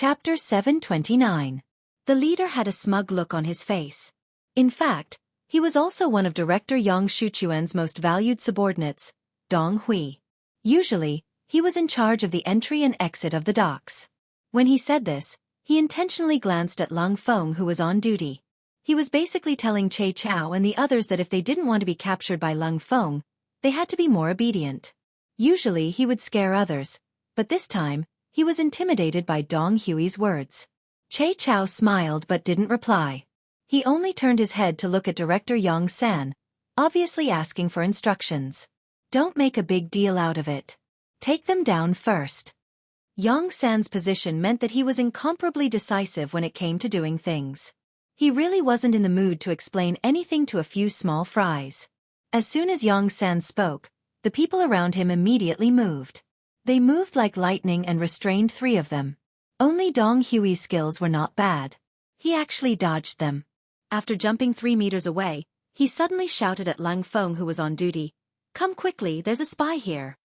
Chapter 729. The leader had a smug look on his face. In fact, he was also one of Director Yang Shuchuan's most valued subordinates, Dong Hui. Usually, he was in charge of the entry and exit of the docks. When he said this, he intentionally glanced at Lung Feng, who was on duty. He was basically telling Che Chao and the others that if they didn't want to be captured by Lung Feng, they had to be more obedient. Usually he would scare others, but this time, he was intimidated by Dong Hui's words. Che Chao smiled but didn't reply. He only turned his head to look at Director Yang San, obviously asking for instructions. Don't make a big deal out of it. Take them down first. Yang San's position meant that he was incomparably decisive when it came to doing things. He really wasn't in the mood to explain anything to a few small fries. As soon as Yang San spoke, the people around him immediately moved. They moved like lightning and restrained 3 of them. Only Dong Hui's skills were not bad. He actually dodged them. After jumping 3 meters away, he suddenly shouted at Lung Feng, who was on duty, "Come quickly, there's a spy here."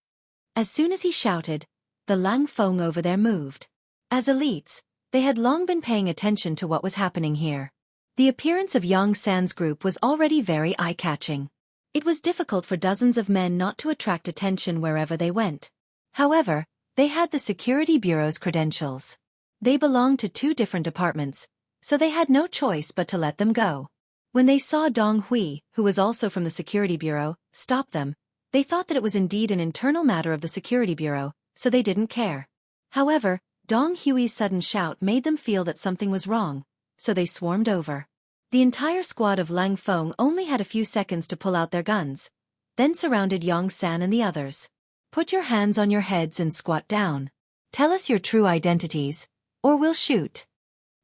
As soon as he shouted, the Lung Feng over there moved. As elites, they had long been paying attention to what was happening here. The appearance of Yang San's group was already very eye-catching. It was difficult for dozens of men not to attract attention wherever they went. However, they had the Security Bureau's credentials. They belonged to 2 different departments, so they had no choice but to let them go. When they saw Dong Hui, who was also from the Security Bureau, stop them, they thought that it was indeed an internal matter of the Security Bureau, so they didn't care. However, Dong Hui's sudden shout made them feel that something was wrong, so they swarmed over. The entire squad of Lung Feng only had a few seconds to pull out their guns, then surrounded Yang San and the others. "Put your hands on your heads and squat down. Tell us your true identities, or we'll shoot."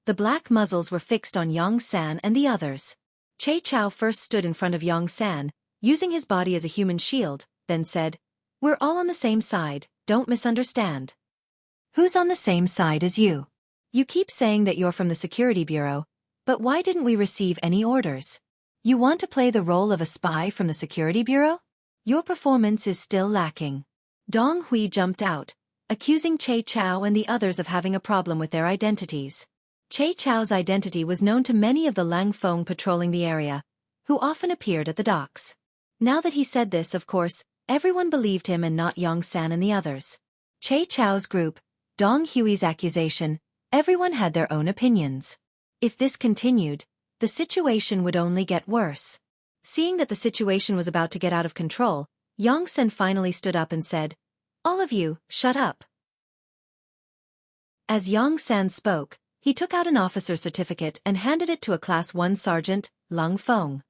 The black muzzles were fixed on Yang San and the others. Che Chao first stood in front of Yang San, using his body as a human shield, then said, "We're all on the same side, don't misunderstand." "Who's on the same side as you? You keep saying that you're from the Security Bureau, but why didn't we receive any orders? You want to play the role of a spy from the Security Bureau? Your performance is still lacking." Dong Hui jumped out, accusing Che Chao and the others of having a problem with their identities. Che Chao's identity was known to many of the Lung Feng patrolling the area, who often appeared at the docks. Now that he said this, of course, everyone believed him and not Yang San and the others. Che Chao's group, Dong Hui's accusation, everyone had their own opinions. If this continued, the situation would only get worse. Seeing that the situation was about to get out of control, Yang San finally stood up and said, "All of you, shut up." As Yang San spoke, he took out an officer's certificate and handed it to a Class 1 Sergeant, Lung Feng.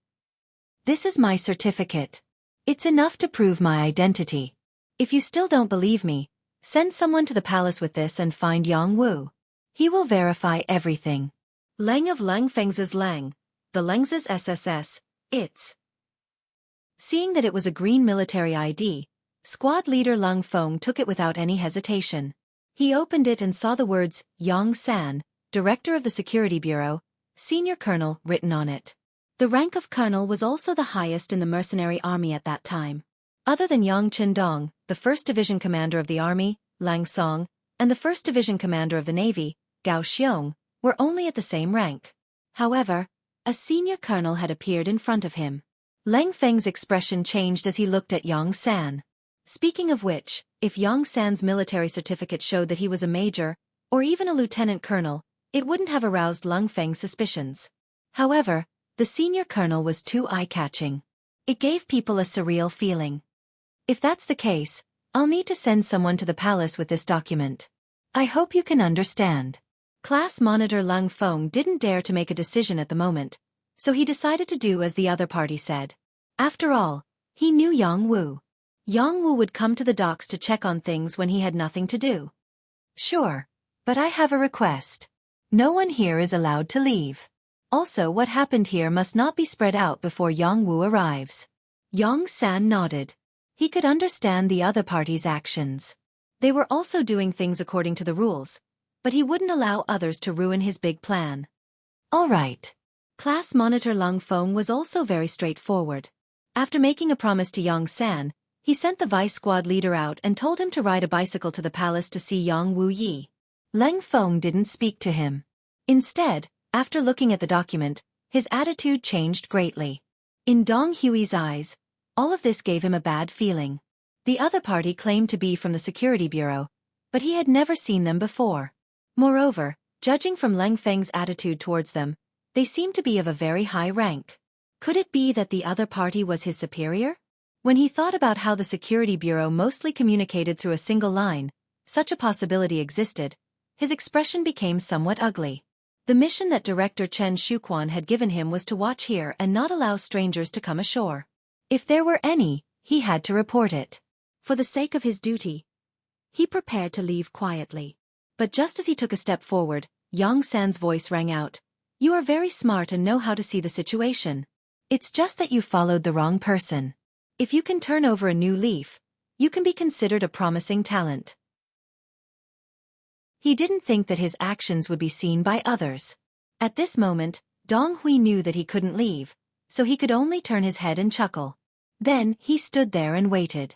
"This is my certificate. It's enough to prove my identity. If you still don't believe me, send someone to the palace with this and find Yang Wu. He will verify everything." Lang of Lung Feng's Lang, the Leng's SSS, it's. Seeing that it was a green military ID, squad leader Lung Feng took it without any hesitation. He opened it and saw the words, Yang San, Director of the Security Bureau, Senior Colonel, written on it. The rank of Colonel was also the highest in the mercenary army at that time. Other than Yang Qindong, the 1st Division Commander of the Army, Lang Song, and the 1st Division Commander of the Navy, Gao Xiong, were only at the same rank. However, a senior colonel had appeared in front of him. Lang Feng's expression changed as he looked at Yang San. Speaking of which, if Yang San's military certificate showed that he was a major, or even a lieutenant colonel, it wouldn't have aroused Lung Feng's suspicions. However, the senior colonel was too eye-catching. It gave people a surreal feeling. If that's the case, I'll need to send someone to the palace with this document. I hope you can understand. Class Monitor Lung Feng didn't dare to make a decision at the moment, so he decided to do as the other party said. After all, he knew Yang Wu. Yang Wu would come to the docks to check on things when he had nothing to do. "Sure, but I have a request. No one here is allowed to leave. Also, what happened here must not be spread out before Yang Wu arrives." Yang San nodded. He could understand the other party's actions. They were also doing things according to the rules, but he wouldn't allow others to ruin his big plan. "All right." Class Monitor Lung Feng was also very straightforward. After making a promise to Yang San, he sent the vice squad leader out and told him to ride a bicycle to the palace to see Yang Wu Yi. Leng Feng didn't speak to him. Instead, after looking at the document, his attitude changed greatly. In Dong Hui's eyes, all of this gave him a bad feeling. The other party claimed to be from the Security Bureau, but he had never seen them before. Moreover, judging from Leng Feng's attitude towards them, they seemed to be of a very high rank. Could it be that the other party was his superior? When he thought about how the Security Bureau mostly communicated through a single line, such a possibility existed, his expression became somewhat ugly. The mission that Director Chen Shuquan had given him was to watch here and not allow strangers to come ashore. If there were any, he had to report it. For the sake of his duty, he prepared to leave quietly. But just as he took a step forward, Yang San's voice rang out. You are very smart and know how to see the situation. It's just that you followed the wrong person. If you can turn over a new leaf, you can be considered a promising talent. He didn't think that his actions would be seen by others. At this moment, Dong Hui knew that he couldn't leave, so he could only turn his head and chuckle. Then, he stood there and waited.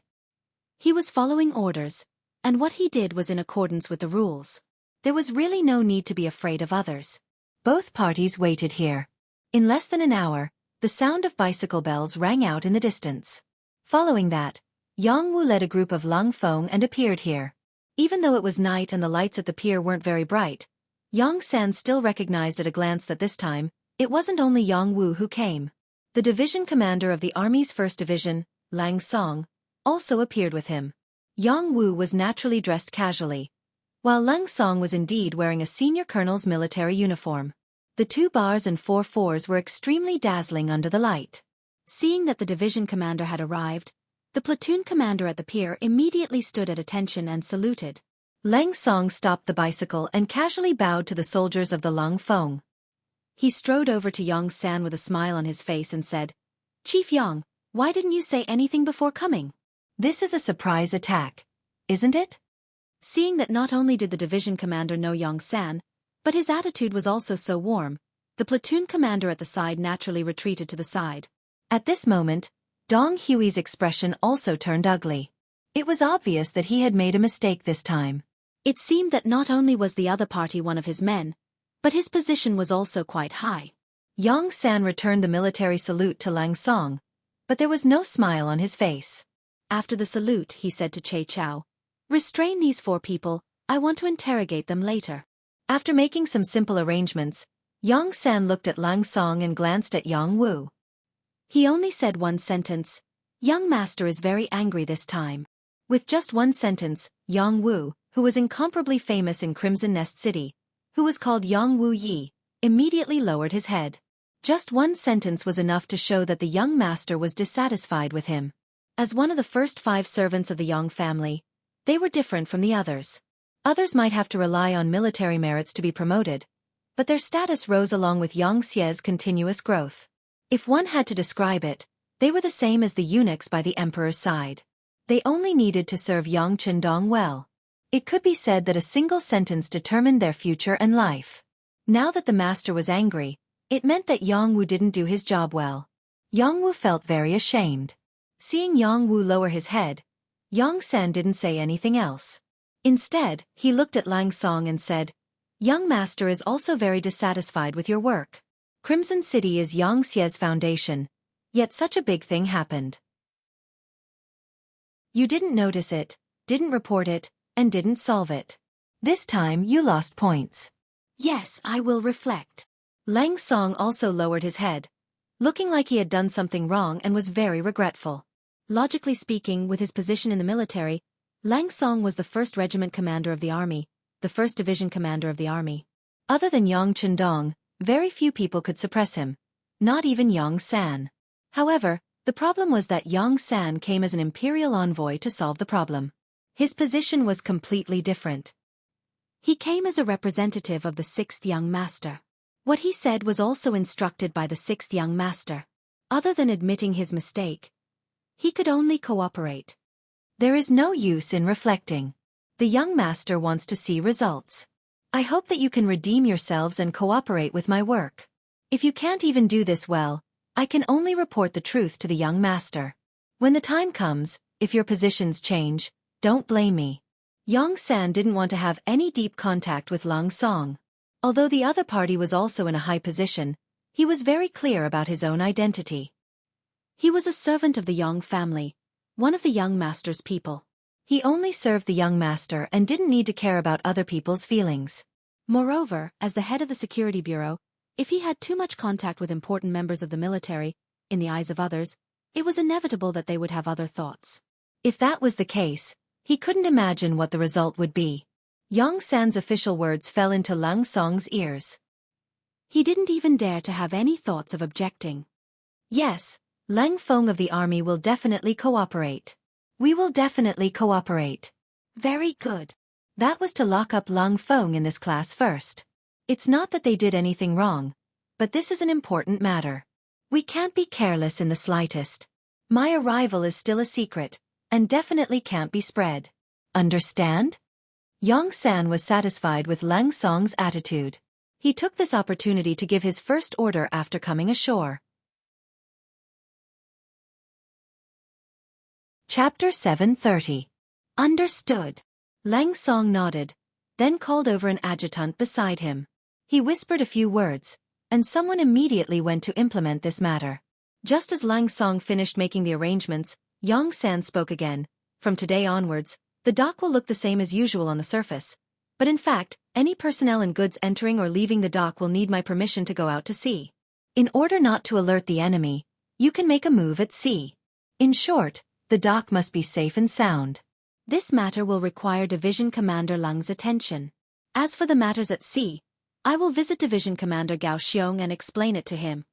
He was following orders, and what he did was in accordance with the rules. There was really no need to be afraid of others. Both parties waited here. In less than an hour, the sound of bicycle bells rang out in the distance. Following that, Jianghu led a group of Leng Feng and appeared here. Even though it was night and the lights at the pier weren't very bright, Yang San still recognized at a glance that this time, it wasn't only Yang Wu who came. The division commander of the army's 1st Division, Lang Song, also appeared with him. Yang Wu was naturally dressed casually, while Lang Song was indeed wearing a senior colonel's military uniform. The 2 bars and 4 fours were extremely dazzling under the light. Seeing that the division commander had arrived, the platoon commander at the pier immediately stood at attention and saluted. Lang Song stopped the bicycle and casually bowed to the soldiers of the Leng Feng. He strode over to Yang San with a smile on his face and said, Chief Yang, why didn't you say anything before coming? This is a surprise attack, isn't it? Seeing that not only did the division commander know Yang San, but his attitude was also so warm, the platoon commander at the side naturally retreated to the side. At this moment, Dong Hui's expression also turned ugly. It was obvious that he had made a mistake this time. It seemed that not only was the other party one of his men, but his position was also quite high. Yang San returned the military salute to Lang Song, but there was no smile on his face. After the salute, he said to Che Chao, Restrain these 4 people, I want to interrogate them later. After making some simple arrangements, Yang San looked at Lang Song and glanced at Yang Wu. He only said one sentence, Young master is very angry this time. With just one sentence, Yang Wu, who was incomparably famous in Crimson Nest City, who was called Yang Wu Yi, immediately lowered his head. Just one sentence was enough to show that the young master was dissatisfied with him. As one of the first 5 servants of the Yang family, they were different from the others. Others might have to rely on military merits to be promoted, but their status rose along with Xianxia's continuous growth. If one had to describe it, they were the same as the eunuchs by the emperor's side. They only needed to serve Yang Qindong well. It could be said that a single sentence determined their future and life. Now that the master was angry, it meant that Yang Wu didn't do his job well. Yang Wu felt very ashamed. Seeing Yang Wu lower his head, Yang San didn't say anything else. Instead, he looked at Lang Song and said, Young master is also very dissatisfied with your work. Crimson City is Xianxia's foundation, yet such a big thing happened. You didn't notice it, didn't report it, and didn't solve it. This time you lost points. Yes, I will reflect. Lang Song also lowered his head, looking like he had done something wrong and was very regretful. Logically speaking, with his position in the military, Lang Song was the 1st Regiment commander of the army, the 1st Division commander of the army. Other than Yang Qindong, very few people could suppress him, not even Yang San. However, the problem was that Yang San came as an imperial envoy to solve the problem. His position was completely different. He came as a representative of the 6th Young Master. What he said was also instructed by the 6th Young Master. Other than admitting his mistake, he could only cooperate. There is no use in reflecting. The young master wants to see results. I hope that you can redeem yourselves and cooperate with my work. If you can't even do this well, I can only report the truth to the young master. When the time comes, if your positions change, don't blame me. Yang San didn't want to have any deep contact with Lang Song. Although the other party was also in a high position, he was very clear about his own identity. He was a servant of the Yang family, one of the young master's people. He only served the young master and didn't need to care about other people's feelings. Moreover, as the head of the security bureau, if he had too much contact with important members of the military, in the eyes of others, it was inevitable that they would have other thoughts. If that was the case, he couldn't imagine what the result would be. Yang San's official words fell into Lang Song's ears. He didn't even dare to have any thoughts of objecting. Yes, Lang Feng of the army will definitely cooperate. We will definitely cooperate. Very good. That was to lock up Lang Feng in this class first. It's not that they did anything wrong, but this is an important matter. We can't be careless in the slightest. My arrival is still a secret, and definitely can't be spread. Understand? Yang San was satisfied with Lang Song's attitude. He took this opportunity to give his first order after coming ashore. Chapter 730. Understood. Lang Song nodded, then called over an adjutant beside him. He whispered a few words, and someone immediately went to implement this matter. Just as Lang Song finished making the arrangements, Yang San spoke again. From today onwards, the dock will look the same as usual on the surface. But in fact, any personnel and goods entering or leaving the dock will need my permission to go out to sea. In order not to alert the enemy, you can make a move at sea. In short, the dock must be safe and sound. This matter will require Division Commander Lang's attention. As for the matters at sea, I will visit Division Commander Gao Xiong and explain it to him.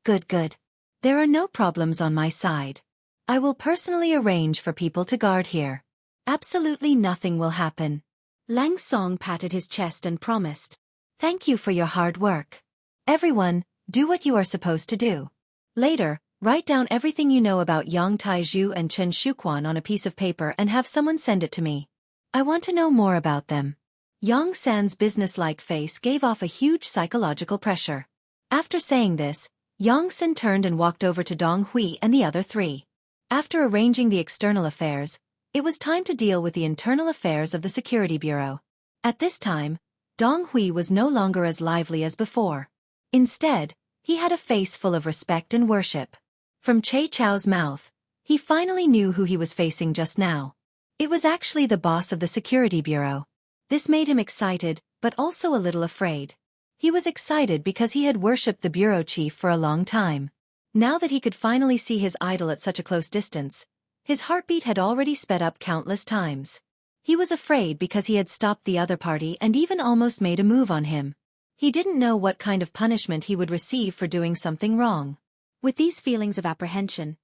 Good. There are no problems on my side. I will personally arrange for people to guard here. Absolutely nothing will happen. Lang Song patted his chest and promised. Thank you for your hard work. Everyone, do what you are supposed to do. Later, write down everything you know about Yang Taizhu and Chen Shuquan on a piece of paper and have someone send it to me. I want to know more about them. Yang San's businesslike face gave off a huge psychological pressure. After saying this, Yang San turned and walked over to Dong Hui and the other three. After arranging the external affairs, it was time to deal with the internal affairs of the Security Bureau. At this time, Dong Hui was no longer as lively as before. Instead, he had a face full of respect and worship. From Che Chao's mouth, he finally knew who he was facing just now. It was actually the boss of the Security Bureau. This made him excited, but also a little afraid. He was excited because he had worshipped the bureau chief for a long time. Now that he could finally see his idol at such a close distance, his heartbeat had already sped up countless times. He was afraid because he had stopped the other party and even almost made a move on him. He didn't know what kind of punishment he would receive for doing something wrong. With these feelings of apprehension,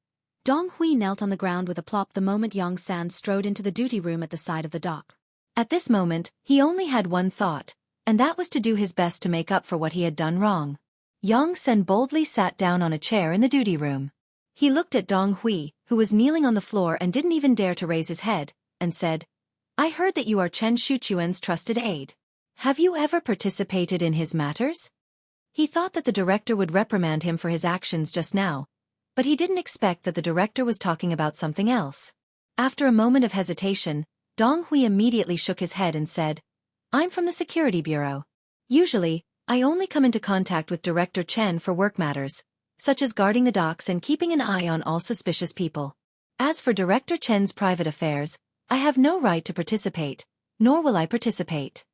Dong Hui knelt on the ground with a plop the moment Yang San strode into the duty room at the side of the dock. At this moment, he only had one thought, and that was to do his best to make up for what he had done wrong. Yang San boldly sat down on a chair in the duty room. He looked at Dong Hui, who was kneeling on the floor and didn't even dare to raise his head, and said, I heard that you are Chen Shuchuan's trusted aide. Have you ever participated in his matters? He thought that the director would reprimand him for his actions just now, but he didn't expect that the director was talking about something else. After a moment of hesitation, Dong Hui immediately shook his head and said, I'm from the Security Bureau. Usually, I only come into contact with Director Chen for work matters, such as guarding the docks and keeping an eye on all suspicious people. As for Director Chen's private affairs, I have no right to participate, nor will I participate.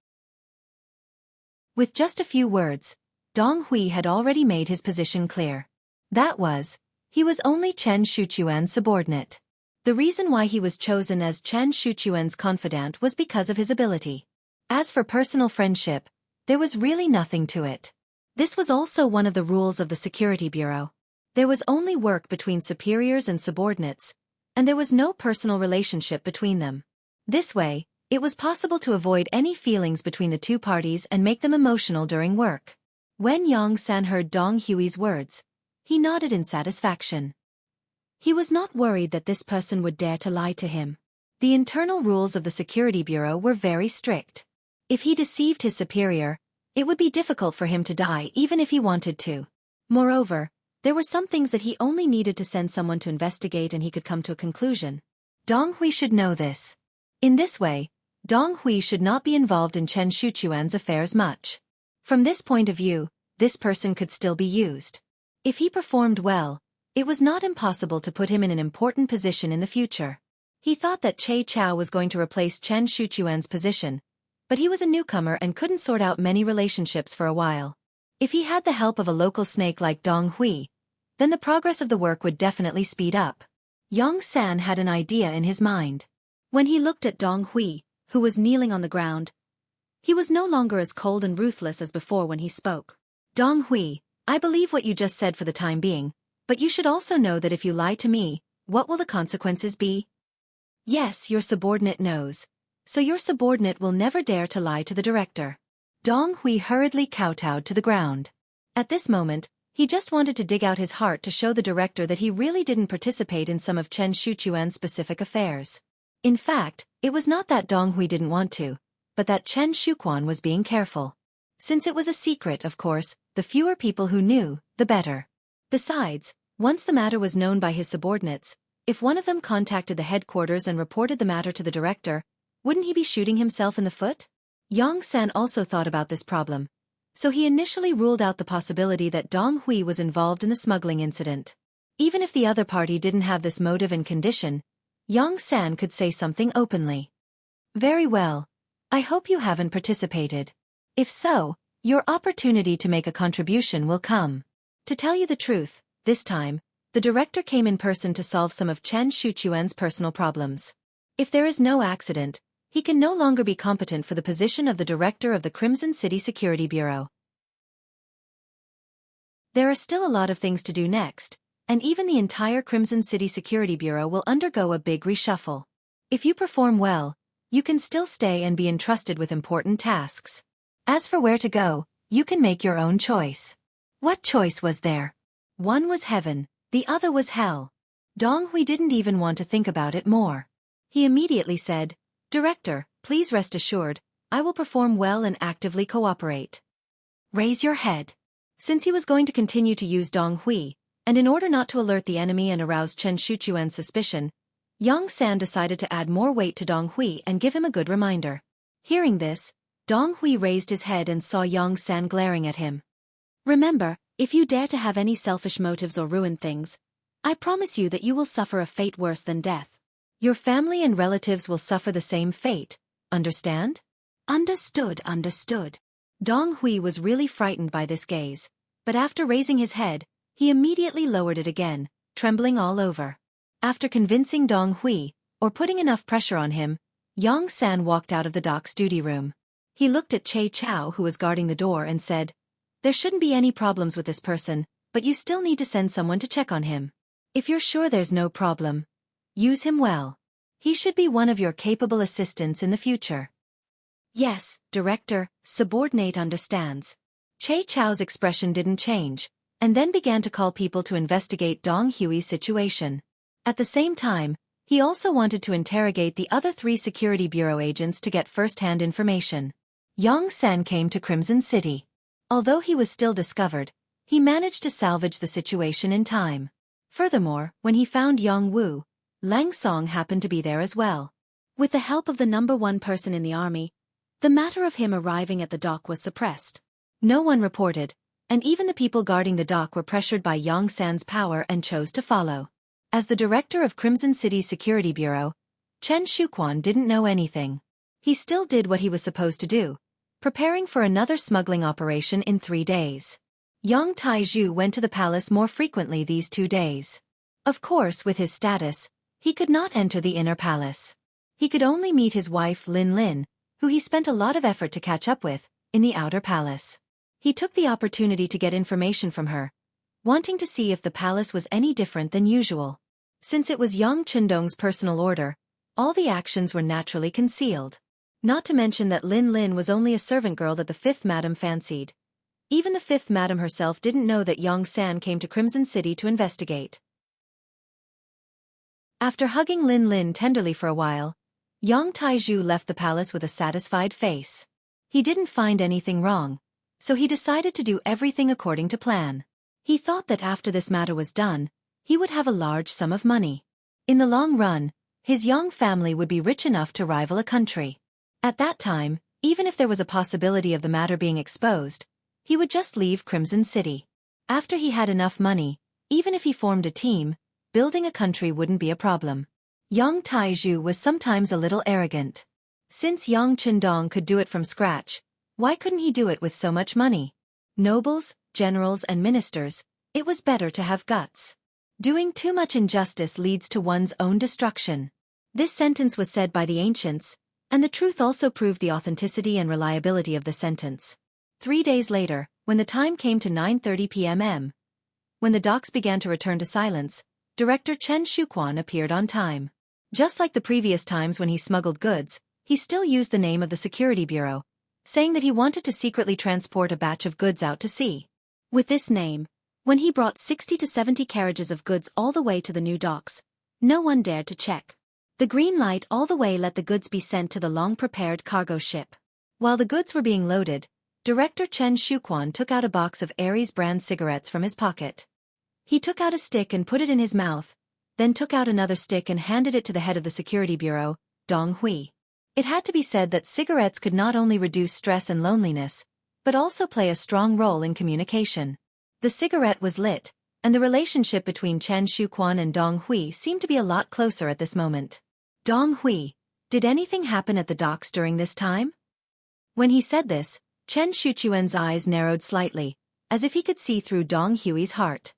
With just a few words, Dong Hui had already made his position clear. That was, he was only Chen Shuchuan's subordinate. The reason why he was chosen as Chen Shuchuan's confidant was because of his ability. As for personal friendship, there was really nothing to it. This was also one of the rules of the Security Bureau. There was only work between superiors and subordinates, and there was no personal relationship between them. This way, it was possible to avoid any feelings between the two parties and make them emotional during work. When Yang San heard Dong Hui's words, he nodded in satisfaction. He was not worried that this person would dare to lie to him. The internal rules of the Security Bureau were very strict. If he deceived his superior, it would be difficult for him to die even if he wanted to. Moreover, there were some things that he only needed to send someone to investigate and he could come to a conclusion. Dong Hui should know this. In this way, Dong Hui should not be involved in Chen Shuchuan's affairs much. From this point of view, this person could still be used. If he performed well, it was not impossible to put him in an important position in the future. He thought that Che Chao was going to replace Chen Shuchuan's position, but he was a newcomer and couldn't sort out many relationships for a while. If he had the help of a local snake like Dong Hui, then the progress of the work would definitely speed up. Yang San had an idea in his mind. When he looked at Dong Hui, who was kneeling on the ground, he was no longer as cold and ruthless as before when he spoke. Dong Hui, I believe what you just said for the time being, but you should also know that if you lie to me, what will the consequences be? Yes, your subordinate knows. So your subordinate will never dare to lie to the director. Dong Hui hurriedly kowtowed to the ground. At this moment, he just wanted to dig out his heart to show the director that he really didn't participate in some of Chen Shuchuan's specific affairs. In fact, it was not that Dong Hui didn't want to, but that Chen Shuquan was being careful. Since it was a secret, of course, the fewer people who knew, the better. Besides, once the matter was known by his subordinates, if one of them contacted the headquarters and reported the matter to the director, wouldn't he be shooting himself in the foot? Yang San also thought about this problem, so he initially ruled out the possibility that Dong Hui was involved in the smuggling incident. Even if the other party didn't have this motive and condition, Yang San could say something openly. Very well. I hope you haven't participated. If so, your opportunity to make a contribution will come. To tell you the truth, this time, the director came in person to solve some of Chen Shuchuan's personal problems. If there is no accident, he can no longer be competent for the position of the director of the Crimson City Security Bureau. There are still a lot of things to do next, and even the entire Crimson City Security Bureau will undergo a big reshuffle. If you perform well, you can still stay and be entrusted with important tasks. As for where to go, you can make your own choice. What choice was there? One was heaven, the other was hell. Dong Hui didn't even want to think about it more. He immediately said, Director, please rest assured, I will perform well and actively cooperate. Raise your head. Since he was going to continue to use Dong Hui, and in order not to alert the enemy and arouse Chen Shuchuan's suspicion, Yang San decided to add more weight to Dong Hui and give him a good reminder. Hearing this, Dong Hui raised his head and saw Yang San glaring at him. Remember, if you dare to have any selfish motives or ruin things, I promise you that you will suffer a fate worse than death. Your family and relatives will suffer the same fate, understand? Understood, understood. Dong Hui was really frightened by this gaze, but after raising his head, he immediately lowered it again, trembling all over. After convincing Dong Hui, or putting enough pressure on him, Yang San walked out of the dock's duty room. He looked at Che Chao, who was guarding the door, and said, There shouldn't be any problems with this person, but you still need to send someone to check on him. If you're sure there's no problem, use him well. He should be one of your capable assistants in the future. Yes, Director, subordinate understands. Che Chao's expression didn't change, and then began to call people to investigate Dong Hui's situation. At the same time, he also wanted to interrogate the other 3 Security Bureau agents to get first-hand information. Yang San came to Crimson City. Although he was still discovered, he managed to salvage the situation in time. Furthermore, when he found Yang Wu, Lang Song happened to be there as well. With the help of the #1 person in the army, the matter of him arriving at the dock was suppressed. No one reported, and even the people guarding the dock were pressured by Yang San's power and chose to follow. As the director of Crimson City's Security Bureau, Chen Shuquan didn't know anything. He still did what he was supposed to do, preparing for another smuggling operation in 3 days. Yang Taizhu went to the palace more frequently these 2 days. Of course, with his status, he could not enter the inner palace. He could only meet his wife Lin Lin, who he spent a lot of effort to catch up with, in the outer palace. He took the opportunity to get information from her, wanting to see if the palace was any different than usual. Since it was Yang Qindong's personal order, all the actions were naturally concealed. Not to mention that Lin Lin was only a servant girl that the 5th Madam fancied. Even the 5th Madam herself didn't know that Yang San came to Crimson City to investigate. After hugging Lin Lin tenderly for a while, Yang Taizhu left the palace with a satisfied face. He didn't find anything wrong, so he decided to do everything according to plan. He thought that after this matter was done, he would have a large sum of money. In the long run, his Yang family would be rich enough to rival a country. At that time, even if there was a possibility of the matter being exposed, he would just leave Crimson City. After he had enough money, even if he formed a team, building a country wouldn't be a problem. Yang Taizhu was sometimes a little arrogant. Since Yang Qindong could do it from scratch, why couldn't he do it with so much money? Nobles, generals and ministers, it was better to have guts. Doing too much injustice leads to one's own destruction. This sentence was said by the ancients, and the truth also proved the authenticity and reliability of the sentence. 3 days later, when the time came to 9:30 p.m. when the docks began to return to silence, Director Chen Shuquan appeared on time. Just like the previous times when he smuggled goods, he still used the name of the Security Bureau, saying that he wanted to secretly transport a batch of goods out to sea. With this name, when he brought 60 to 70 carriages of goods all the way to the new docks, no one dared to check. The green light all the way let the goods be sent to the long-prepared cargo ship. While the goods were being loaded, Director Chen Shuquan took out a box of Aries brand cigarettes from his pocket. He took out a stick and put it in his mouth, then took out another stick and handed it to the head of the Security Bureau, Dong Hui. It had to be said that cigarettes could not only reduce stress and loneliness, but also play a strong role in communication. The cigarette was lit, and the relationship between Chen Shuquan and Dong Hui seemed to be a lot closer at this moment. Dong Hui, did anything happen at the docks during this time? When he said this, Chen Shuquan's eyes narrowed slightly, as if he could see through Dong Hui's heart.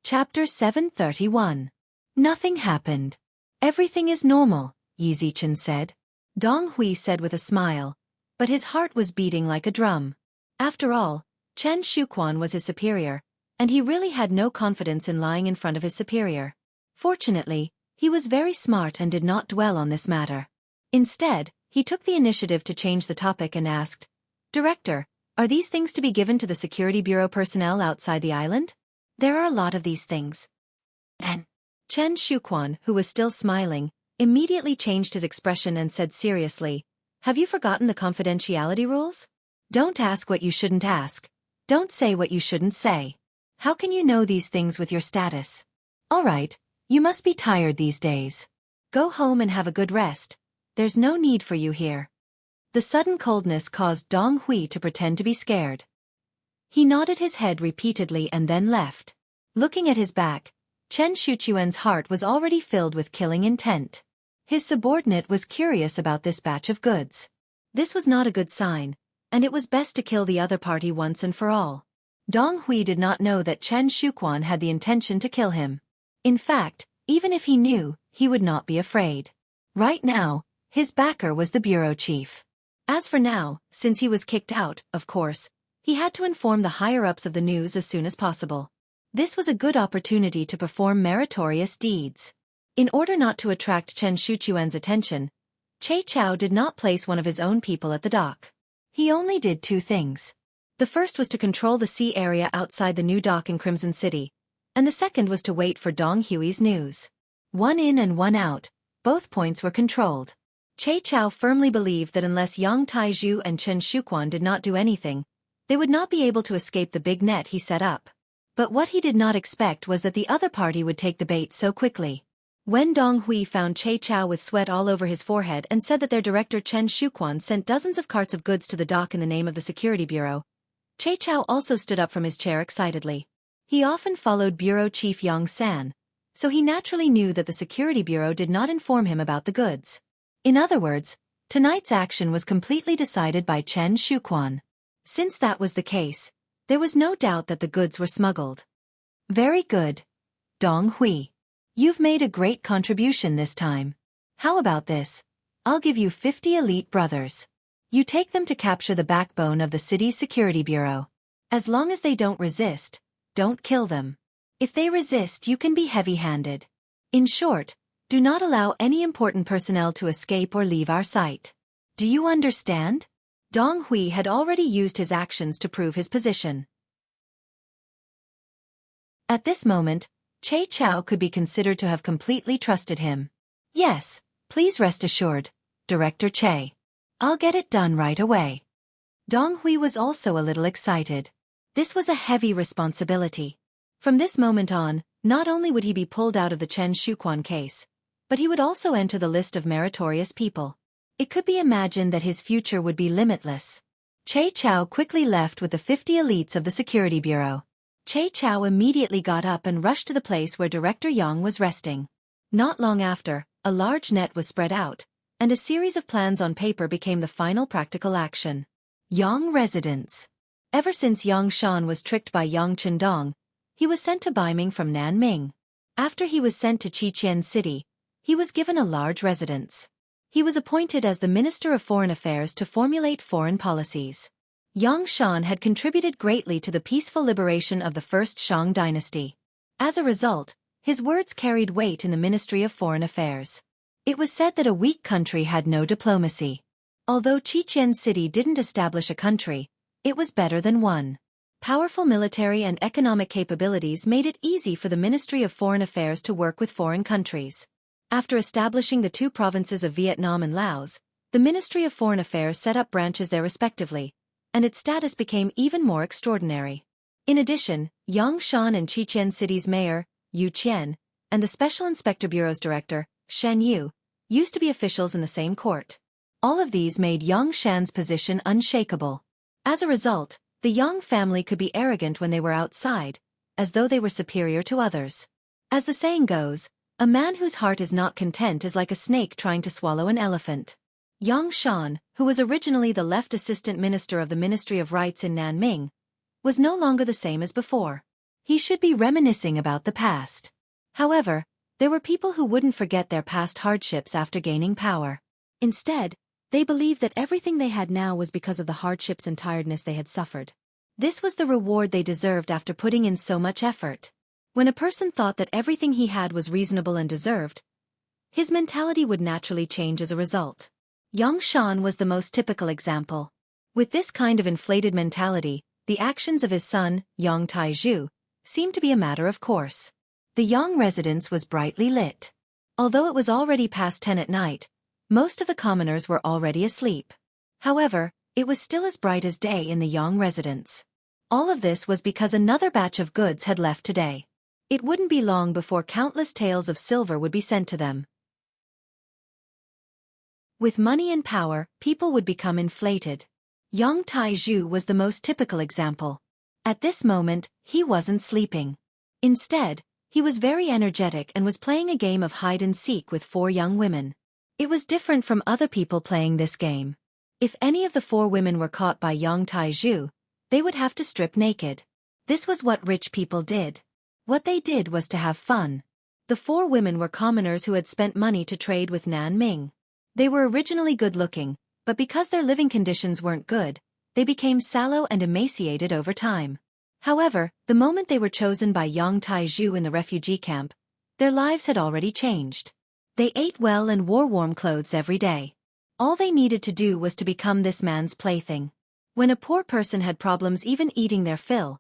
Chapter 731. Nothing happened. Everything is normal, Yi Zichen said. Dong Hui said with a smile, but his heart was beating like a drum. After all, Chen Shuquan was his superior, and he really had no confidence in lying in front of his superior. Fortunately, he was very smart and did not dwell on this matter. Instead, he took the initiative to change the topic and asked, "Director, are these things to be given to the Security Bureau personnel outside the island?" "There are a lot of these things." And Chen Shuquan, who was still smiling, immediately changed his expression and said seriously, "Have you forgotten the confidentiality rules? Don't ask what you shouldn't ask. Don't say what you shouldn't say. How can you know these things with your status? All right, you must be tired these days. Go home and have a good rest. There's no need for you here." The sudden coldness caused Dong Hui to pretend to be scared. He nodded his head repeatedly and then left. Looking at his back, Chen Shuquan's heart was already filled with killing intent. His subordinate was curious about this batch of goods. This was not a good sign, and it was best to kill the other party once and for all. Dong Hui did not know that Chen Shuquan had the intention to kill him. In fact, even if he knew, he would not be afraid. Right now, his backer was the bureau chief. As for now, since he was kicked out, of course, he had to inform the higher-ups of the news as soon as possible. This was a good opportunity to perform meritorious deeds. In order not to attract Chen Shuquan's attention, Che Chao did not place one of his own people at the dock. He only did 2 things. The first was to control the sea area outside the new dock in Crimson City, and the second was to wait for Dong Hui's news. One in and one out, both points were controlled. Che Chao firmly believed that unless Yang Taizhu and Chen Shuquan did not do anything, they would not be able to escape the big net he set up. But what he did not expect was that the other party would take the bait so quickly. When Dong Hui found Che Chao with sweat all over his forehead and said that their director Chen Shuquan sent dozens of carts of goods to the dock in the name of the Security Bureau, Che Chao also stood up from his chair excitedly. He often followed Bureau Chief Yang San, so he naturally knew that the Security Bureau did not inform him about the goods. In other words, tonight's action was completely decided by Chen Shuquan. Since that was the case, there was no doubt that the goods were smuggled. Very good, Dong Hui. You've made a great contribution this time. How about this? I'll give you 50 elite brothers. You take them to capture the backbone of the city's Security Bureau. As long as they don't resist, don't kill them. If they resist, you can be heavy-handed. In short, do not allow any important personnel to escape or leave our sight. Do you understand? Dong Hui had already used his actions to prove his position. At this moment, Che Chao could be considered to have completely trusted him. Yes, please rest assured, Director Che. I'll get it done right away. Dong Hui was also a little excited. This was a heavy responsibility. From this moment on, not only would he be pulled out of the Chen Shuquan case, but he would also enter the list of meritorious people. It could be imagined that his future would be limitless. Che Chao quickly left with the 50 elites of the security bureau. Che Chao immediately got up and rushed to the place where Director Yang was resting. Not long after, a large net was spread out, and a series of plans on paper became the final practical action. Yang residence. Ever since Yang Shan was tricked by Yang Chendong, he was sent to Baiming from Nanming. After he was sent to Qiqian City, he was given a large residence. He was appointed as the Minister of Foreign Affairs to formulate foreign policies. Yang Shan had contributed greatly to the peaceful liberation of the First Shang dynasty. As a result, his words carried weight in the Ministry of Foreign Affairs. It was said that a weak country had no diplomacy. Although Qiqian City didn't establish a country, it was better than one. Powerful military and economic capabilities made it easy for the Ministry of Foreign Affairs to work with foreign countries. After establishing the two provinces of Vietnam and Laos, the Ministry of Foreign Affairs set up branches there respectively, and its status became even more extraordinary. In addition, Yang Shan and Qiqian City's mayor, Yu Qian, and the Special Inspector Bureau's director, Shen Yu, used to be officials in the same court. All of these made Yang Shan's position unshakable. As a result, the Yang family could be arrogant when they were outside, as though they were superior to others. As the saying goes, a man whose heart is not content is like a snake trying to swallow an elephant. Yang Shan, who was originally the left assistant minister of the Ministry of Rights in Nanming, was no longer the same as before. He should be reminiscing about the past. However, there were people who wouldn't forget their past hardships after gaining power. Instead, they believed that everything they had now was because of the hardships and tiredness they had suffered. This was the reward they deserved after putting in so much effort. When a person thought that everything he had was reasonable and deserved, his mentality would naturally change as a result. Yang Shan was the most typical example. With this kind of inflated mentality, the actions of his son, Yang Taizhu, seemed to be a matter of course. The Yang residence was brightly lit. Although it was already past 10 at night, most of the commoners were already asleep. However, it was still as bright as day in the Yang residence. All of this was because another batch of goods had left today. It wouldn't be long before countless taels of silver would be sent to them. With money and power, people would become inflated. Yang Taizhu was the most typical example. At this moment, he wasn't sleeping. Instead, he was very energetic and was playing a game of hide-and-seek with 4 young women. It was different from other people playing this game. If any of the 4 women were caught by Yang Taizhu, they would have to strip naked. This was what rich people did. What they did was to have fun. The 4 women were commoners who had spent money to trade with Nanming. They were originally good-looking, but because their living conditions weren't good, they became sallow and emaciated over time. However, the moment they were chosen by Yang Taizhu in the refugee camp, their lives had already changed. They ate well and wore warm clothes every day. All they needed to do was to become this man's plaything. When a poor person had problems even eating their fill,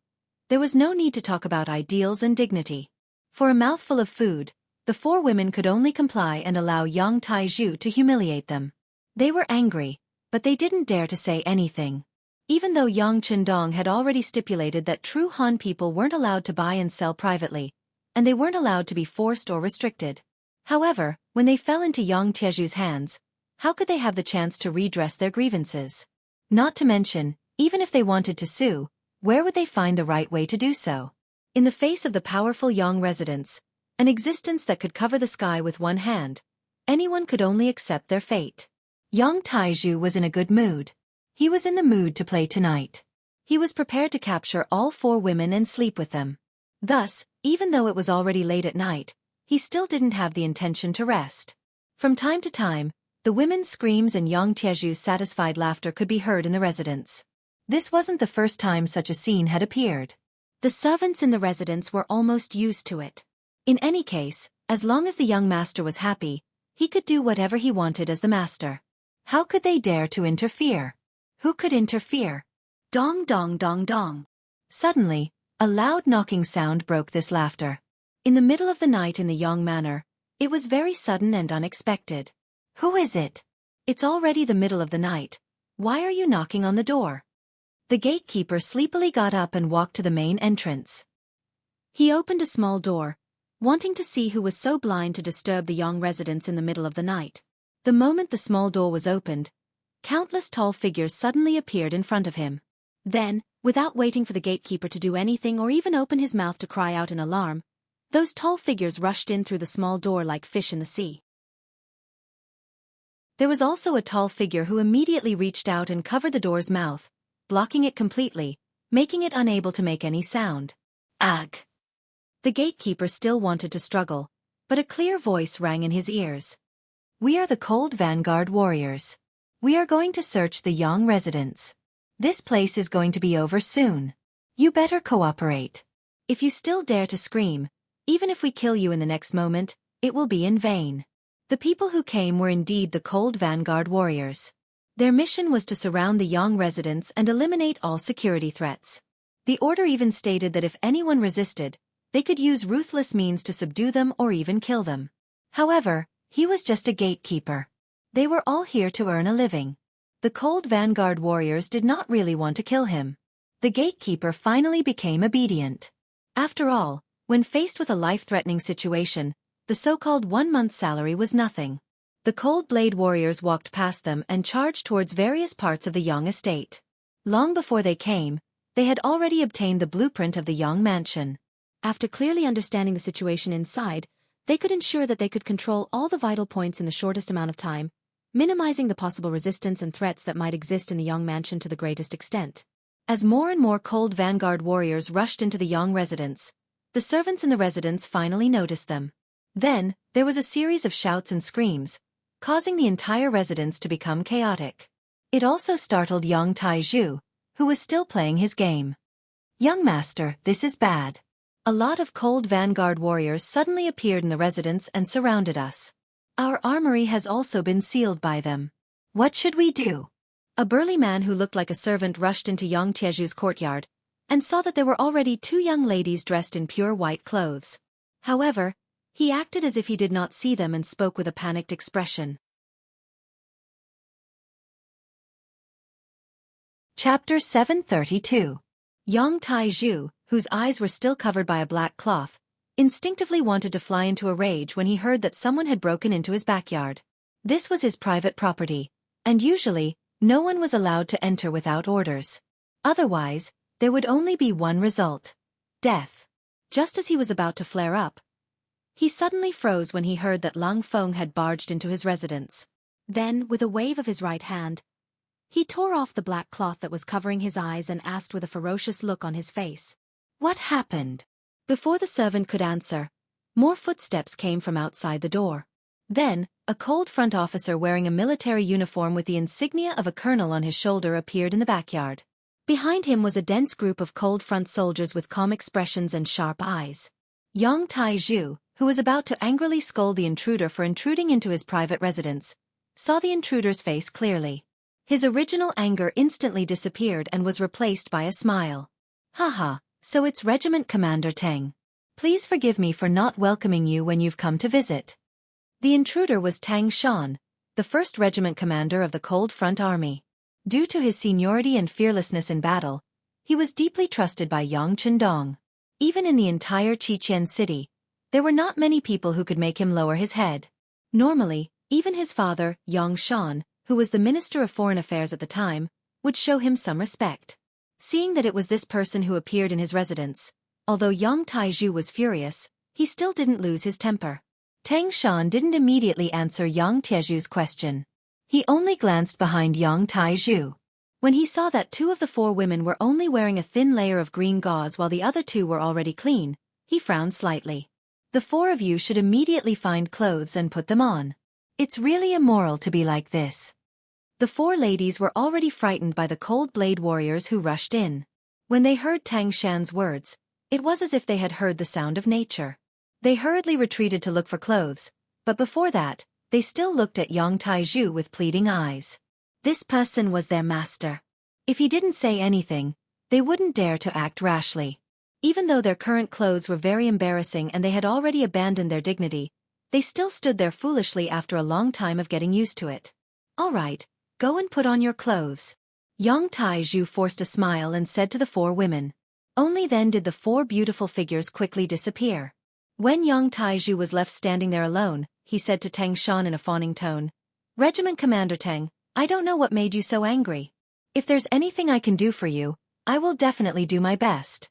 there was no need to talk about ideals and dignity. For a mouthful of food, the 4 women could only comply and allow Yang Taizhu to humiliate them. They were angry, but they didn't dare to say anything. Even though Yang Chendong had already stipulated that true Han people weren't allowed to buy and sell privately, and they weren't allowed to be forced or restricted. However, when they fell into Yang Tiezhu's hands, how could they have the chance to redress their grievances? Not to mention, even if they wanted to sue, where would they find the right way to do so? In the face of the powerful Yang residents, an existence that could cover the sky with one hand, anyone could only accept their fate. Yang Taizhu was in a good mood. He was in the mood to play tonight. He was prepared to capture all 4 women and sleep with them. Thus, even though it was already late at night, he still didn't have the intention to rest. From time to time, the women's screams and Yang Tiezhu's satisfied laughter could be heard in the residence. This wasn't the first time such a scene had appeared. The servants in the residence were almost used to it. In any case, as long as the young master was happy, he could do whatever he wanted as the master. How could they dare to interfere? Who could interfere? Dong dong dong dong. Suddenly, a loud knocking sound broke this laughter. In the middle of the night in the Yang manor, it was very sudden and unexpected. Who is it? It's already the middle of the night. Why are you knocking on the door? The gatekeeper sleepily got up and walked to the main entrance. He opened a small door, wanting to see who was so blind to disturb the Yang residents in the middle of the night. The moment the small door was opened, countless tall figures suddenly appeared in front of him. Then, without waiting for the gatekeeper to do anything or even open his mouth to cry out in alarm, those tall figures rushed in through the small door like fish in the sea. There was also a tall figure who immediately reached out and covered the door's mouth, blocking it completely, making it unable to make any sound. Ag! The gatekeeper still wanted to struggle, but a clear voice rang in his ears. We are the Cold Vanguard warriors. We are going to search the Yang residence. This place is going to be over soon. You better cooperate. If you still dare to scream, even if we kill you in the next moment, it will be in vain. The people who came were indeed the Cold Vanguard warriors. Their mission was to surround the Yang residence and eliminate all security threats. The order even stated that if anyone resisted, they could use ruthless means to subdue them or even kill them. However, he was just a gatekeeper. They were all here to earn a living. The Cold Vanguard warriors did not really want to kill him. The gatekeeper finally became obedient. After all, when faced with a life-threatening situation, the so-called 1-month salary was nothing. The Cold Blade warriors walked past them and charged towards various parts of the Yang estate. Long before they came, they had already obtained the blueprint of the Yang mansion. After clearly understanding the situation inside, they could ensure that they could control all the vital points in the shortest amount of time, minimizing the possible resistance and threats that might exist in the Yang mansion to the greatest extent. As more and more Cold Vanguard warriors rushed into the Yang residence, the servants in the residence finally noticed them. Then, there was a series of shouts and screams, causing the entire residence to become chaotic. It also startled Yang Taizhu, who was still playing his game. Young master, this is bad. A lot of Cold Vanguard warriors suddenly appeared in the residence and surrounded us. Our armory has also been sealed by them. What should we do? A burly man who looked like a servant rushed into Yang Taizhu's courtyard, and saw that there were already 2 young ladies dressed in pure white clothes. However, he acted as if he did not see them and spoke with a panicked expression. Chapter 732. Yang Taizhu, whose eyes were still covered by a black cloth, instinctively wanted to fly into a rage when he heard that someone had broken into his backyard. This was his private property, and usually, no one was allowed to enter without orders. Otherwise, there would only be one result: death. Just as he was about to flare up, he suddenly froze when he heard that Lang Feng had barged into his residence. Then, with a wave of his right hand, he tore off the black cloth that was covering his eyes and asked with a ferocious look on his face, "What happened?" Before the servant could answer, more footsteps came from outside the door. Then, a cold front officer wearing a military uniform with the insignia of a colonel on his shoulder appeared in the backyard. Behind him was a dense group of cold front soldiers with calm expressions and sharp eyes. Yang Taizhu, who was about to angrily scold the intruder for intruding into his private residence, saw the intruder's face clearly. His original anger instantly disappeared and was replaced by a smile. Haha, so it's Regiment Commander Tang. Please forgive me for not welcoming you when you've come to visit. The intruder was Tang Shan, the 1st Regiment commander of the Cold Front Army. Due to his seniority and fearlessness in battle, he was deeply trusted by Yang Chendong. Even in the entire Qiqian city, there were not many people who could make him lower his head. Normally, even his father, Yang Shan, who was the Minister of Foreign Affairs at the time, would show him some respect. Seeing that it was this person who appeared in his residence, although Yang Taizhu was furious, he still didn't lose his temper. Tang Shan didn't immediately answer Yang Taizhu's question. He only glanced behind Yang Taizhu. When he saw that 2 of the 4 women were only wearing a thin layer of green gauze while the other 2 were already clean, he frowned slightly. The 4 of you should immediately find clothes and put them on. It's really immoral to be like this. The 4 ladies were already frightened by the Cold Blade warriors who rushed in. When they heard Tang Shan's words, it was as if they had heard the sound of nature. They hurriedly retreated to look for clothes, but before that, they still looked at Yang Taizhu with pleading eyes. This person was their master. If he didn't say anything, they wouldn't dare to act rashly. Even though their current clothes were very embarrassing and they had already abandoned their dignity, they still stood there foolishly after a long time of getting used to it. All right, go and put on your clothes. Yang Taizhu forced a smile and said to the 4 women. Only then did the 4 beautiful figures quickly disappear. When Yang Taizhu was left standing there alone, he said to Tang Shan in a fawning tone, "Regiment Commander Tang, I don't know what made you so angry. If there's anything I can do for you, I will definitely do my best.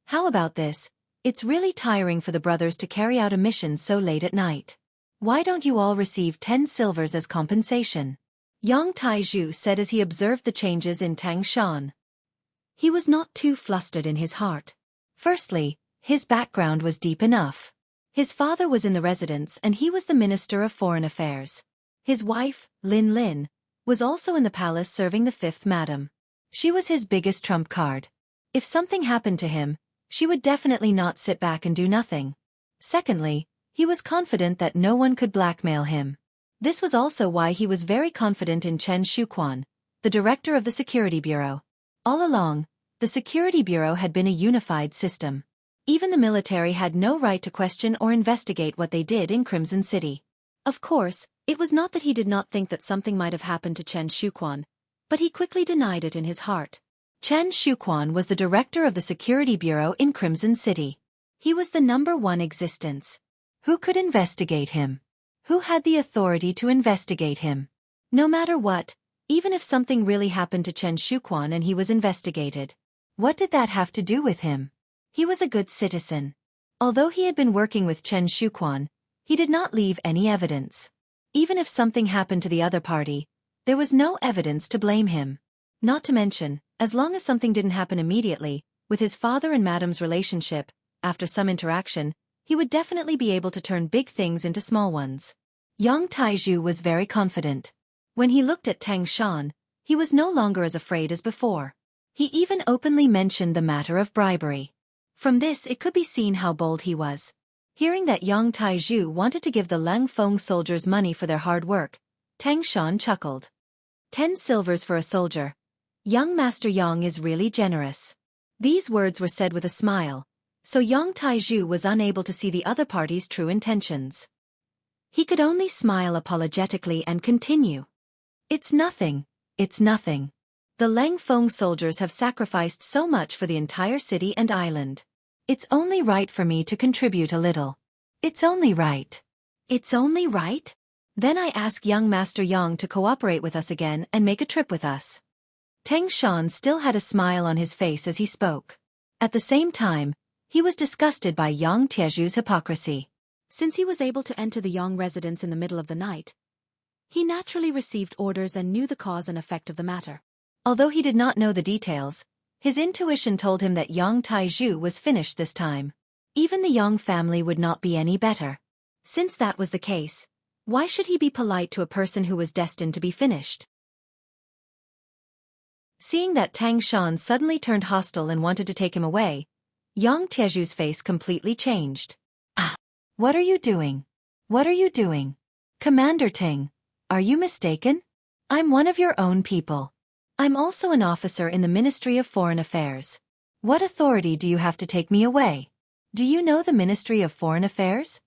How about this? It's really tiring for the brothers to carry out a mission so late at night. Why don't you all receive 10 silvers as compensation?" Yang Taizhu said as he observed the changes in Tang Shan. He was not too flustered in his heart. Firstly, his background was deep enough. His father was in the residence and he was the Minister of Foreign Affairs. His wife, Lin Lin, was also in the palace serving the fifth madam. She was his biggest trump card. If something happened to him, she would definitely not sit back and do nothing. Secondly, he was confident that no one could blackmail him. This was also why he was very confident in Chen Shuquan, the director of the Security Bureau. All along, the Security Bureau had been a unified system. Even the military had no right to question or investigate what they did in Crimson City. Of course, it was not that he did not think that something might have happened to Chen Shuquan, but he quickly denied it in his heart. Chen Shuquan was the director of the Security Bureau in Crimson City. He was the #1 existence. Who could investigate him? Who had the authority to investigate him? No matter what, even if something really happened to Chen Shuquan and he was investigated, what did that have to do with him? He was a good citizen. Although he had been working with Chen Shuquan, he did not leave any evidence. Even if something happened to the other party, there was no evidence to blame him. Not to mention, as long as something didn't happen immediately, with his father and madam's relationship, after some interaction, he would definitely be able to turn big things into small ones. Yang Taizhu was very confident. When he looked at Tang Shan, he was no longer as afraid as before. He even openly mentioned the matter of bribery. From this it could be seen how bold he was. Hearing that Yang Taizhu wanted to give the Lang Feng soldiers money for their hard work, Tang Shan chuckled. 10 silvers for a soldier. Young Master Yang is really generous. These words were said with a smile, so Yang Taizhu was unable to see the other party's true intentions. He could only smile apologetically and continue. It's nothing. It's nothing. The Lang Feng soldiers have sacrificed so much for the entire city and island. It's only right for me to contribute a little. It's only right. It's only right? Then I ask young Master Yang to cooperate with us again and make a trip with us. Tang Shan still had a smile on his face as he spoke. At the same time, he was disgusted by Yang Tiezhu's hypocrisy. Since he was able to enter the Yang residence in the middle of the night, he naturally received orders and knew the cause and effect of the matter. Although he did not know the details, his intuition told him that Yang Taizhu was finished this time. Even the Yang family would not be any better. Since that was the case, why should he be polite to a person who was destined to be finished? Seeing that Tang Shan suddenly turned hostile and wanted to take him away, Yang Tiezhu's face completely changed. "Ah! What are you doing? What are you doing? Commander Ting, are you mistaken? I'm one of your own people. I'm also an officer in the Ministry of Foreign Affairs. What authority do you have to take me away? Do you know the Ministry of Foreign Affairs?"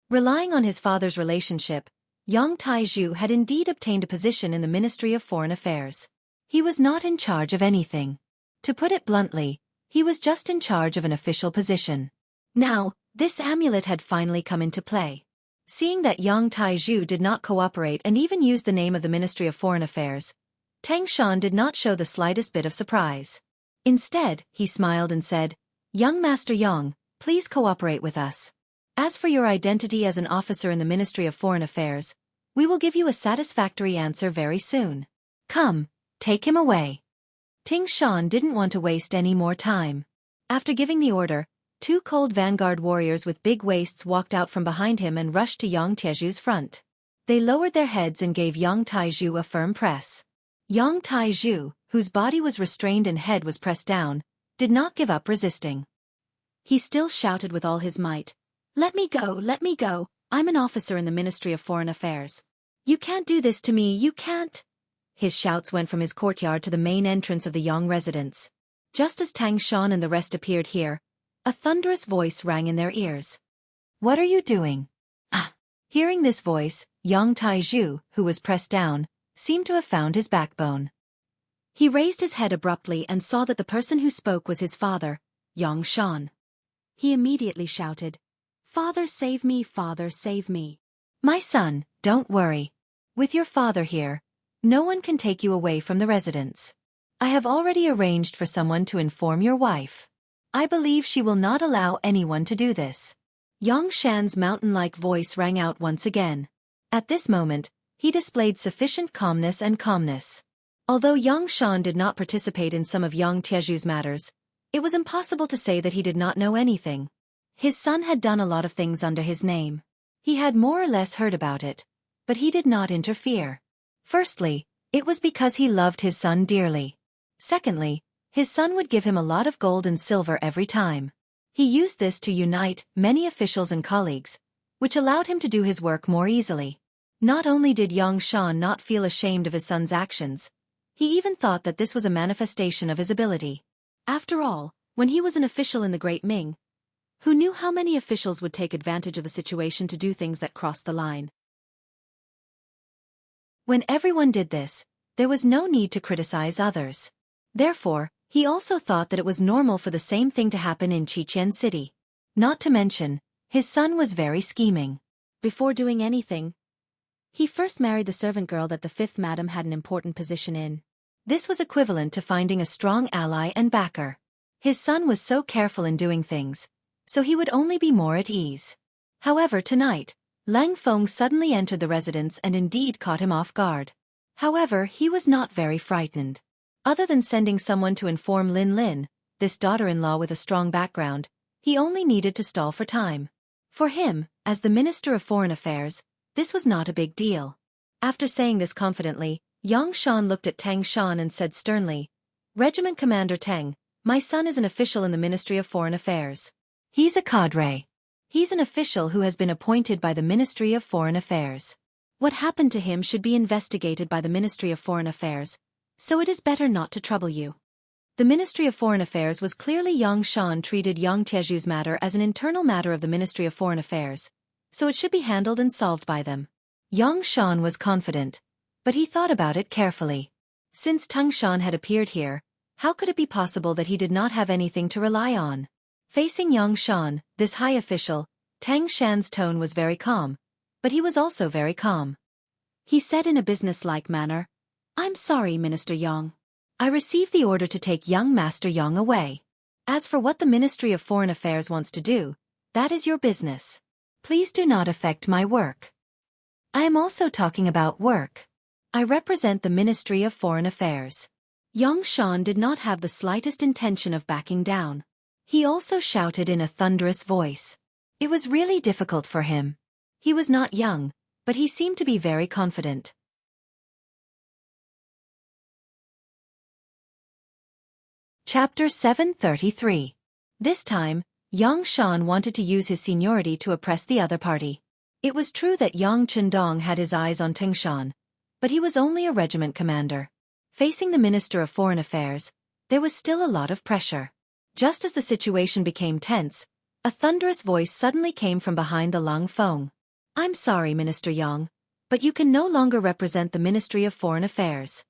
Relying on his father's relationship, Yang Taizhu had indeed obtained a position in the Ministry of Foreign Affairs. He was not in charge of anything. To put it bluntly, he was just in charge of an official position. Now, this amulet had finally come into play. Seeing that Yang Taizhu did not cooperate and even used the name of the Ministry of Foreign Affairs, Tang Shan did not show the slightest bit of surprise. Instead, he smiled and said, "Young Master Yang, please cooperate with us. As for your identity as an officer in the Ministry of Foreign Affairs, we will give you a satisfactory answer very soon. Come, take him away." Ting Shan didn't want to waste any more time. After giving the order, 2 cold vanguard warriors with big waists walked out from behind him and rushed to Yang Tiezhu's front. They lowered their heads and gave Yang Taizhu a firm press. Yang Taizhu, whose body was restrained and head was pressed down, did not give up resisting. He still shouted with all his might, let me go, I'm an officer in the Ministry of Foreign Affairs. You can't do this to me, you can't." His shouts went from his courtyard to the main entrance of the Yang residence. Just as Tang Shan and the rest appeared here, a thunderous voice rang in their ears. "What are you doing?" "Ah!" Hearing this voice, Yang Taizhu, who was pressed down, seemed to have found his backbone. He raised his head abruptly and saw that the person who spoke was his father, Yang Shan. He immediately shouted, "Father, save me, father, save me." My son, don't worry. With your father here, no one can take you away from the residence. I have already arranged for someone to inform your wife. I believe she will not allow anyone to do this. Yangshan's mountain-like voice rang out once again. At this moment, he displayed sufficient calmness. Although Yangshan did not participate in some of Yang Tieju's matters, it was impossible to say that he did not know anything. His son had done a lot of things under his name. He had more or less heard about it, but he did not interfere. Firstly, it was because he loved his son dearly. Secondly, his son would give him a lot of gold and silver every time. He used this to unite many officials and colleagues, which allowed him to do his work more easily. Not only did Yangshan not feel ashamed of his son's actions, he even thought that this was a manifestation of his ability. After all, when he was an official in the Great Ming, who knew how many officials would take advantage of a situation to do things that crossed the line? When everyone did this, there was no need to criticize others. Therefore, he also thought that it was normal for the same thing to happen in Qiqian City. Not to mention, his son was very scheming. Before doing anything, he first married the servant girl that the fifth madam had an important position in. This was equivalent to finding a strong ally and backer. His son was so careful in doing things, so he would only be more at ease. However, tonight, Lang Feng suddenly entered the residence and indeed caught him off guard. However, he was not very frightened. Other than sending someone to inform Lin Lin, this daughter-in-law with a strong background, he only needed to stall for time. For him, as the Minister of Foreign Affairs, this was not a big deal. After saying this confidently, Yang Shan looked at Tang Shan and said sternly, "Regiment Commander Teng, my son is an official in the Ministry of Foreign Affairs. He's a cadre. He's an official who has been appointed by the Ministry of Foreign Affairs. What happened to him should be investigated by the Ministry of Foreign Affairs, so it is better not to trouble you." The Ministry of Foreign Affairs was clearly Yang Shan treated Yang Tieju's matter as an internal matter of the Ministry of Foreign Affairs, so it should be handled and solved by them. Yang Shan was confident, but he thought about it carefully. Since Tang Shan had appeared here, how could it be possible that he did not have anything to rely on? Facing Yang Shan, this high official, Tang Shan's tone was very calm, but he was also very calm. He said in a businesslike manner, "I'm sorry, Minister Yang. I received the order to take young Master Yang away. As for what the Ministry of Foreign Affairs wants to do, that is your business. Please do not affect my work. I am also talking about work. I represent the Ministry of Foreign Affairs." Yang Shan did not have the slightest intention of backing down. He also shouted in a thunderous voice. It was really difficult for him. He was not young, but he seemed to be very confident. Chapter 733. This time, Yang Shan wanted to use his seniority to oppress the other party. It was true that Yang Chendong had his eyes on Tingshan, but he was only a regiment commander. Facing the Minister of Foreign Affairs, there was still a lot of pressure. Just as the situation became tense, a thunderous voice suddenly came from behind the Lang Feng. "I'm sorry, Minister Yang, but you can no longer represent the Ministry of Foreign Affairs."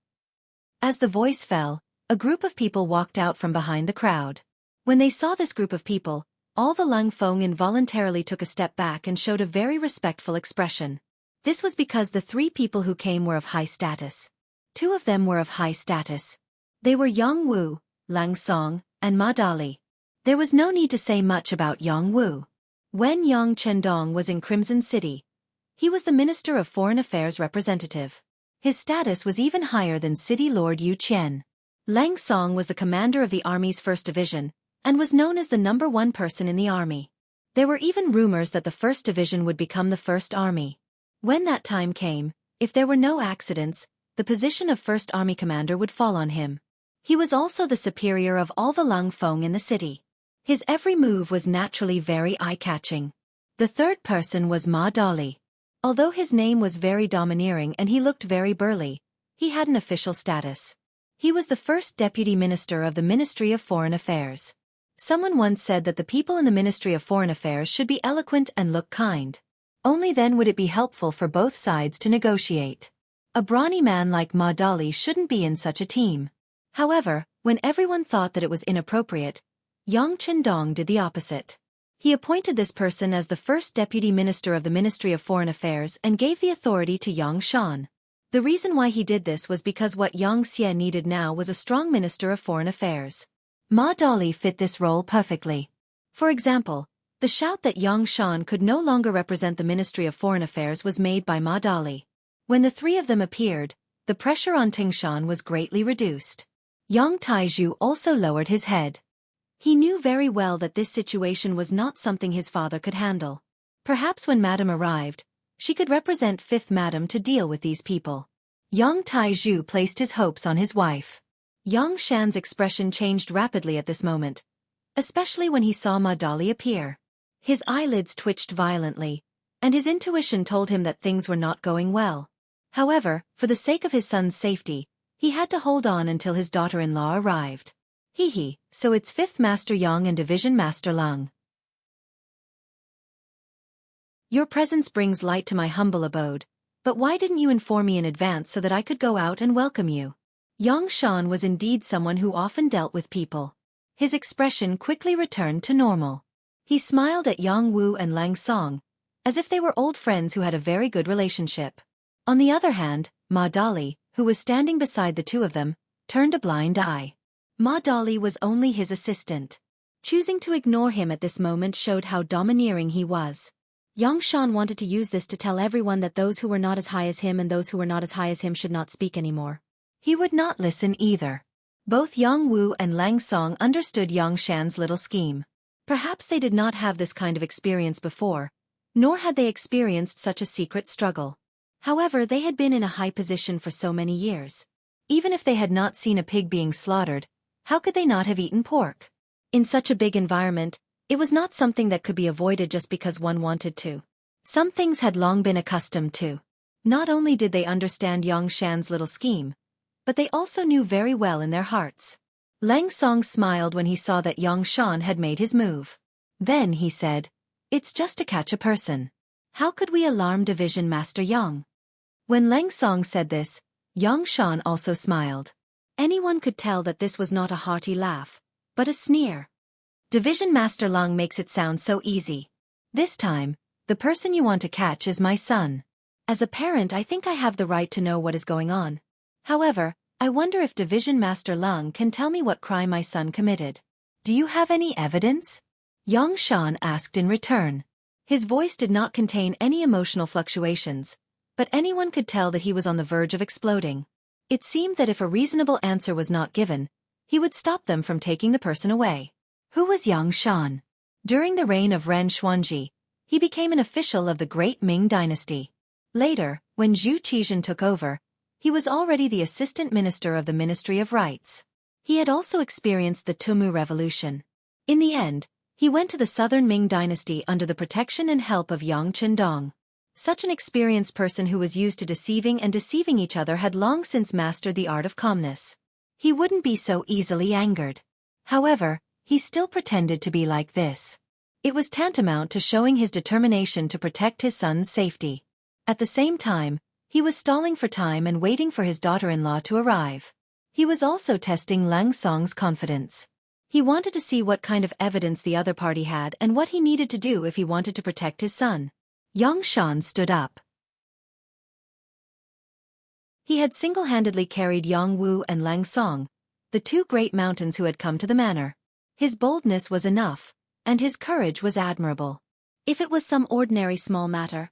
As the voice fell, a group of people walked out from behind the crowd. When they saw this group of people, all the Lang Feng involuntarily took a step back and showed a very respectful expression. This was because the three people who came were of high status. Two of them were of high status. They were Yang Wu, Lang Song, and Ma Dali. There was no need to say much about Yang Wu. When Yang Chendong was in Crimson City, he was the Minister of Foreign Affairs representative. His status was even higher than City Lord Yu Qian. Lang Song was the commander of the army's 1st Division, and was known as the #1 person in the army. There were even rumors that the 1st Division would become the 1st Army. When that time came, if there were no accidents, the position of 1st Army Commander would fall on him. He was also the superior of all the Lang Feng in the city. His every move was naturally very eye-catching. The third person was Ma Dali. Although his name was very domineering and he looked very burly, he had an official status. He was the first deputy minister of the Ministry of Foreign Affairs. Someone once said that the people in the Ministry of Foreign Affairs should be eloquent and look kind. Only then would it be helpful for both sides to negotiate. A brawny man like Ma Dali shouldn't be in such a team. However, when everyone thought that it was inappropriate, Yang Chendong did the opposite. He appointed this person as the first deputy minister of the Ministry of Foreign Affairs and gave the authority to Xianxia. The reason why he did this was because what Xianxia needed now was a strong minister of foreign affairs. Ma Dali fit this role perfectly. For example, the shout that Xianxia could no longer represent the Ministry of Foreign Affairs was made by Ma Dali. When the three of them appeared, the pressure on Tingshan was greatly reduced. Yang Taizhu also lowered his head. He knew very well that this situation was not something his father could handle. Perhaps when Madame arrived, she could represent Fifth Madame to deal with these people. Yang Taizhu placed his hopes on his wife. Yang Shan's expression changed rapidly at this moment, especially when he saw Ma Dali appear. His eyelids twitched violently, and his intuition told him that things were not going well. However, for the sake of his son's safety, he had to hold on until his daughter-in-law arrived. So it's Fifth Master Yang and Division Master Lung. Your presence brings light to my humble abode, but why didn't you inform me in advance so that I could go out and welcome you? Yang Shan was indeed someone who often dealt with people. His expression quickly returned to normal. He smiled at Yang Wu and Lang Song, as if they were old friends who had a very good relationship. On the other hand, Ma Dali, who was standing beside the two of them, turned a blind eye. Ma Dali was only his assistant. Choosing to ignore him at this moment showed how domineering he was. Yang Shan wanted to use this to tell everyone that those who were not as high as him and those who were not as high as him should not speak anymore. He would not listen either. Both Yang Wu and Lang Song understood Yang Shan's little scheme. Perhaps they did not have this kind of experience before, nor had they experienced such a secret struggle. However, they had been in a high position for so many years. Even if they had not seen a pig being slaughtered, how could they not have eaten pork? In such a big environment, it was not something that could be avoided just because one wanted to. Some things had long been accustomed to. Not only did they understand Yang Shan's little scheme, but they also knew very well in their hearts. Lang Song smiled when he saw that Yang Shan had made his move. Then he said, "It's just to catch a person. How could we alarm Division Master Yang?" When Lang Song said this, Yang Shan also smiled. Anyone could tell that this was not a hearty laugh, but a sneer. Division Master Lung makes it sound so easy. This time, the person you want to catch is my son. As a parent, I think I have the right to know what is going on. However, I wonder if Division Master Lung can tell me what crime my son committed. Do you have any evidence? Yang Shan asked in return. His voice did not contain any emotional fluctuations, but anyone could tell that he was on the verge of exploding. It seemed that if a reasonable answer was not given, he would stop them from taking the person away. Who was Yang Shan? During the reign of Ren Xuanji, he became an official of the Great Ming Dynasty. Later, when Zhu Qizhen took over, he was already the assistant minister of the Ministry of Rights. He had also experienced the Tumu Revolution. In the end, he went to the southern Ming Dynasty under the protection and help of Yang Chendong. Such an experienced person who was used to deceiving each other had long since mastered the art of calmness. He wouldn't be so easily angered. However, he still pretended to be like this. It was tantamount to showing his determination to protect his son's safety. At the same time, he was stalling for time and waiting for his daughter-in-law to arrive. He was also testing Lang Song's confidence. He wanted to see what kind of evidence the other party had and what he needed to do if he wanted to protect his son. Yang Shan stood up. He had single-handedly carried Yang Wu and Lang Song, the two great mountains who had come to the manor. His boldness was enough, and his courage was admirable. If it was some ordinary small matter,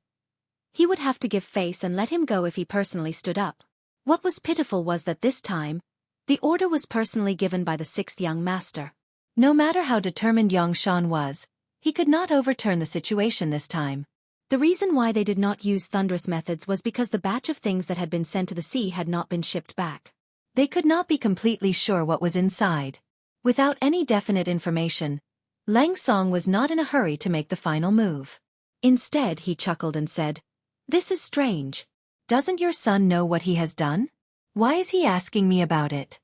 he would have to give face and let him go if he personally stood up. What was pitiful was that this time, the order was personally given by the sixth young master. No matter how determined Yang Shan was, he could not overturn the situation this time. The reason why they did not use thunderous methods was because the batch of things that had been sent to the sea had not been shipped back. They could not be completely sure what was inside. Without any definite information, Lang Song was not in a hurry to make the final move. Instead, he chuckled and said, "This is strange. Doesn't your son know what he has done? Why is he asking me about it?"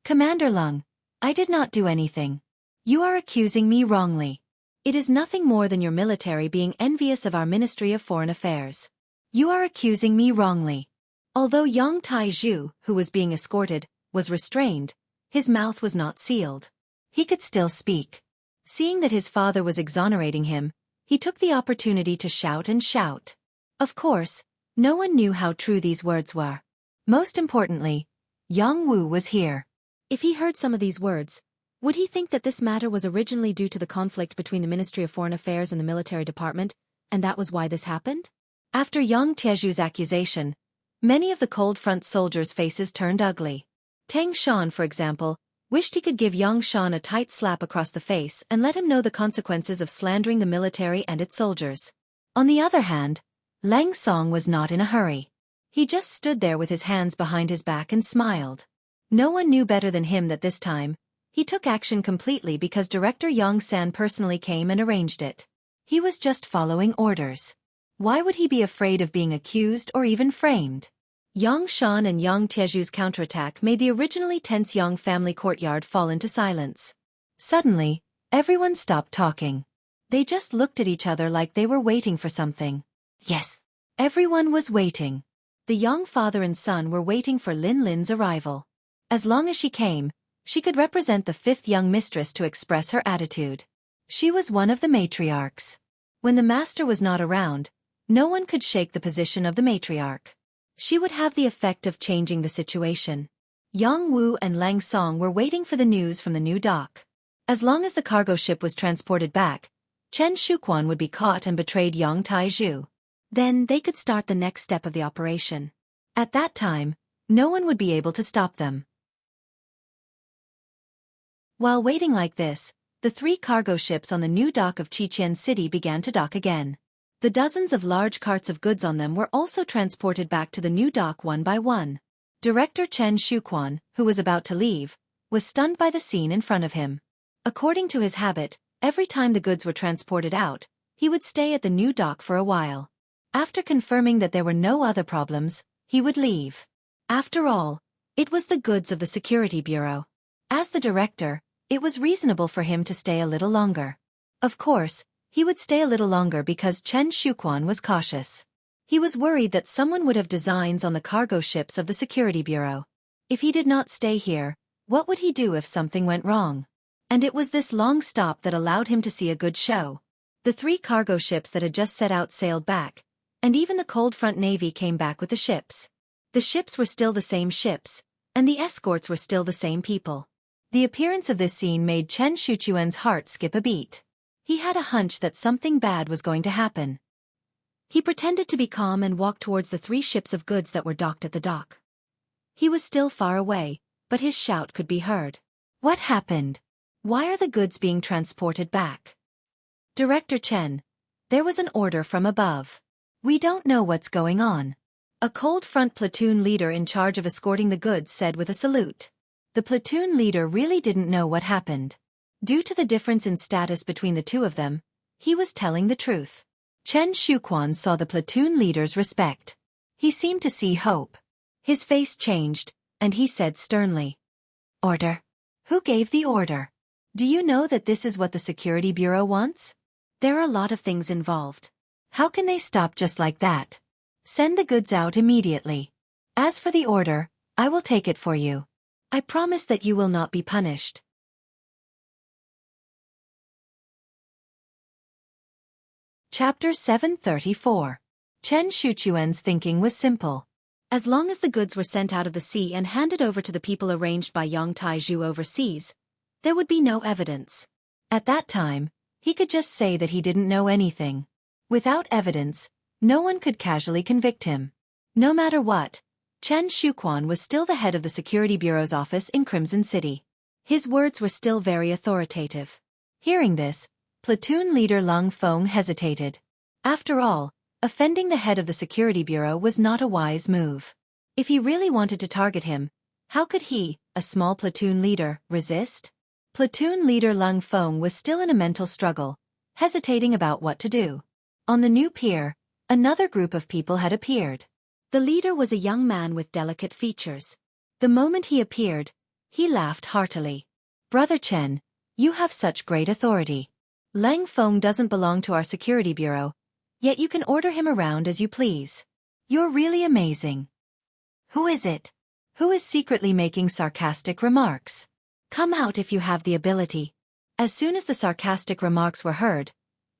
"Commander Lung, I did not do anything. You are accusing me wrongly. It is nothing more than your military being envious of our Ministry of Foreign Affairs. You are accusing me wrongly." Although Yang Taizhu, who was being escorted, was restrained, his mouth was not sealed. He could still speak. Seeing that his father was exonerating him, he took the opportunity to shout and shout. Of course, no one knew how true these words were. Most importantly, Jianghu was here. If he heard some of these words, would he think that this matter was originally due to the conflict between the Ministry of Foreign Affairs and the military department, and that was why this happened? After Yang Tieju's accusation, many of the Cold Front soldiers' faces turned ugly. Tang Shan, for example, wished he could give Yang Shan a tight slap across the face and let him know the consequences of slandering the military and its soldiers. On the other hand, Lang Song was not in a hurry. He just stood there with his hands behind his back and smiled. No one knew better than him that this time, he took action completely because Director Yang San personally came and arranged it. He was just following orders. Why would he be afraid of being accused or even framed? Yang Shan and Yang Tieju's counterattack made the originally tense Yang family courtyard fall into silence. Suddenly, everyone stopped talking. They just looked at each other like they were waiting for something. Yes, everyone was waiting. The Yang father and son were waiting for Lin Lin's arrival. As long as she came, she could represent the fifth young mistress to express her attitude. She was one of the matriarchs. When the master was not around, no one could shake the position of the matriarch. She would have the effect of changing the situation. Yang Wu and Lang Song were waiting for the news from the new dock. As long as the cargo ship was transported back, Chen Shuquan would be caught and betrayed Yang Taizhu. Then they could start the next step of the operation. At that time, no one would be able to stop them. While waiting like this, the 3 cargo ships on the new dock of Qiqian City began to dock again. The dozens of large carts of goods on them were also transported back to the new dock one by one. Director Chen Shuquan, who was about to leave, was stunned by the scene in front of him. According to his habit, every time the goods were transported out, he would stay at the new dock for a while. After confirming that there were no other problems, he would leave. After all, it was the goods of the Security Bureau. As the director, it was reasonable for him to stay a little longer. Of course, he would stay a little longer because Chen Shuquan was cautious. He was worried that someone would have designs on the cargo ships of the Security Bureau. If he did not stay here, what would he do if something went wrong? And it was this long stop that allowed him to see a good show. The 3 cargo ships that had just set out sailed back, and even the Cold Front Navy came back with the ships. The ships were still the same ships, and the escorts were still the same people. The appearance of this scene made Chen Shuquan's heart skip a beat. He had a hunch that something bad was going to happen. He pretended to be calm and walked towards the 3 ships of goods that were docked at the dock. He was still far away, but his shout could be heard. What happened? Why are the goods being transported back? Director Chen, there was an order from above. We don't know what's going on. A Cold Front platoon leader in charge of escorting the goods said with a salute. The platoon leader really didn't know what happened. Due to the difference in status between the 2 of them, he was telling the truth. Chen Shuquan saw the platoon leader's respect. He seemed to see hope. His face changed, and he said sternly, "Order? Who gave the order? Do you know that this is what the Security Bureau wants? There are a lot of things involved. How can they stop just like that? Send the goods out immediately. As for the order, I will take it for you. I promise that you will not be punished." Chapter 734. Chen Shuquan's thinking was simple. As long as the goods were sent out of the sea and handed over to the people arranged by Yang Taizhu overseas, there would be no evidence. At that time, he could just say that he didn't know anything. Without evidence, no one could casually convict him. No matter what, Chen Shuquan was still the head of the Security Bureau's office in Crimson City. His words were still very authoritative. Hearing this, platoon leader Lung Feng hesitated. After all, offending the head of the Security Bureau was not a wise move. If he really wanted to target him, how could he, a small platoon leader, resist? Platoon leader Lung Feng was still in a mental struggle, hesitating about what to do. On the new pier, another group of people had appeared. The leader was a young man with delicate features. The moment he appeared, he laughed heartily. "Brother Chen, you have such great authority. Lang Feng doesn't belong to our Security Bureau, yet you can order him around as you please. You're really amazing. Who is it? Who is secretly making sarcastic remarks? Come out if you have the ability." As soon as the sarcastic remarks were heard,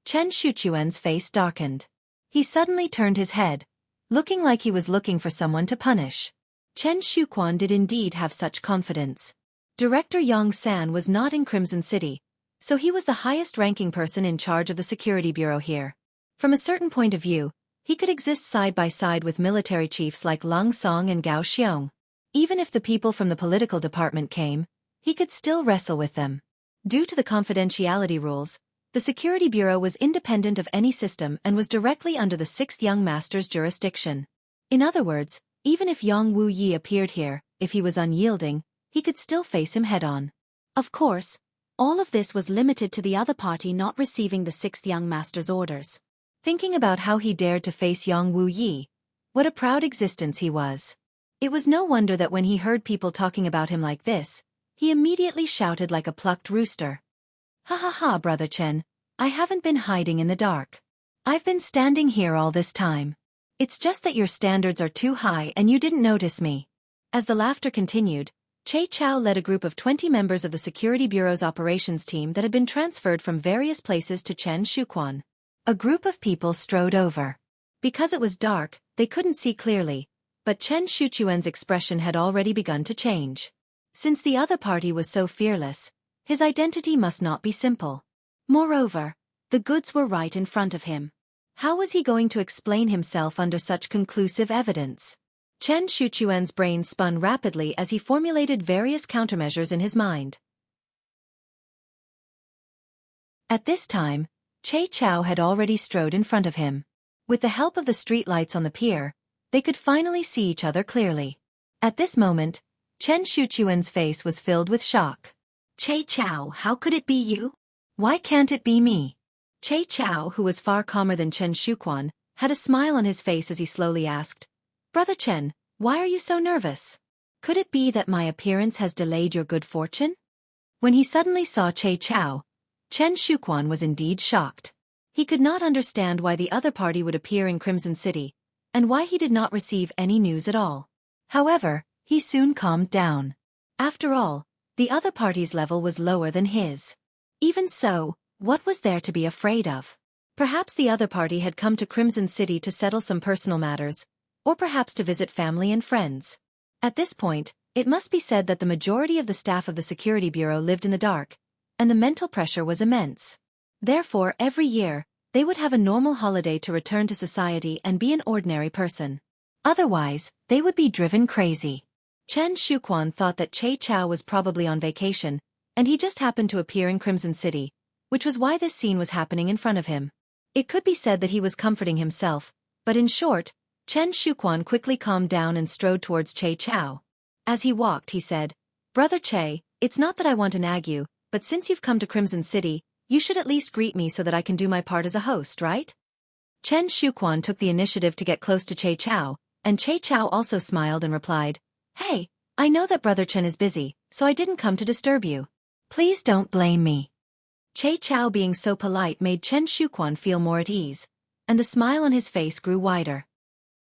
Chen Shuchuan's face darkened. He suddenly turned his head, looking like he was looking for someone to punish. Chen Shuquan did indeed have such confidence. Director Yang San was not in Crimson City, so he was the highest-ranking person in charge of the security bureau here. From a certain point of view, he could exist side by side with military chiefs like Lung Song and Gao Xiong. Even if the people from the political department came, he could still wrestle with them. Due to the confidentiality rules, the security bureau was independent of any system and was directly under the 6th Young Master's jurisdiction. In other words, even if Yang Wu Yi appeared here, if he was unyielding, he could still face him head-on. Of course, all of this was limited to the other party not receiving the 6th Young Master's orders. Thinking about how he dared to face Yang Wu Yi, what a proud existence he was. It was no wonder that when he heard people talking about him like this, he immediately shouted like a plucked rooster. Ha ha ha, Brother Chen, I haven't been hiding in the dark. I've been standing here all this time. It's just that your standards are too high and you didn't notice me. As the laughter continued, Che Chao led a group of 20 members of the Security Bureau's operations team that had been transferred from various places to Chen Shuquan. A group of people strode over. Because it was dark, they couldn't see clearly, but Chen Shuchuan's expression had already begun to change. Since the other party was so fearless, his identity must not be simple. Moreover, the goods were right in front of him. How was he going to explain himself under such conclusive evidence? Chen Shuchuan's brain spun rapidly as he formulated various countermeasures in his mind. At this time, Che Chao had already strode in front of him. With the help of the streetlights on the pier, they could finally see each other clearly. At this moment, Chen Shuchuan's face was filled with shock. Che Chao, how could it be you? Why can't it be me? Che Chao, who was far calmer than Chen Shuquan, had a smile on his face as he slowly asked, Brother Chen, why are you so nervous? Could it be that my appearance has delayed your good fortune? When he suddenly saw Che Chao, Chen Shuquan was indeed shocked. He could not understand why the other party would appear in Crimson City, and why he did not receive any news at all. However, he soon calmed down. After all, the other party's level was lower than his. Even so, what was there to be afraid of? Perhaps the other party had come to Crimson City to settle some personal matters, or perhaps to visit family and friends. At this point, it must be said that the majority of the staff of the Security Bureau lived in the dark, and the mental pressure was immense. Therefore, every year, they would have a normal holiday to return to society and be an ordinary person. Otherwise, they would be driven crazy. Chen Shuquan thought that Che Chao was probably on vacation, and he just happened to appear in Crimson City, which was why this scene was happening in front of him. It could be said that he was comforting himself, but in short, Chen Shuquan quickly calmed down and strode towards Che Chao. As he walked, he said, Brother Che, it's not that I want to nag you, but since you've come to Crimson City, you should at least greet me so that I can do my part as a host, right? Chen Shuquan took the initiative to get close to Che Chao, and Che Chao also smiled and replied, Hey, I know that Brother Chen is busy, so I didn't come to disturb you. Please don't blame me. Che Chao being so polite made Chen Shuquan feel more at ease, and the smile on his face grew wider.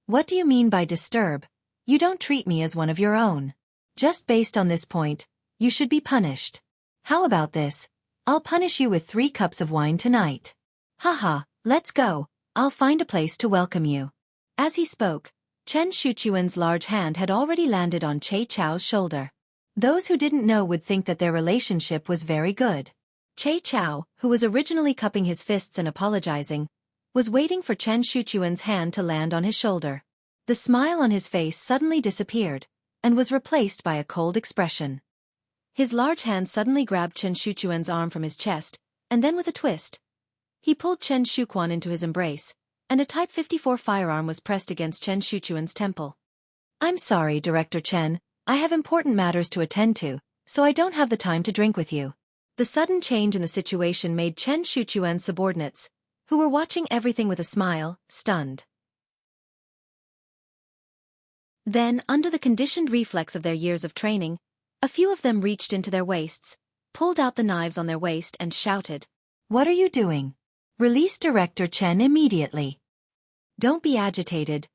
What do you mean by disturb? You don't treat me as one of your own. Just based on this point, you should be punished. How about this? I'll punish you with 3 cups of wine tonight. Haha, let's go, I'll find a place to welcome you. As he spoke, Chen Shuchuan's large hand had already landed on Che Chao's shoulder. Those who didn't know would think that their relationship was very good. Che Chao, who was originally cupping his fists and apologizing, was waiting for Chen Shuchuan's hand to land on his shoulder. The smile on his face suddenly disappeared, and was replaced by a cold expression. His large hand suddenly grabbed Chen Shuchuan's arm from his chest, and then with a twist, he pulled Chen Shuquan into his embrace, and a Type 54 firearm was pressed against Chen Shuchuan's temple. I'm sorry, Director Chen, I have important matters to attend to, so I don't have the time to drink with you. The sudden change in the situation made Chen Shuchuan's subordinates, who were watching everything with a smile, stunned. Then, under the conditioned reflex of their years of training, a few of them reached into their waists, pulled out the knives on their waist and shouted, What are you doing? Release Director Chen immediately. Don't be agitated,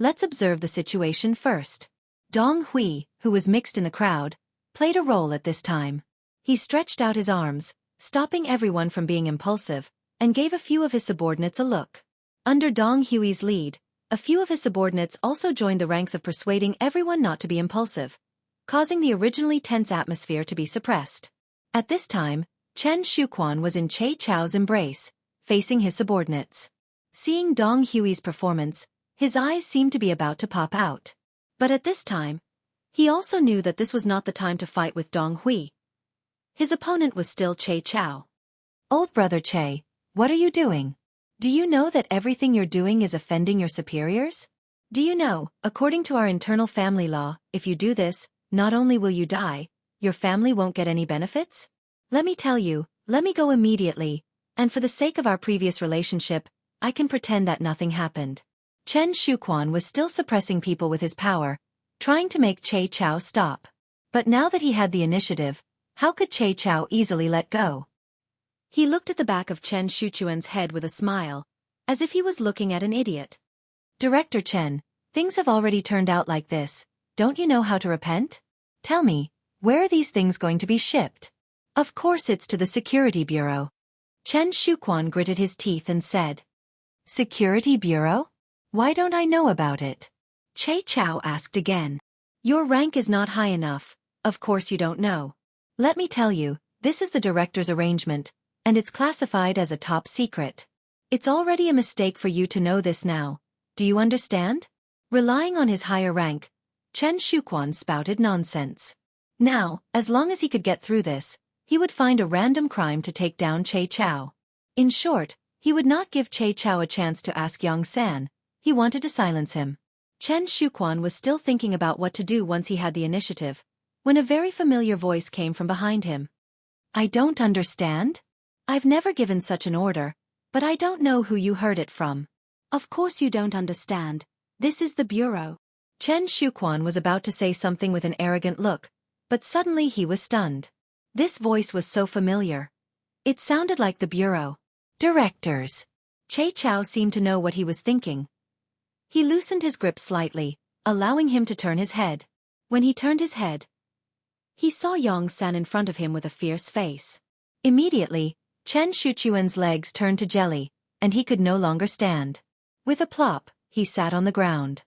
let's observe the situation first. Dong Hui, who was mixed in the crowd, played a role at this time. He stretched out his arms, stopping everyone from being impulsive, and gave a few of his subordinates a look. Under Dong Hui's lead, a few of his subordinates also joined the ranks of persuading everyone not to be impulsive, causing the originally tense atmosphere to be suppressed. At this time, Chen Shuquan was in Che Chao's embrace, facing his subordinates. Seeing Dong Hui's performance, his eyes seemed to be about to pop out. But at this time, he also knew that this was not the time to fight with Dong Hui. His opponent was still Che Chao. Old brother Che, what are you doing? Do you know that everything you're doing is offending your superiors? Do you know, according to our internal family law, if you do this, not only will you die, your family won't get any benefits? Let me tell you, let me go immediately, and for the sake of our previous relationship, I can pretend that nothing happened. Chen Shuquan was still suppressing people with his power, trying to make Che Chao stop. But now that he had the initiative, how could Che Chao easily let go? He looked at the back of Chen Shuquan's head with a smile, as if he was looking at an idiot. Director Chen, things have already turned out like this, don't you know how to repent? Tell me, where are these things going to be shipped? Of course it's to the Security Bureau. Chen Shuquan gritted his teeth and said. Security Bureau? Why don't I know about it? Che Chao asked again. Your rank is not high enough, of course you don't know. Let me tell you, this is the director's arrangement, and it's classified as a top secret. It's already a mistake for you to know this now. Do you understand? Relying on his higher rank, Chen Shuquan spouted nonsense. Now, as long as he could get through this, he would find a random crime to take down Che Chao. In short, he would not give Che Chao a chance to ask Xianxia. He wanted to silence him. Chen Shuquan was still thinking about what to do once he had the initiative, when a very familiar voice came from behind him. I don't understand? I've never given such an order, but I don't know who you heard it from. Of course you don't understand. This is the Bureau. Chen Shuquan was about to say something with an arrogant look, but suddenly he was stunned. This voice was so familiar. It sounded like the Bureau. Directors. Che Chao seemed to know what he was thinking. He loosened his grip slightly, allowing him to turn his head. When he turned his head, he saw Xianxia in front of him with a fierce face. Immediately, Chen Shuquan's legs turned to jelly, and he could no longer stand. With a plop, he sat on the ground.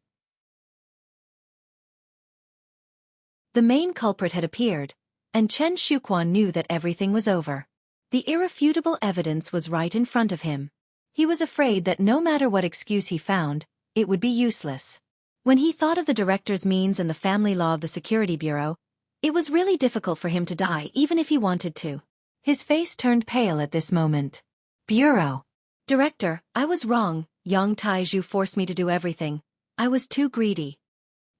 The main culprit had appeared, and Chen Shuquan knew that everything was over. The irrefutable evidence was right in front of him. He was afraid that no matter what excuse he found, it would be useless. When he thought of the director's means and the family law of the Security Bureau, it was really difficult for him to die even if he wanted to. His face turned pale at this moment. Bureau. Director, I was wrong. Yang Taizhu forced me to do everything. I was too greedy.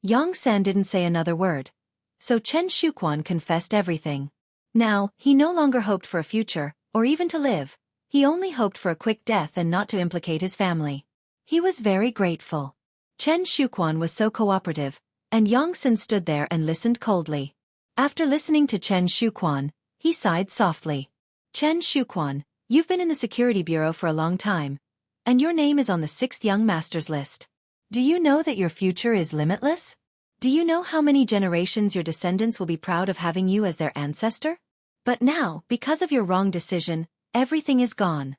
Xianxia didn't say another word, so Chen Shuquan confessed everything. Now, he no longer hoped for a future, or even to live. He only hoped for a quick death and not to implicate his family. He was very grateful. Chen Shuquan was so cooperative, and Xianxia stood there and listened coldly. After listening to Chen Shuquan, he sighed softly. Chen Shuquan, you've been in the Security Bureau for a long time, and your name is on the 6th Young Masters list. Do you know that your future is limitless? Do you know how many generations your descendants will be proud of having you as their ancestor? But now, because of your wrong decision, everything is gone.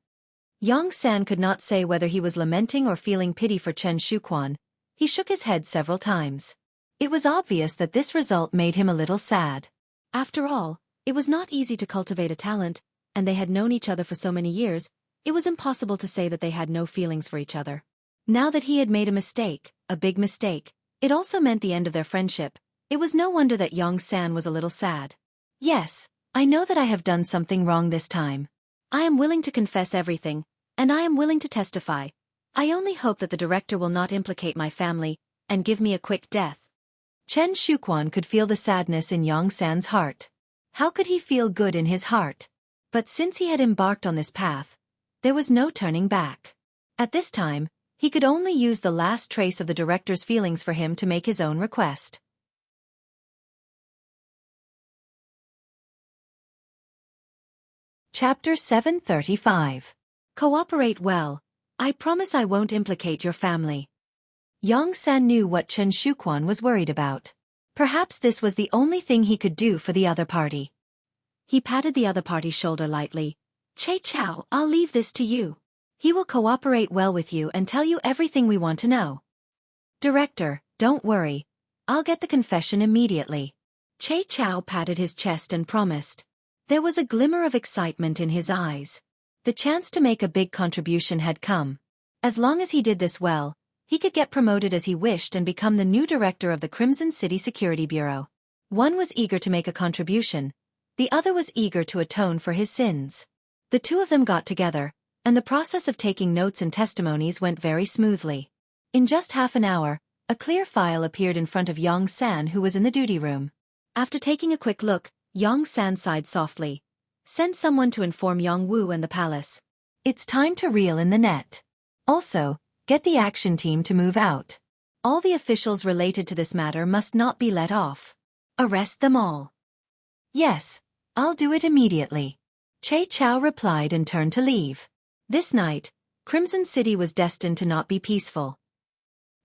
Xianxia could not say whether he was lamenting or feeling pity for Chen Shuquan. He shook his head several times. It was obvious that this result made him a little sad. After all, it was not easy to cultivate a talent, and they had known each other for so many years, it was impossible to say that they had no feelings for each other. Now that he had made a mistake, a big mistake, it also meant the end of their friendship. It was no wonder that Xianxia was a little sad. Yes, I know that I have done something wrong this time. I am willing to confess everything, and I am willing to testify. I only hope that the director will not implicate my family and give me a quick death. Chen Shuquan could feel the sadness in Xianxia's heart. How could he feel good in his heart? But since he had embarked on this path, there was no turning back. At this time, he could only use the last trace of the director's feelings for him to make his own request. Chapter 735. Cooperate well. I promise I won't implicate your family. Xianxia knew what Chen Shuquan was worried about. Perhaps this was the only thing he could do for the other party. He patted the other party's shoulder lightly. "Che Chao, I'll leave this to you. He will cooperate well with you and tell you everything we want to know." "Director, don't worry. I'll get the confession immediately." Che Chao patted his chest and promised. There was a glimmer of excitement in his eyes. The chance to make a big contribution had come. As long as he did this well, he could get promoted as he wished and become the new director of the Crimson City Security Bureau. One was eager to make a contribution, the other was eager to atone for his sins. The two of them got together, and the process of taking notes and testimonies went very smoothly. In just half an hour, a clear file appeared in front of Yang San, who was in the duty room. After taking a quick look, Yang San sighed softly. "Send someone to inform Yongwu and the palace. It's time to reel in the net. Also, get the action team to move out. All the officials related to this matter must not be let off. Arrest them all." "Yes, I'll do it immediately." Che Chao replied and turned to leave. This night, Crimson City was destined to not be peaceful.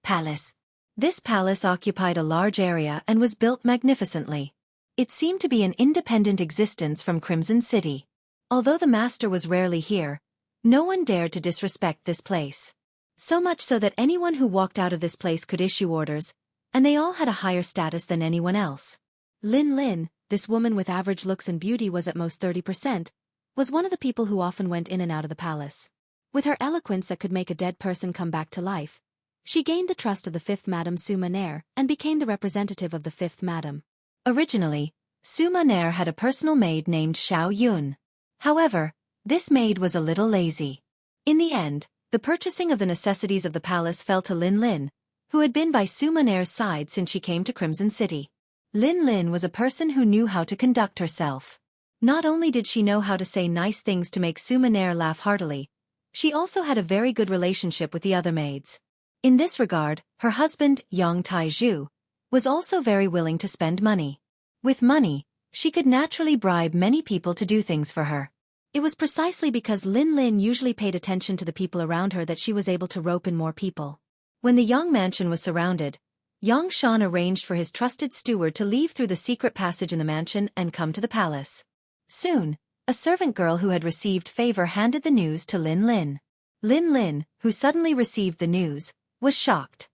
Palace. This palace occupied a large area and was built magnificently. It seemed to be an independent existence from Crimson City. Although the master was rarely here, no one dared to disrespect this place. So much so that anyone who walked out of this place could issue orders, and they all had a higher status than anyone else. Lin Lin, this woman with average looks and beauty was at most 30%, was one of the people who often went in and out of the palace. With her eloquence that could make a dead person come back to life, she gained the trust of the fifth Madam Suma Nair and became the representative of the fifth Madam. Originally, Suma Nair had a personal maid named Xiao Yun. However, this maid was a little lazy. In the end, the purchasing of the necessities of the palace fell to Lin Lin, who had been by Suma Nair's side since she came to Crimson City. Lin Lin was a person who knew how to conduct herself. Not only did she know how to say nice things to make Suma Nair laugh heartily, she also had a very good relationship with the other maids. In this regard, her husband, Yang Taizhu, was also very willing to spend money. With money, she could naturally bribe many people to do things for her. It was precisely because Lin Lin usually paid attention to the people around her that she was able to rope in more people. When the Yang mansion was surrounded, Yang Shan arranged for his trusted steward to leave through the secret passage in the mansion and come to the palace. Soon, a servant girl who had received favor handed the news to Lin Lin. Lin Lin, who suddenly received the news, was shocked.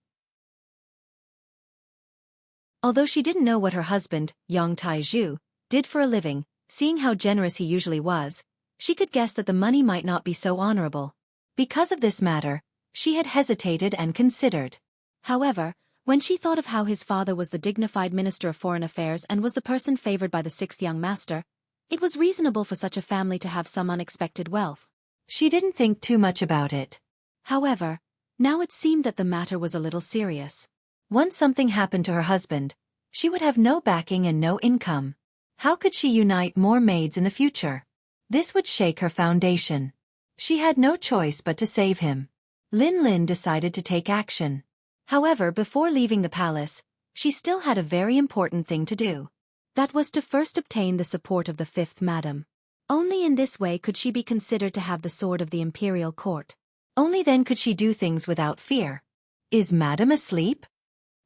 Although she didn't know what her husband, Yang Taizhu, did for a living, seeing how generous he usually was, she could guess that the money might not be so honorable. Because of this matter, she had hesitated and considered. However, when she thought of how his father was the dignified Minister of Foreign Affairs and was the person favored by the sixth young master, it was reasonable for such a family to have some unexpected wealth. She didn't think too much about it. However, now it seemed that the matter was a little serious. Once something happened to her husband, she would have no backing and no income. How could she unite more maids in the future? This would shake her foundation. She had no choice but to save him. Lin Lin decided to take action. However, before leaving the palace, she still had a very important thing to do. That was to first obtain the support of the fifth Madam. Only in this way could she be considered to have the sword of the Imperial court. Only then could she do things without fear. "Is Madam asleep?"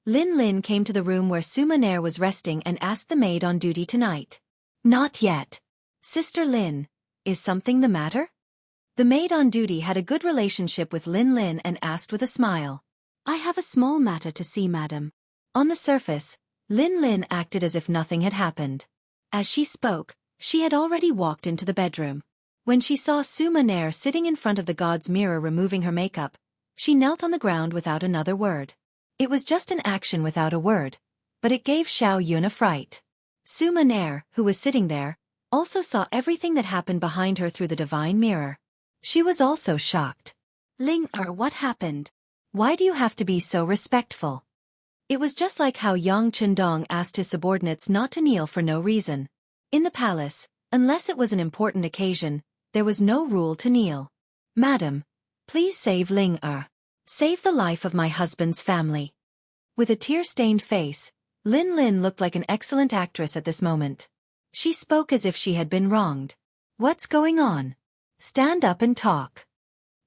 Lin Lin came to the room where Suma Nair was resting and asked the maid on duty tonight. "Not yet. Sister Lin, is something the matter?" The maid on duty had a good relationship with Lin Lin and asked with a smile. "I have a small matter to see, madam." On the surface, Lin Lin acted as if nothing had happened. As she spoke, she had already walked into the bedroom. When she saw Suma Nair sitting in front of the god's mirror removing her makeup, she knelt on the ground without another word. It was just an action without a word, but it gave Xiao Yun a fright. Suma Nair, who was sitting there, also saw everything that happened behind her through the divine mirror. She was also shocked. "Ling Er, what happened? Why do you have to be so respectful?" It was just like how Yang Chundong asked his subordinates not to kneel for no reason. In the palace, unless it was an important occasion, there was no rule to kneel. "Madam, please save Ling Er. Save the life of my husband's family." With a tear-stained face, Lin Lin looked like an excellent actress at this moment. She spoke as if she had been wronged. "What's going on? Stand up and talk."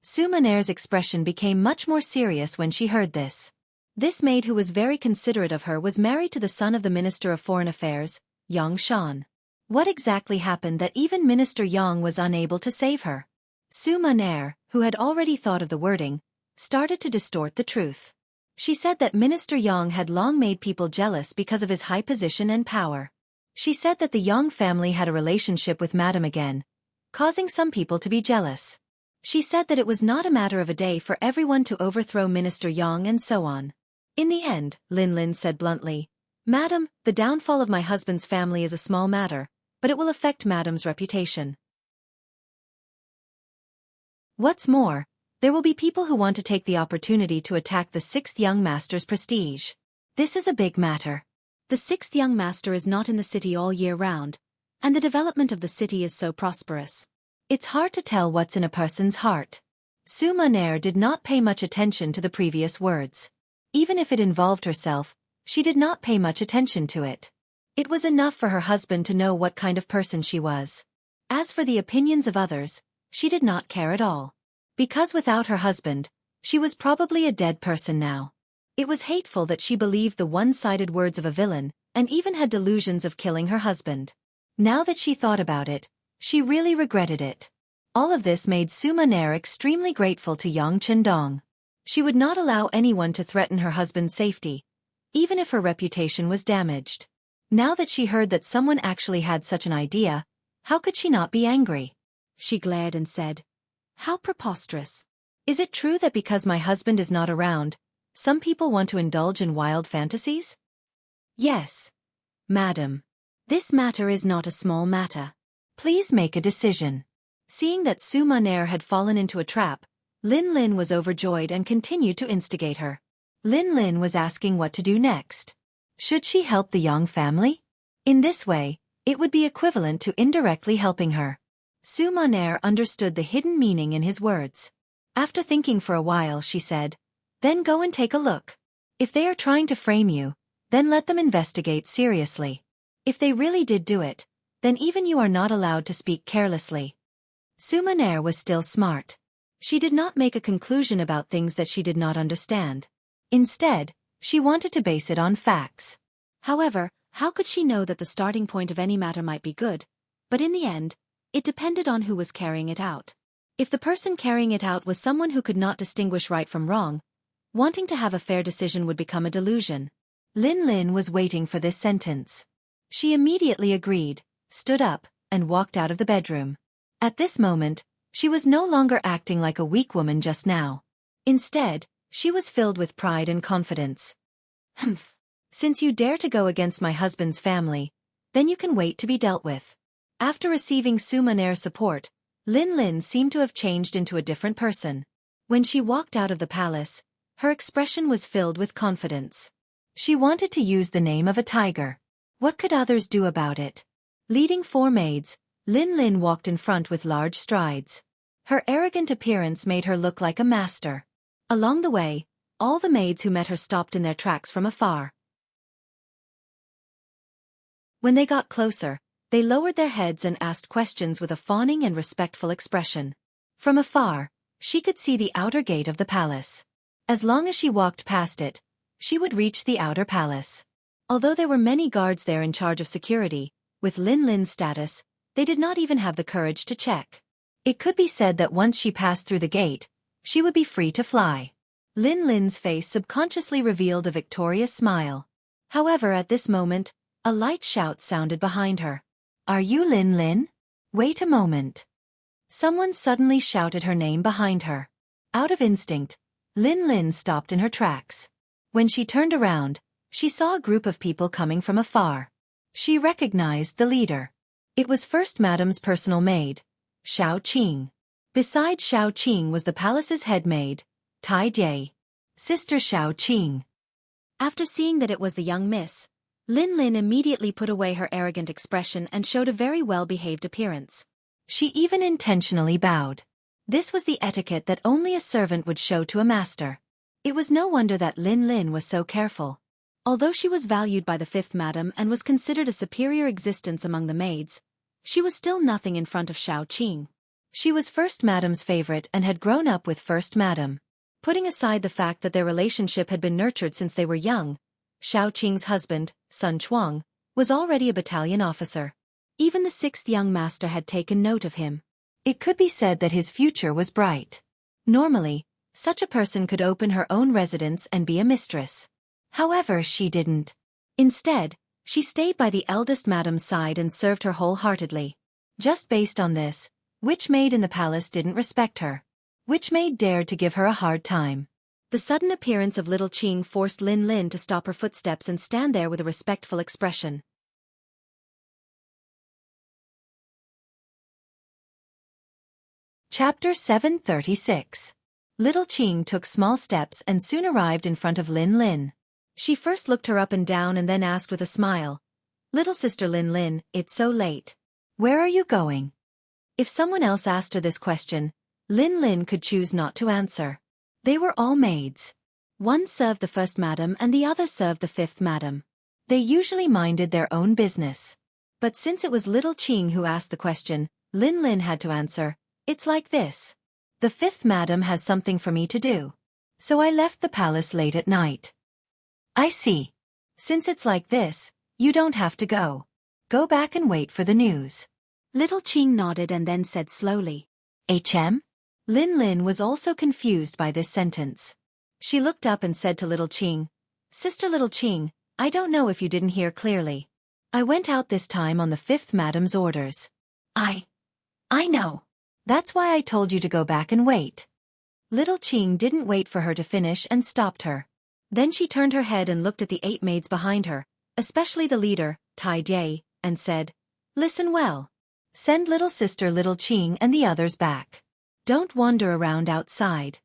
Suma Nair's expression became much more serious when she heard this. This maid who was very considerate of her was married to the son of the Minister of Foreign Affairs, Yang Shan. What exactly happened that even Minister Yang was unable to save her? Su Maner, who had already thought of the wording, started to distort the truth. She said that Minister Yang had long made people jealous because of his high position and power. She said that the Yang family had a relationship with Madame again, causing some people to be jealous. She said that it was not a matter of a day for everyone to overthrow Minister Yang and so on. In the end, Lin Lin said bluntly, "Madam, the downfall of my husband's family is a small matter, but it will affect Madam's reputation. What's more, there will be people who want to take the opportunity to attack the sixth young master's prestige. This is a big matter. The sixth young master is not in the city all year round, and the development of the city is so prosperous. It's hard to tell what's in a person's heart." Su Maner did not pay much attention to the previous words. Even if it involved herself, she did not pay much attention to it. It was enough for her husband to know what kind of person she was. As for the opinions of others, she did not care at all. Because without her husband, she was probably a dead person now. It was hateful that she believed the one-sided words of a villain, and even had delusions of killing her husband. Now that she thought about it, she really regretted it. All of this made Su Maner extremely grateful to Yang Chendong. She would not allow anyone to threaten her husband's safety, even if her reputation was damaged. Now that she heard that someone actually had such an idea, how could she not be angry? She glared and said, "How preposterous. Is it true that because my husband is not around, some people want to indulge in wild fantasies?" "Yes, madam. This matter is not a small matter. Please make a decision." Seeing that Su Maner had fallen into a trap, Lin Lin was overjoyed and continued to instigate her. Lin Lin was asking what to do next. Should she help the Yang family? In this way, it would be equivalent to indirectly helping her. Su Maner understood the hidden meaning in his words. After thinking for a while, she said, "Then go and take a look. If they are trying to frame you, then let them investigate seriously. If they really did do it, then even you are not allowed to speak carelessly." Su Maner was still smart. She did not make a conclusion about things that she did not understand. Instead, she wanted to base it on facts. However, how could she know that the starting point of any matter might be good? But in the end, it depended on who was carrying it out. If the person carrying it out was someone who could not distinguish right from wrong, wanting to have a fair decision would become a delusion. Lin Lin was waiting for this sentence. She immediately agreed, stood up, and walked out of the bedroom. At this moment, she was no longer acting like a weak woman just now. Instead, she was filled with pride and confidence. "Humph. Since you dare to go against my husband's family, then you can wait to be dealt with." After receiving Su Maner's support, Lin Lin seemed to have changed into a different person. When she walked out of the palace, her expression was filled with confidence. She wanted to use the name of a tiger. What could others do about it? Leading 4 maids, Lin Lin walked in front with large strides. Her arrogant appearance made her look like a master. Along the way, all the maids who met her stopped in their tracks from afar. When they got closer, they lowered their heads and asked questions with a fawning and respectful expression. From afar, she could see the outer gate of the palace. As long as she walked past it, she would reach the outer palace. Although there were many guards there in charge of security, with Lin Lin's status, they did not even have the courage to check. It could be said that once she passed through the gate, she would be free to fly. Lin Lin's face subconsciously revealed a victorious smile. However, at this moment, a light shout sounded behind her. "Are you Lin Lin? Wait a moment." Someone suddenly shouted her name behind her. Out of instinct, Lin Lin stopped in her tracks. When she turned around, she saw a group of people coming from afar. She recognized the leader. It was First Madame's personal maid, Xiao Qing. Beside Xiao Qing was the palace's head maid, Tai Jie. Sister Xiao Qing. After seeing that it was the young miss, Lin Lin immediately put away her arrogant expression and showed a very well-behaved appearance. She even intentionally bowed. This was the etiquette that only a servant would show to a master. It was no wonder that Lin Lin was so careful. Although she was valued by the 5th Madame and was considered a superior existence among the maids, she was still nothing in front of Xiao Qing. She was First Madame's favorite and had grown up with First Madame. Putting aside the fact that their relationship had been nurtured since they were young, Xiao Qing's husband, Sun Chuang, was already a battalion officer. Even the sixth young master had taken note of him. It could be said that his future was bright. Normally, such a person could open her own residence and be a mistress. However, she didn't. Instead, she stayed by the eldest madam's side and served her wholeheartedly. Just based on this, which maid in the palace didn't respect her? Which maid dared to give her a hard time? The sudden appearance of little Qing forced Lin Lin to stop her footsteps and stand there with a respectful expression. Chapter 736. Little Qing took small steps and soon arrived in front of Lin Lin. She first looked her up and down and then asked with a smile, "Little sister Lin Lin, it's so late. Where are you going?" If someone else asked her this question, Lin Lin could choose not to answer. They were all maids. One served the first madam and the other served the fifth madam. They usually minded their own business. But since it was little Qing who asked the question, Lin Lin had to answer, "It's like this. The fifth madam has something for me to do. So I left the palace late at night." "I see. Since it's like this, you don't have to go. Go back and wait for the news." Little Qing nodded and then said slowly, "HM?" Lin Lin was also confused by this sentence. She looked up and said to little Qing, "Sister little Qing, I don't know if you didn't hear clearly. I went out this time on the fifth madam's orders." I know. That's why I told you to go back and wait." Little Qing didn't wait for her to finish and stopped her. Then she turned her head and looked at the 8 maids behind her, especially the leader, Tai Jie, and said, "Listen well. Send little sister little Qing and the others back. Don't wander around outside."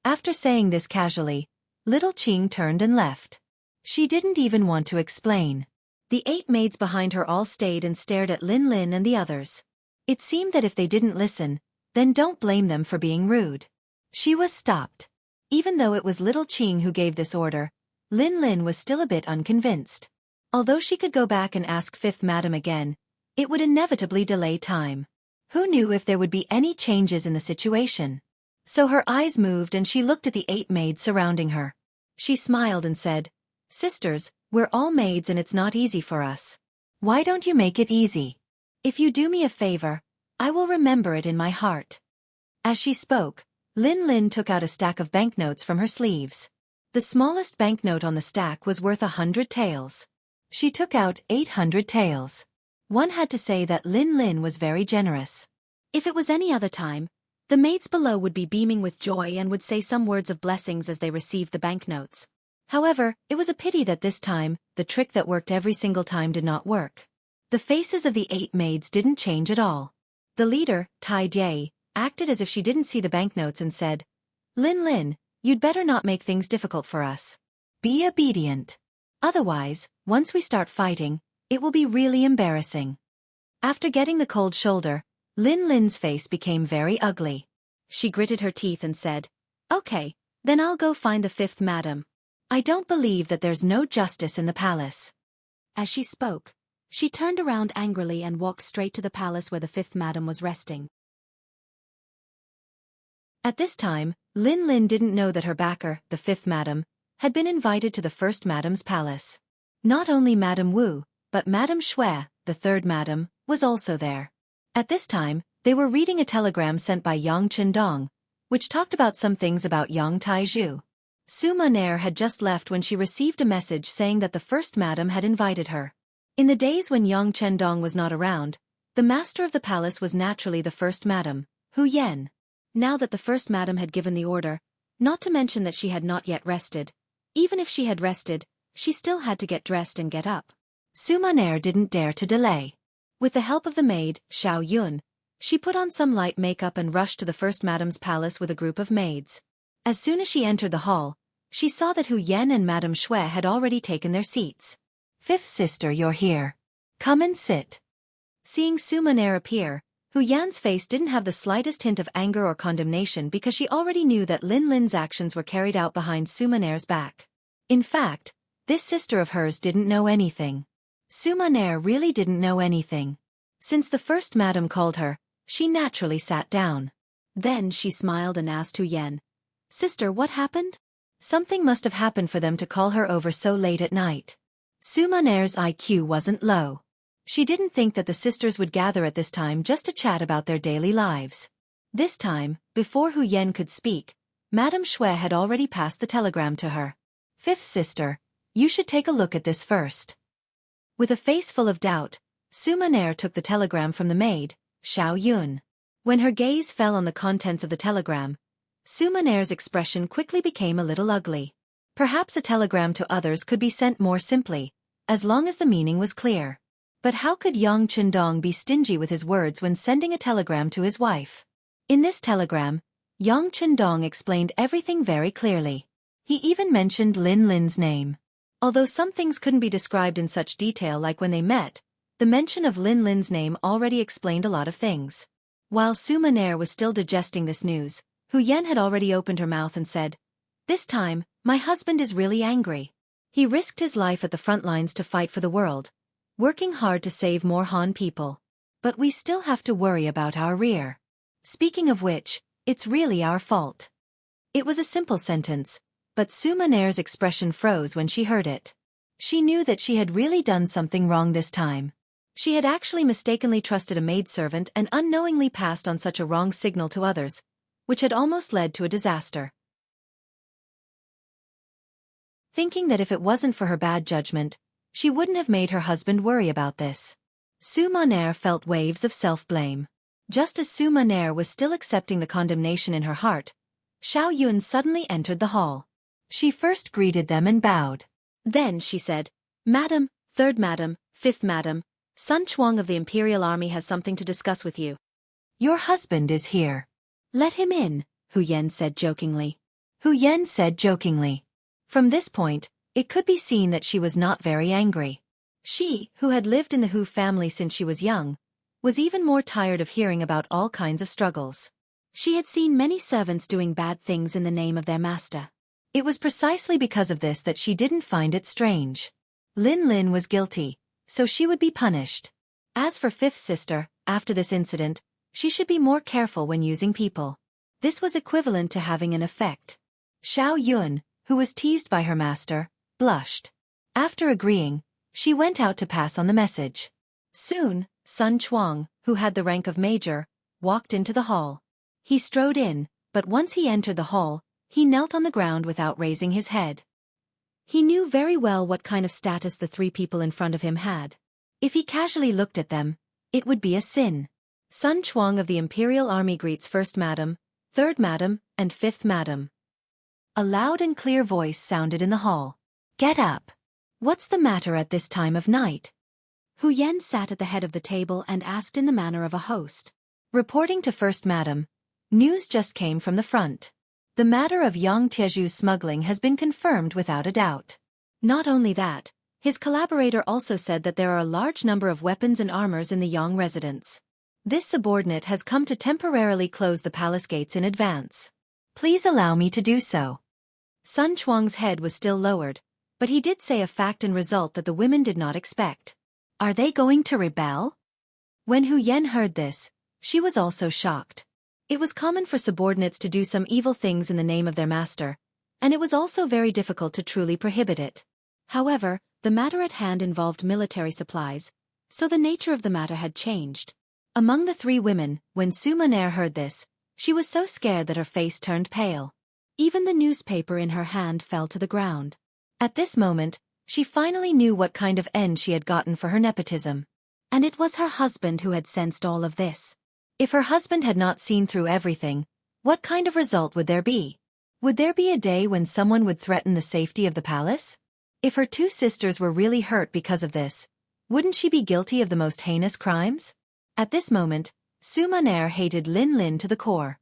After saying this casually, little Qing turned and left. She didn't even want to explain. The 8 maids behind her all stayed and stared at Lin Lin and the others. It seemed that if they didn't listen, then don't blame them for being rude. She was stopped. Even though it was little Qing who gave this order, Lin Lin was still a bit unconvinced. Although she could go back and ask fifth madam again, it would inevitably delay time. Who knew if there would be any changes in the situation? So her eyes moved and she looked at the 8 maids surrounding her. She smiled and said, "Sisters, we're all maids and it's not easy for us. Why don't you make it easy? If you do me a favor, I will remember it in my heart." As she spoke, Lin Lin took out a stack of banknotes from her sleeves. The smallest banknote on the stack was worth 100 taels. She took out 800 taels. One had to say that Lin Lin was very generous. If it was any other time, the maids below would be beaming with joy and would say some words of blessings as they received the banknotes. However, it was a pity that this time, the trick that worked every single time did not work. The faces of the 8 maids didn't change at all. The leader, Tai Jie, acted as if she didn't see the banknotes and said, "Lin Lin, you'd better not make things difficult for us. Be obedient. Otherwise, once we start fighting, it will be really embarrassing." After getting the cold shoulder, Lin Lin's face became very ugly. She gritted her teeth and said, "Okay, then I'll go find the fifth madam. I don't believe that there's no justice in the palace." As she spoke, she turned around angrily and walked straight to the palace where the fifth madam was resting. At this time, Lin Lin didn't know that her backer, the fifth madam, had been invited to the first madam's palace. Not only Madame Wu, but Madame Shui, the third madam, was also there. At this time, they were reading a telegram sent by Yang Chendong, which talked about some things about Yang Taizhu. Su Monair had just left when she received a message saying that the first madam had invited her. In the days when Yang Chendong was not around, the master of the palace was naturally the first madam, Hu Yan. Now that the first madam had given the order, not to mention that she had not yet rested, even if she had rested, she still had to get dressed and get up. Su Monair didn't dare to delay. With the help of the maid, Xiao Yun, she put on some light makeup and rushed to the first madam's palace with a group of maids. As soon as she entered the hall, she saw that Hu Yan and Madame Shui had already taken their seats. "Fifth sister, you're here. Come and sit." Seeing Su Monair appear, Hu Yan's face didn't have the slightest hint of anger or condemnation because she already knew that Lin Lin's actions were carried out behind Su Monair's back. In fact, this sister of hers didn't know anything. Su Monair really didn't know anything. Since the first madam called her, she naturally sat down. Then she smiled and asked Hu Yan, "Sister, what happened?" Something must have happened for them to call her over so late at night. Su Monair's IQ wasn't low. She didn't think that the sisters would gather at this time just to chat about their daily lives. This time, before Hu Yan could speak, Madame Shui had already passed the telegram to her. Fifth sister, you should take a look at this first. With a face full of doubt, Su Maner took the telegram from the maid, Xiao Yun. When her gaze fell on the contents of the telegram, Su Maner's expression quickly became a little ugly. Perhaps a telegram to others could be sent more simply, as long as the meaning was clear. But how could Yang Chendong be stingy with his words when sending a telegram to his wife? In this telegram, Yang Chendong explained everything very clearly. He even mentioned Lin Lin's name. Although some things couldn't be described in such detail like when they met, the mention of Lin Lin's name already explained a lot of things. While Su Maner was still digesting this news, Hu Yan had already opened her mouth and said, "This time, my husband is really angry. He risked his life at the front lines to fight for the world, working hard to save more Han people. But we still have to worry about our rear. Speaking of which, it's really our fault." It was a simple sentence, but Su Maner's expression froze when she heard it. She knew that she had really done something wrong this time. She had actually mistakenly trusted a maidservant and unknowingly passed on such a wrong signal to others, which had almost led to a disaster. Thinking that if it wasn't for her bad judgment, she wouldn't have made her husband worry about this. Su Maner felt waves of self-blame. Just as Su Maner was still accepting the condemnation in her heart, Xiao Yun suddenly entered the hall. She first greeted them and bowed. Then she said, "Madam, third madam, fifth madam, Sun Chuang of the Imperial Army has something to discuss with you." "Your husband is here. Let him in," Hu Yan said jokingly. From this point, it could be seen that she was not very angry. She, who had lived in the Hu family since she was young, was even more tired of hearing about all kinds of struggles. She had seen many servants doing bad things in the name of their master. It was precisely because of this that she didn't find it strange. Lin Lin was guilty, so she would be punished. As for fifth sister, after this incident, she should be more careful when using people. This was equivalent to having an effect. Xiao Yun, who was teased by her master, blushed. After agreeing, she went out to pass on the message. Soon, Sun Chuang, who had the rank of major, walked into the hall. He strode in, but once he entered the hall, he knelt on the ground without raising his head. He knew very well what kind of status the three people in front of him had. If he casually looked at them, it would be a sin. Sun Chuang of the Imperial Army greets first madam, third madam, and fifth madam. A loud and clear voice sounded in the hall. "Get up. What's the matter at this time of night?" Hu Yan sat at the head of the table and asked in the manner of a host. Reporting to first madam, news just came from the front. The matter of Yang Tieju's smuggling has been confirmed without a doubt. Not only that, his collaborator also said that there are a large number of weapons and armors in the Yang residence. This subordinate has come to temporarily close the palace gates in advance. Please allow me to do so. Sun Chuang's head was still lowered, but he did say a fact and result that the women did not expect. Are they going to rebel? When Hu Yan heard this, she was also shocked. It was common for subordinates to do some evil things in the name of their master, and it was also very difficult to truly prohibit it. However, the matter at hand involved military supplies, so the nature of the matter had changed. Among the three women, when Su Maner heard this, she was so scared that her face turned pale. Even the newspaper in her hand fell to the ground. At this moment, she finally knew what kind of end she had gotten for her nepotism. And it was her husband who had sensed all of this. If her husband had not seen through everything, what kind of result would there be? Would there be a day when someone would threaten the safety of the palace? If her two sisters were really hurt because of this, wouldn't she be guilty of the most heinous crimes? At this moment, Su Maner hated Lin Lin to the core.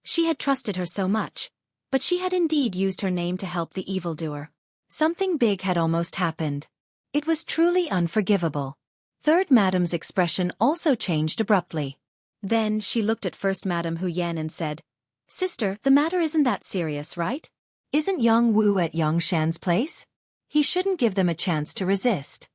She had trusted her so much, but she had indeed used her name to help the evildoer. Something big had almost happened. It was truly unforgivable. Third Madam's expression also changed abruptly. Then she looked at First Madam Hu Yan and said, "Sister, the matter isn't that serious, right? Isn't Yang Wu at Yang Shan's place? He shouldn't give them a chance to resist.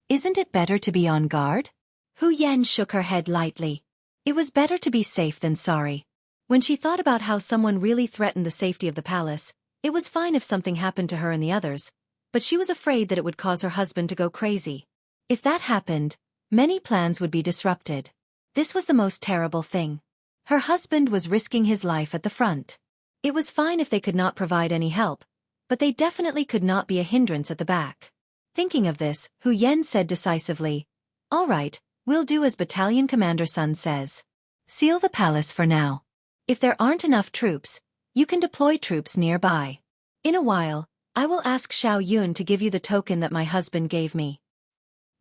Isn't it better to be on guard?" Hu Yan shook her head lightly. It was better to be safe than sorry. When she thought about how someone really threatened the safety of the palace, it was fine if something happened to her and the others, but she was afraid that it would cause her husband to go crazy. If that happened, many plans would be disrupted. This was the most terrible thing. Her husband was risking his life at the front. It was fine if they could not provide any help, but they definitely could not be a hindrance at the back. Thinking of this, Hu Yen said decisively, "All right, we'll do as Battalion Commander Sun says. Seal the palace for now. If there aren't enough troops, you can deploy troops nearby. In a while, I will ask Xiao Yun to give you the token that my husband gave me."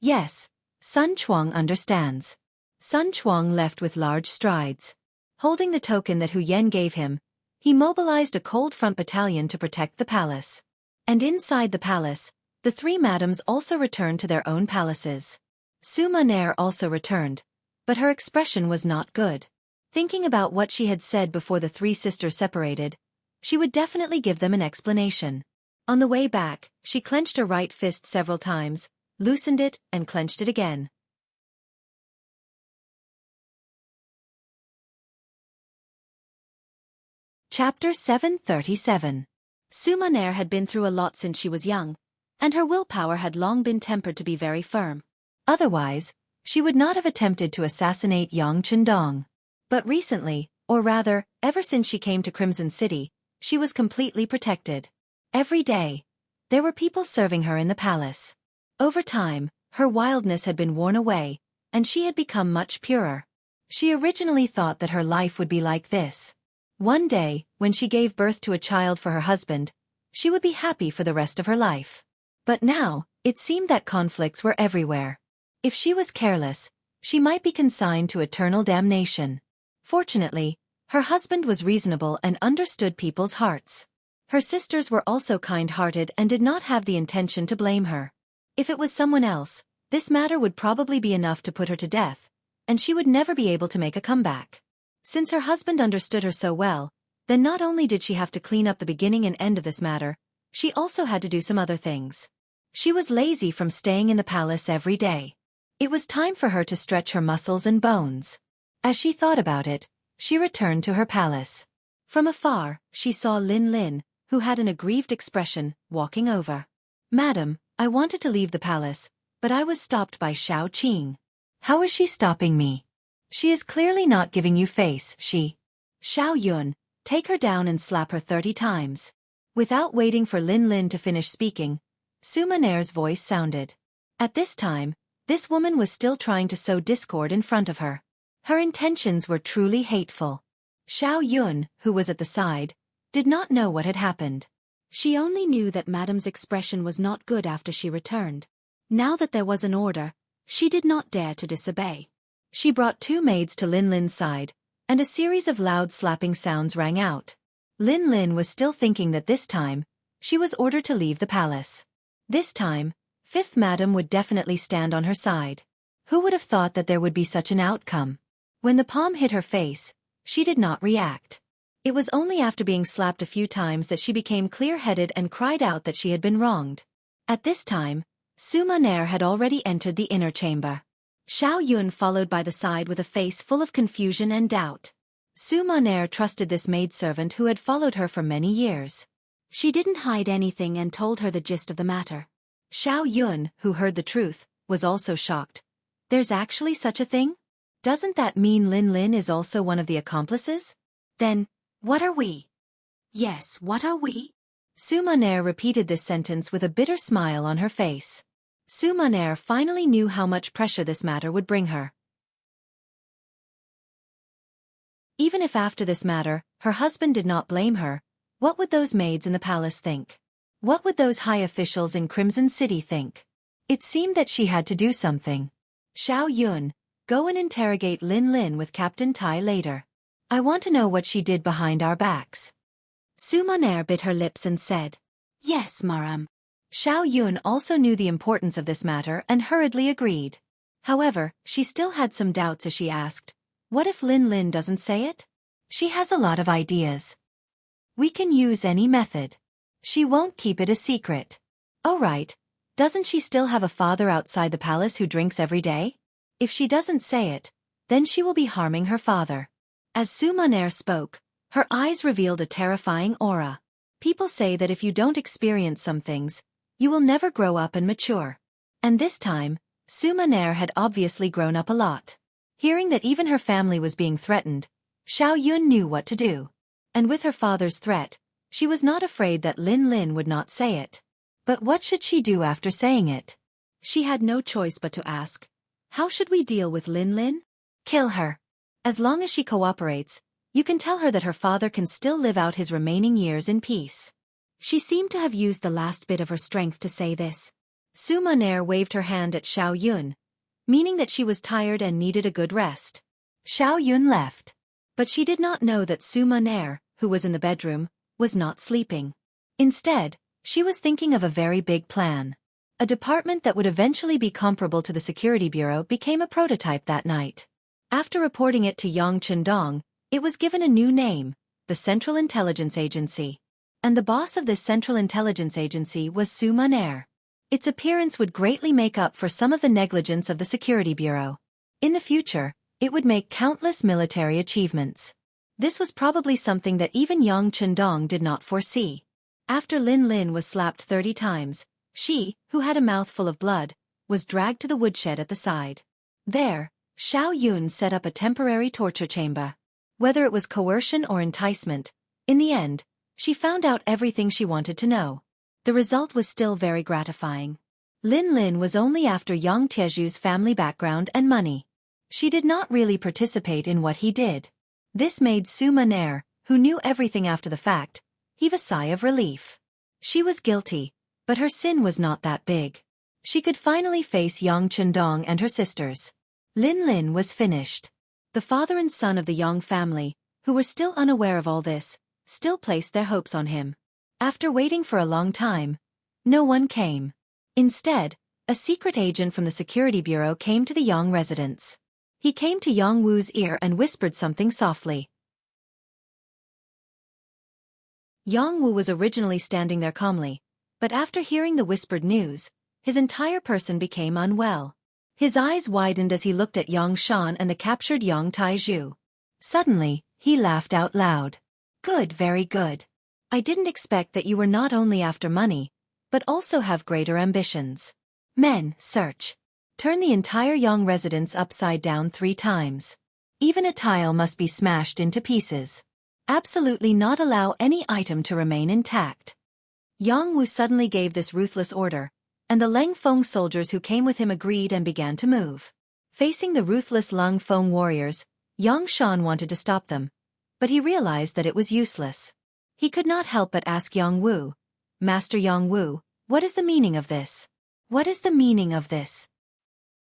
Yes, Sun Chuang understands. Sun Chuang left with large strides. Holding the token that Hu Yen gave him, he mobilized a cold front battalion to protect the palace. And inside the palace, the three madams also returned to their own palaces. Su Maner also returned, but her expression was not good. Thinking about what she had said before the three sisters separated, she would definitely give them an explanation. On the way back, she clenched her right fist several times, loosened it, and clenched it again. Chapter 737. Su Maner had been through a lot since she was young, and her willpower had long been tempered to be very firm. Otherwise, she would not have attempted to assassinate Yang Chendong. But recently, or rather, ever since she came to Crimson City, she was completely protected. Every day, there were people serving her in the palace. Over time, her wildness had been worn away, and she had become much purer. She originally thought that her life would be like this. One day, when she gave birth to a child for her husband, she would be happy for the rest of her life. But now, it seemed that conflicts were everywhere. If she was careless, she might be consigned to eternal damnation. Fortunately, her husband was reasonable and understood people's hearts. Her sisters were also kind-hearted and did not have the intention to blame her. If it was someone else, this matter would probably be enough to put her to death, and she would never be able to make a comeback. Since her husband understood her so well, then not only did she have to clean up the beginning and end of this matter, she also had to do some other things. She was lazy from staying in the palace every day. It was time for her to stretch her muscles and bones. As she thought about it, she returned to her palace. From afar, she saw Lin Lin, who had an aggrieved expression, walking over. "Madam, I wanted to leave the palace, but I was stopped by Xiao Qing." "How is she stopping me?" "She is clearly not giving you face, she." "Xiao Yun, take her down and slap her 30 times. Without waiting for Lin Lin to finish speaking, Su Maner's voice sounded. At this time, this woman was still trying to sow discord in front of her. Her intentions were truly hateful. Xiao Yun, who was at the side, did not know what had happened. She only knew that Madame's expression was not good after she returned. Now that there was an order, she did not dare to disobey. She brought 2 maids to Lin Lin's side, and a series of loud slapping sounds rang out. Lin Lin was still thinking that this time, she was ordered to leave the palace. This time, 5th Madam would definitely stand on her side. Who would have thought that there would be such an outcome? When the palm hit her face, she did not react. It was only after being slapped a few times that she became clear-headed and cried out that she had been wronged. At this time, Su Maner had already entered the inner chamber. Xiao Yun followed by the side with a face full of confusion and doubt. Su Maner trusted this maidservant who had followed her for many years. She didn't hide anything and told her the gist of the matter. Xiao Yun, who heard the truth, was also shocked. "There's actually such a thing? Doesn't that mean Lin Lin is also one of the accomplices? Then, what are we?" "Yes, what are we?" Su Maner repeated this sentence with a bitter smile on her face. Su Maner finally knew how much pressure this matter would bring her. Even if after this matter, her husband did not blame her, what would those maids in the palace think? What would those high officials in Crimson City think? It seemed that she had to do something. "Xiao Yun, go and interrogate Lin Lin with Captain Tai later. I want to know what she did behind our backs." Su Maner bit her lips and said, "Yes, Madam." Xiao Yun also knew the importance of this matter and hurriedly agreed. However, she still had some doubts as she asked, "What if Lin Lin doesn't say it? She has a lot of ideas. We can use any method. She won't keep it a secret." "Oh right, doesn't she still have a father outside the palace who drinks every day? If she doesn't say it, then she will be harming her father." As Su Maner spoke, her eyes revealed a terrifying aura. People say that if you don't experience some things, You will never grow up and mature. And this time, Suma Nair had obviously grown up a lot. Hearing that even her family was being threatened, Xiao Yun knew what to do. And with her father's threat, she was not afraid that Lin Lin would not say it. But what should she do after saying it? She had no choice but to ask, how should we deal with Lin Lin? Kill her. As long as she cooperates, you can tell her that her father can still live out his remaining years in peace. She seemed to have used the last bit of her strength to say this. Suma Nair waved her hand at Xiao Yun, meaning that she was tired and needed a good rest. Xiao Yun left. But she did not know that Suma Nair, who was in the bedroom, was not sleeping. Instead, she was thinking of a very big plan. A department that would eventually be comparable to the Security Bureau became a prototype that night. After reporting it to Yang Chendong, it was given a new name, the Central Intelligence Agency. And the boss of this Central Intelligence Agency was Suma Nair. Its appearance would greatly make up for some of the negligence of the Security Bureau. In the future, it would make countless military achievements. This was probably something that even Yang Chendong did not foresee. After Lin Lin was slapped 30 times, she, who had a mouthful of blood, was dragged to the woodshed at the side. There, Xiao Yun set up a temporary torture chamber. Whether it was coercion or enticement, in the end, she found out everything she wanted to know. The result was still very gratifying. Lin Lin was only after Yang Tieju's family background and money. She did not really participate in what he did. This made Suma Nair, who knew everything after the fact, heave a sigh of relief. She was guilty, but her sin was not that big. She could finally face Yang Chendong and her sisters. Lin Lin was finished. The father and son of the Yang family, who were still unaware of all this, still placed their hopes on him. After waiting for a long time, no one came. Instead, a secret agent from the Security Bureau came to the Yang residence. He came to Yang Wu's ear and whispered something softly. Yang Wu was originally standing there calmly, but after hearing the whispered news, his entire person became unwell. His eyes widened as he looked at Yang Shan and the captured Yang Taizhu. Suddenly, he laughed out loud. Good, very good. I didn't expect that you were not only after money, but also have greater ambitions. Men, search. Turn the entire Yang residence upside down 3 times. Even a tile must be smashed into pieces. Absolutely not allow any item to remain intact. Yang Wu suddenly gave this ruthless order, and the Leng Feng soldiers who came with him agreed and began to move. Facing the ruthless Leng Feng warriors, Yang Shan wanted to stop them, but he realized that it was useless. He could not help but ask Yang Wu, Master Yang Wu, what is the meaning of this? What is the meaning of this?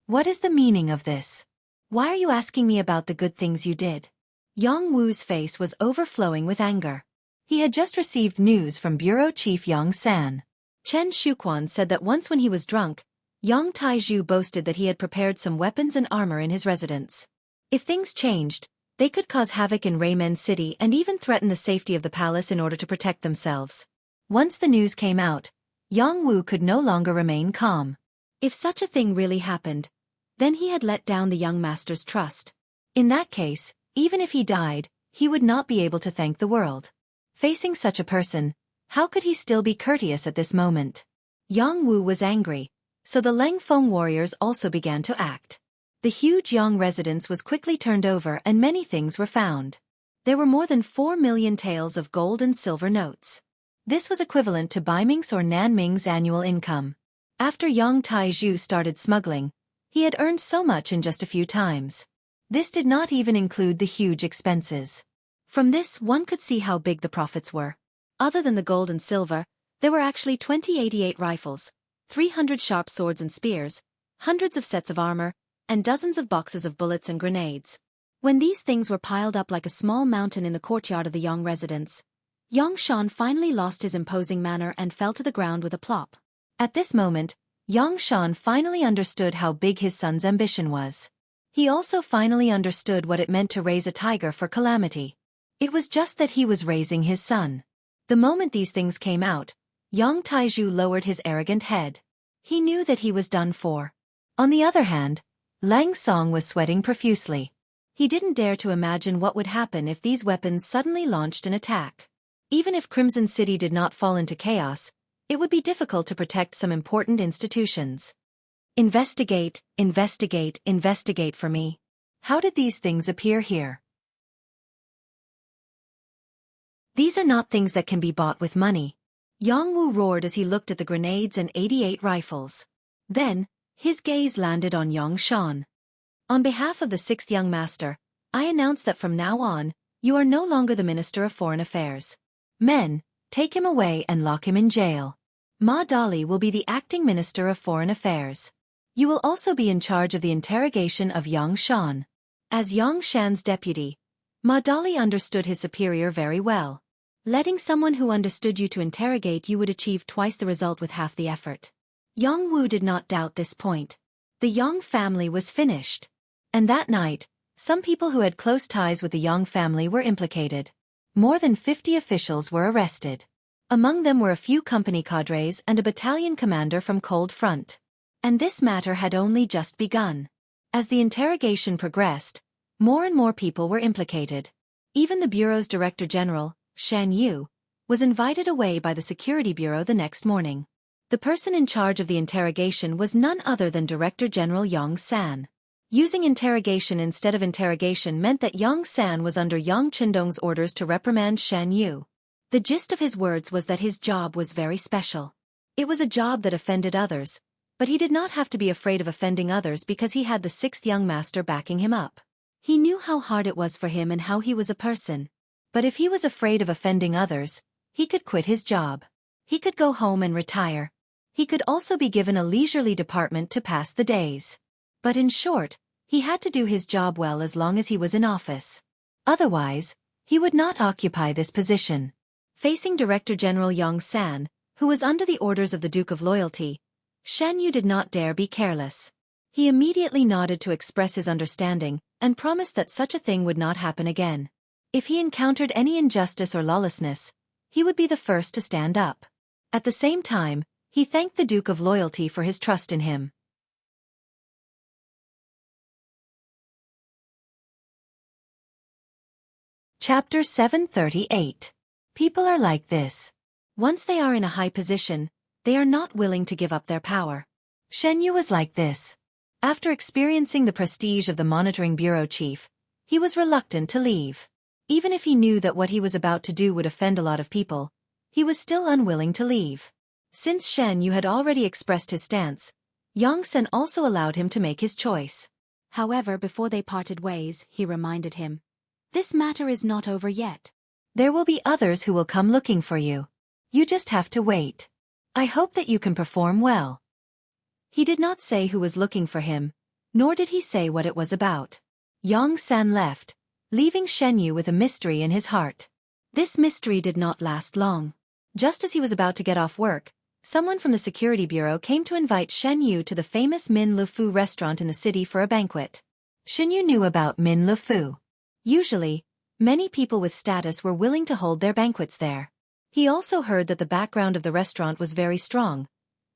What is the meaning of this? Why are you asking me about the good things you did? Yang Wu's face was overflowing with anger. He had just received news from Bureau Chief Yang San. Chen Shuquan said that once when he was drunk, Yang Taizhu boasted that he had prepared some weapons and armor in his residence. If things changed, they could cause havoc in Raymen City and even threaten the safety of the palace in order to protect themselves. Once the news came out, Yang Wu could no longer remain calm. If such a thing really happened, then he had let down the young master's trust. In that case, even if he died, he would not be able to thank the world. Facing such a person, how could he still be courteous at this moment? Yang Wu was angry, so the Leng Feng warriors also began to act. The huge Yang residence was quickly turned over and many things were found. There were more than 4 million taels of gold and silver notes. This was equivalent to Baiming's or Nanming's annual income. After Yang Taizhu started smuggling, he had earned so much in just a few times. This did not even include the huge expenses. From this one could see how big the profits were. Other than the gold and silver, there were actually 88 rifles, 300 sharp swords and spears, hundreds of sets of armor, and dozens of boxes of bullets and grenades. When these things were piled up like a small mountain in the courtyard of the Yang residence, Yang Shan finally lost his imposing manner and fell to the ground with a plop. At this moment, Yang Shan finally understood how big his son's ambition was. He also finally understood what it meant to raise a tiger for calamity. It was just that he was raising his son. The moment these things came out, Yang Taizhu lowered his arrogant head. He knew that he was done for. On the other hand, Lang Song was sweating profusely. He didn't dare to imagine what would happen if these weapons suddenly launched an attack. Even if Crimson City did not fall into chaos, It would be difficult to protect some important institutions. Investigate, investigate, investigate for me. How did these things appear here? These are not things that can be bought with money. Jianghu roared as he looked at the grenades and 88 rifles. Then, his gaze landed on Yangshan. On behalf of the 6th young master, I announce that from now on, you are no longer the Minister of Foreign Affairs. Men, take him away and lock him in jail. Ma Dali will be the acting Minister of Foreign Affairs. You will also be in charge of the interrogation of Yangshan. As Yangshan's deputy, Ma Dali understood his superior very well. Letting someone who understood you to interrogate you would achieve twice the result with half the effort. Yang Wu did not doubt this point. The Yang family was finished. And that night, some people who had close ties with the Yang family were implicated. More than 50 officials were arrested. Among them were a few company cadres and a battalion commander from Cold Front. And this matter had only just begun. As the interrogation progressed, more and more people were implicated. Even the Bureau's Director General, Xianxia, was invited away by the Security Bureau the next morning. The person in charge of the interrogation was none other than Director General Yang San. Using interrogation instead of interrogation meant that Yang San was under Yang Qindong's orders to reprimand Xianxia. The gist of his words was that his job was very special. It was a job that offended others, but he did not have to be afraid of offending others because he had the 6th young master backing him up. He knew how hard it was for him and how he was a person. But if he was afraid of offending others, he could quit his job. He could go home and retire. He could also be given a leisurely department to pass the days. But in short, he had to do his job well as long as he was in office. Otherwise, he would not occupy this position. Facing Director General Yang San, who was under the orders of the Duke of Loyalty, Xianxia did not dare be careless. He immediately nodded to express his understanding and promised that such a thing would not happen again. If he encountered any injustice or lawlessness, he would be the first to stand up. At the same time, he thanked the Duke of Loyalty for his trust in him. Chapter 738. People are like this. Once they are in a high position, they are not willing to give up their power. Xianxia was like this. After experiencing the prestige of the Monitoring Bureau chief, he was reluctant to leave. Even if he knew that what he was about to do would offend a lot of people, he was still unwilling to leave. Since Xianxia had already expressed his stance, Yang Sen also allowed him to make his choice. However, before they parted ways, he reminded him, "This matter is not over yet. There will be others who will come looking for you. You just have to wait. I hope that you can perform well." He did not say who was looking for him, nor did he say what it was about. Yang San left, leaving Xianxia with a mystery in his heart. This mystery did not last long. Just as he was about to get off work, someone from the Security Bureau came to invite Xianxia to the famous Min Le Fu restaurant in the city for a banquet. Xianxia knew about Min Le Fu. Usually, many people with status were willing to hold their banquets there. He also heard that the background of the restaurant was very strong,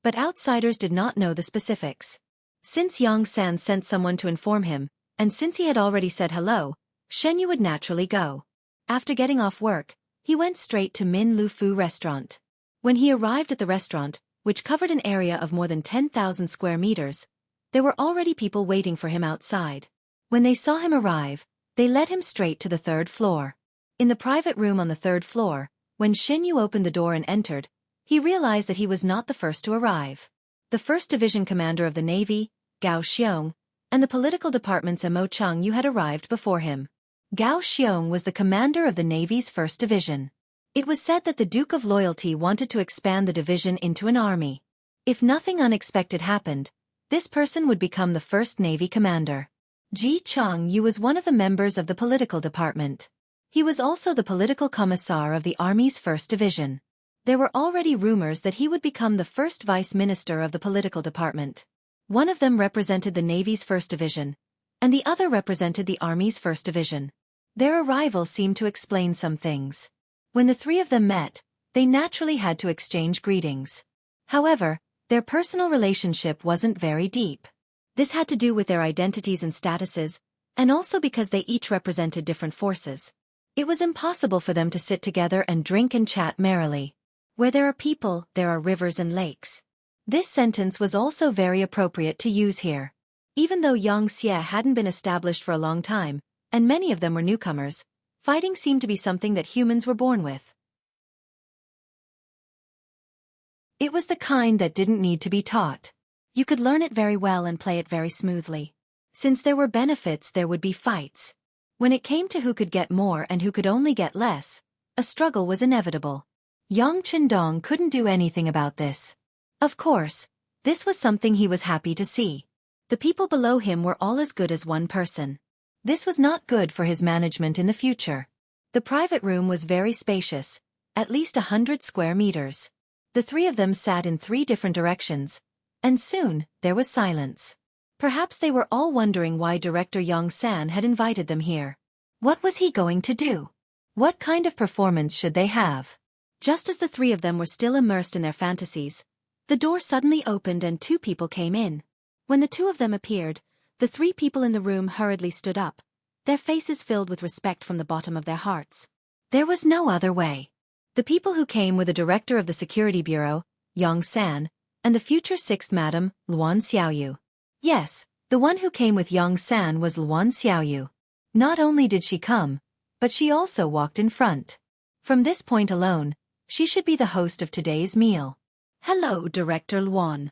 but outsiders did not know the specifics. Since Yang San sent someone to inform him, and since he had already said hello, Xianxia would naturally go. After getting off work, he went straight to Min Le Fu restaurant. When he arrived at the restaurant, which covered an area of more than 10,000 square meters, there were already people waiting for him outside. When they saw him arrive, they led him straight to the 3rd floor. In the private room on the 3rd floor, when Xianxia opened the door and entered, he realized that he was not the first to arrive. The 1st Division Commander of the Navy, Gao Xiong, and the Political Department's Mo Changyu had arrived before him. Gao Xiong was the commander of the Navy's 1st Division. It was said that the Duke of Loyalty wanted to expand the division into an army. If nothing unexpected happened, this person would become the 1st Navy commander. Ji Changyu was one of the members of the Political Department. He was also the political commissar of the Army's 1st Division. There were already rumors that he would become the 1st Vice Minister of the Political Department. One of them represented the Navy's 1st Division, and the other represented the Army's 1st Division. Their arrival seemed to explain some things. When the three of them met, they naturally had to exchange greetings. However, their personal relationship wasn't very deep. This had to do with their identities and statuses, and also because they each represented different forces. It was impossible for them to sit together and drink and chat merrily. Where there are people, there are rivers and lakes. This sentence was also very appropriate to use here. Even though Xianxia hadn't been established for a long time, and many of them were newcomers, fighting seemed to be something that humans were born with. It was the kind that didn't need to be taught. You could learn it very well and play it very smoothly. Since there were benefits, there would be fights. When it came to who could get more and who could only get less, a struggle was inevitable. Yang Qindong couldn't do anything about this. Of course, this was something he was happy to see. The people below him were all as good as one person. This was not good for his management in the future. The private room was very spacious, at least 100 square meters. The three of them sat in 3 different directions, and soon, there was silence. Perhaps they were all wondering why Director Yang San had invited them here. What was he going to do? What kind of performance should they have? Just as the 3 of them were still immersed in their fantasies, the door suddenly opened and 2 people came in. When the 2 of them appeared, the 3 people in the room hurriedly stood up, their faces filled with respect from the bottom of their hearts. There was no other way. The people who came were the director of the security bureau, Yang San, and the future 6th Madam, Luan Xiaoyu. Yes, the one who came with Yang San was Luan Xiaoyu. Not only did she come, but she also walked in front. From this point alone, she should be the host of today's meal. Hello, Director Luan.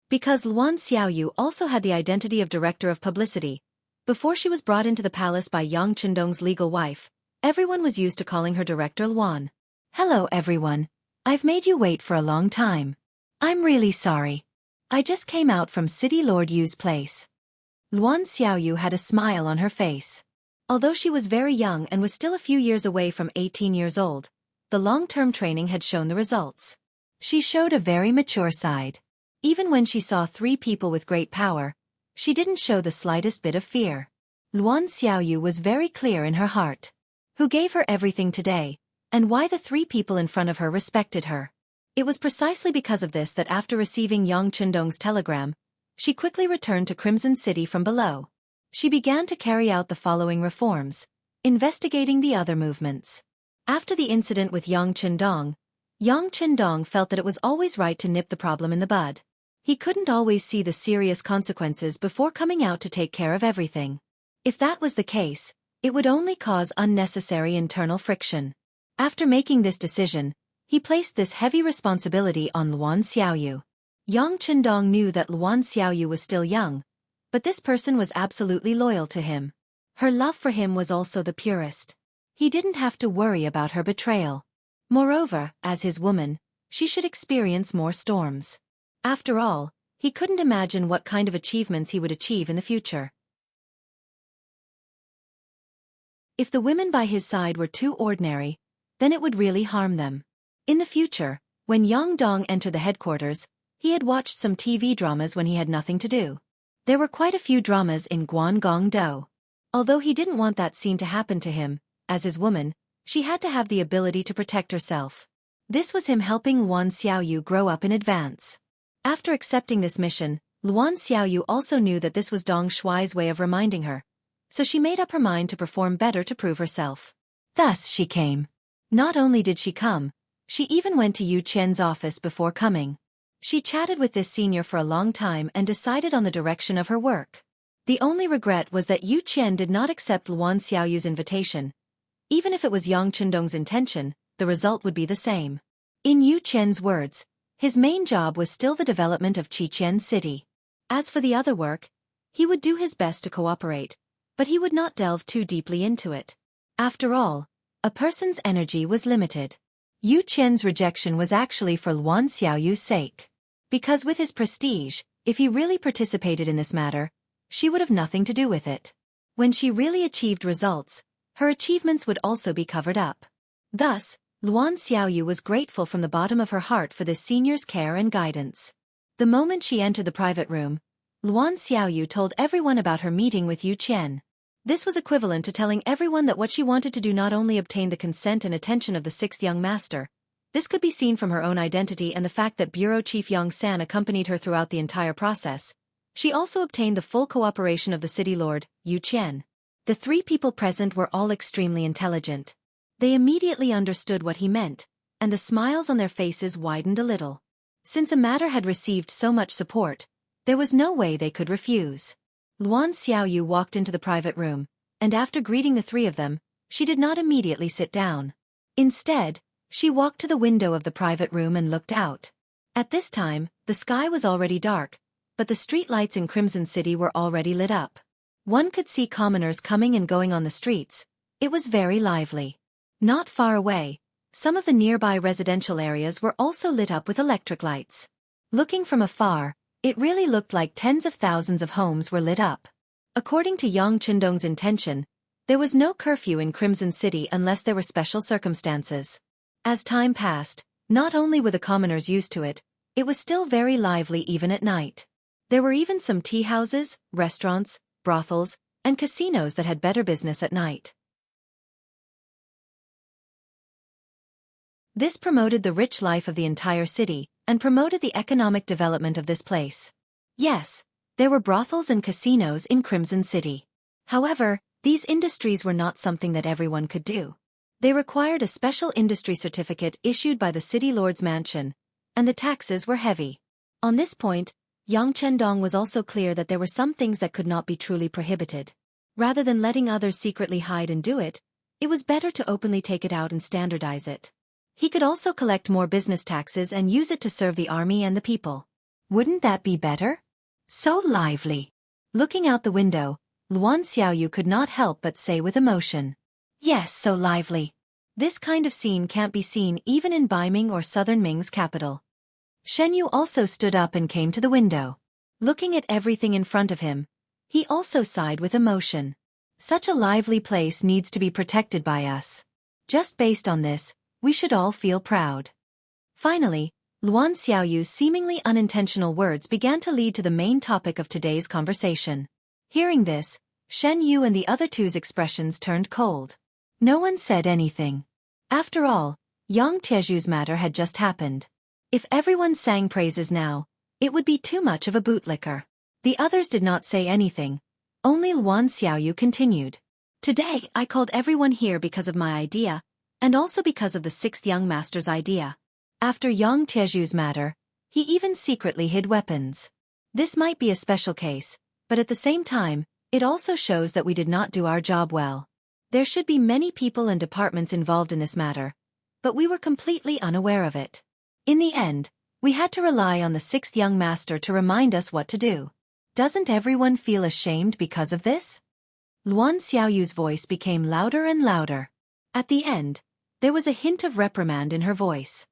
Because Luan Xiaoyu also had the identity of Director of Publicity, before she was brought into the palace by Yang Qindong's legal wife, everyone was used to calling her Director Luan. Hello everyone, I've made you wait for a long time. I'm really sorry. I just came out from City Lord Yu's place. Luan Xiaoyu had a smile on her face. Although she was very young and was still a few years away from 18 years old, the long-term training had shown the results. She showed a very mature side. Even when she saw 3 people with great power, she didn't show the slightest bit of fear. Luan Xiaoyu was very clear in her heart. Who gave her everything today, and why the 3 people in front of her respected her. It was precisely because of this that after receiving Yang Qindong's telegram, she quickly returned to Crimson City from below. She began to carry out the following reforms, investigating the other movements. After the incident with Yang Qindong felt that it was always right to nip the problem in the bud. He couldn't always see the serious consequences before coming out to take care of everything. If that was the case, it would only cause unnecessary internal friction. After making this decision, he placed this heavy responsibility on Luan Xiaoyu. Yang Qindong knew that Luan Xiaoyu was still young, but this person was absolutely loyal to him. Her love for him was also the purest. He didn't have to worry about her betrayal. Moreover, as his woman, she should experience more storms. After all, he couldn't imagine what kind of achievements he would achieve in the future. If the women by his side were too ordinary, then it would really harm them. In the future, when Yang Dong entered the headquarters, he had watched some TV dramas when he had nothing to do. There were quite a few dramas in Guangdong. Although he didn't want that scene to happen to him, as his woman, she had to have the ability to protect herself. This was him helping Luan Xiaoyu grow up in advance. After accepting this mission, Luan Xiaoyu also knew that this was Dong Shuai's way of reminding her, so she made up her mind to perform better to prove herself. Thus she came. Not only did she come, she even went to Yu Qian's office before coming. She chatted with this senior for a long time and decided on the direction of her work. The only regret was that Yu Qian did not accept Luan Xiaoyu's invitation. Even if it was Yang Qindong's intention, the result would be the same. In Yu Qian's words, his main job was still the development of Qiqian City. As for the other work, he would do his best to cooperate, but he would not delve too deeply into it. After all, a person's energy was limited. Yu Qian's rejection was actually for Luan Xiaoyu's sake. Because with his prestige, if he really participated in this matter, she would have nothing to do with it. When she really achieved results, her achievements would also be covered up. Thus, Luan Xiaoyu was grateful from the bottom of her heart for this senior's care and guidance. The moment she entered the private room, Luan Xiaoyu told everyone about her meeting with Yu Qian. This was equivalent to telling everyone that what she wanted to do not only obtained the consent and attention of the 6th young master. This could be seen from her own identity and the fact that Bureau Chief Yang San accompanied her throughout the entire process. She also obtained the full cooperation of the city lord, Yu Qian. The 3 people present were all extremely intelligent. They immediately understood what he meant, and the smiles on their faces widened a little. Since a matter had received so much support, there was no way they could refuse. Luan Xiaoyu walked into the private room, and after greeting the three of them, she did not immediately sit down. Instead, she walked to the window of the private room and looked out. At this time, the sky was already dark, but the street lights in Crimson City were already lit up. One could see commoners coming and going on the streets. It was very lively. Not far away, some of the nearby residential areas were also lit up with electric lights. Looking from afar, it really looked like tens of thousands of homes were lit up. According to Yang Qindong's intention, there was no curfew in Crimson City unless there were special circumstances. As time passed, not only were the commoners used to it, it was still very lively even at night. There were even some tea houses, restaurants, brothels, and casinos that had better business at night. This promoted the rich life of the entire city, and promoted the economic development of this place. Yes, there were brothels and casinos in Crimson City. However, these industries were not something that everyone could do. They required a special industry certificate issued by the city lord's mansion, and the taxes were heavy. On this point, Yang Qindong was also clear that there were some things that could not be truly prohibited. Rather than letting others secretly hide and do it, it was better to openly take it out and standardize it. He could also collect more business taxes and use it to serve the army and the people. Wouldn't that be better? So lively. Looking out the window, Luan Xiaoyu could not help but say with emotion, "Yes, so lively. This kind of scene can't be seen even in Baiming or Southern Ming's capital." Shen Yu also stood up and came to the window. Looking at everything in front of him, he also sighed with emotion. Such a lively place needs to be protected by us. Just based on this, we should all feel proud. Finally, Luan Xiaoyu's seemingly unintentional words began to lead to the main topic of today's conversation. Hearing this, Shen Yu and the other two's expressions turned cold. No one said anything. After all, Yang Tieju's matter had just happened. If everyone sang praises now, it would be too much of a bootlicker. The others did not say anything. Only Luan Xiaoyu continued. "Today I called everyone here because of my idea, and also because of the sixth young master's idea. After Yang Tieju's matter, he even secretly hid weapons. This might be a special case, but at the same time, it also shows that we did not do our job well. There should be many people and departments involved in this matter, but we were completely unaware of it. In the end, we had to rely on the sixth young master to remind us what to do. Doesn't everyone feel ashamed because of this?" Luan Xiaoyu's voice became louder and louder. At the end, there was a hint of reprimand in her voice.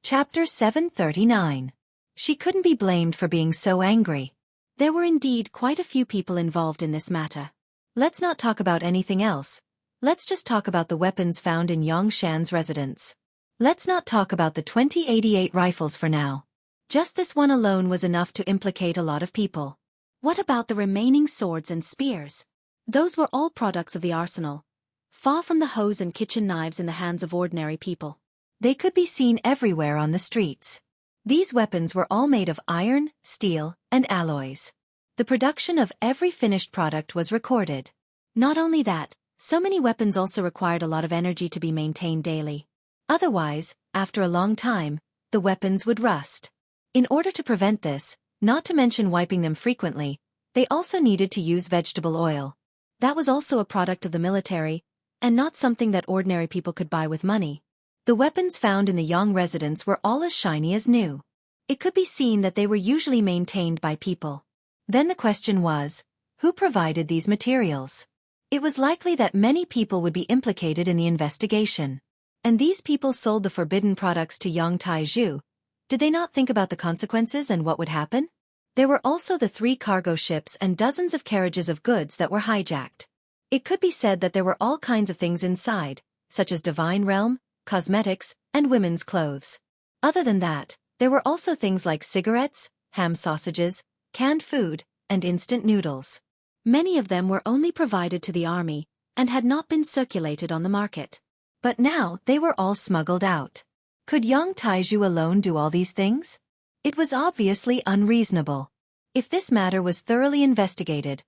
Chapter 739. She couldn't be blamed for being so angry. There were indeed quite a few people involved in this matter. Let's not talk about anything else. Let's just talk about the weapons found in Yang Shan's residence. Let's not talk about the 2088 rifles for now. Just this one alone was enough to implicate a lot of people. What about the remaining swords and spears? Those were all products of the arsenal, far from the hoes and kitchen knives in the hands of ordinary people. They could be seen everywhere on the streets. These weapons were all made of iron, steel, and alloys. The production of every finished product was recorded. Not only that, so many weapons also required a lot of energy to be maintained daily. Otherwise, after a long time, the weapons would rust. In order to prevent this, not to mention wiping them frequently, they also needed to use vegetable oil. That was also a product of the military, and not something that ordinary people could buy with money. The weapons found in the Yang residence were all as shiny as new. It could be seen that they were usually maintained by people. Then the question was, who provided these materials? It was likely that many people would be implicated in the investigation. And these people sold the forbidden products to Yang Taizhu. Did they not think about the consequences and what would happen? There were also the 3 cargo ships and dozens of carriages of goods that were hijacked. It could be said that there were all kinds of things inside, such as divine realm, cosmetics, and women's clothes. Other than that, there were also things like cigarettes, ham sausages, canned food, and instant noodles. Many of them were only provided to the army, and had not been circulated on the market. But now they were all smuggled out. Could Yang Taizhu alone do all these things? It was obviously unreasonable. If this matter was thoroughly investigated,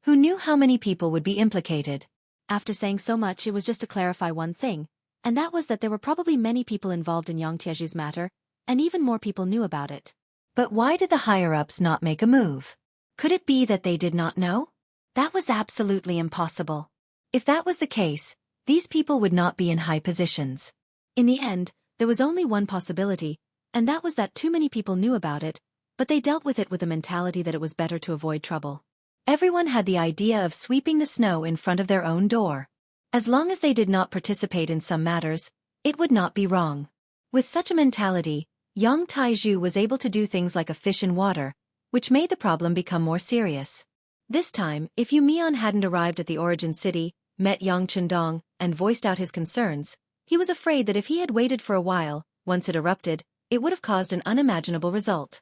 Who knew how many people would be implicated? After saying so much, it was just to clarify one thing, and that was that there were probably many people involved in Yang Tieju's matter, and even more people knew about it. But why did the higher-ups not make a move? Could it be that they did not know? That was absolutely impossible. If that was the case, these people would not be in high positions. In the end, there was only one possibility, and that was that too many people knew about it, but they dealt with it with the mentality that it was better to avoid trouble. Everyone had the idea of sweeping the snow in front of their own door. As long as they did not participate in some matters, it would not be wrong. With such a mentality, Yang Taiju was able to do things like a fish in water, which made the problem become more serious. This time, if Yu Mian hadn't arrived at the origin city, met Yang Chendong, and voiced out his concerns, he was afraid that if he had waited for a while, once it erupted, it would have caused an unimaginable result.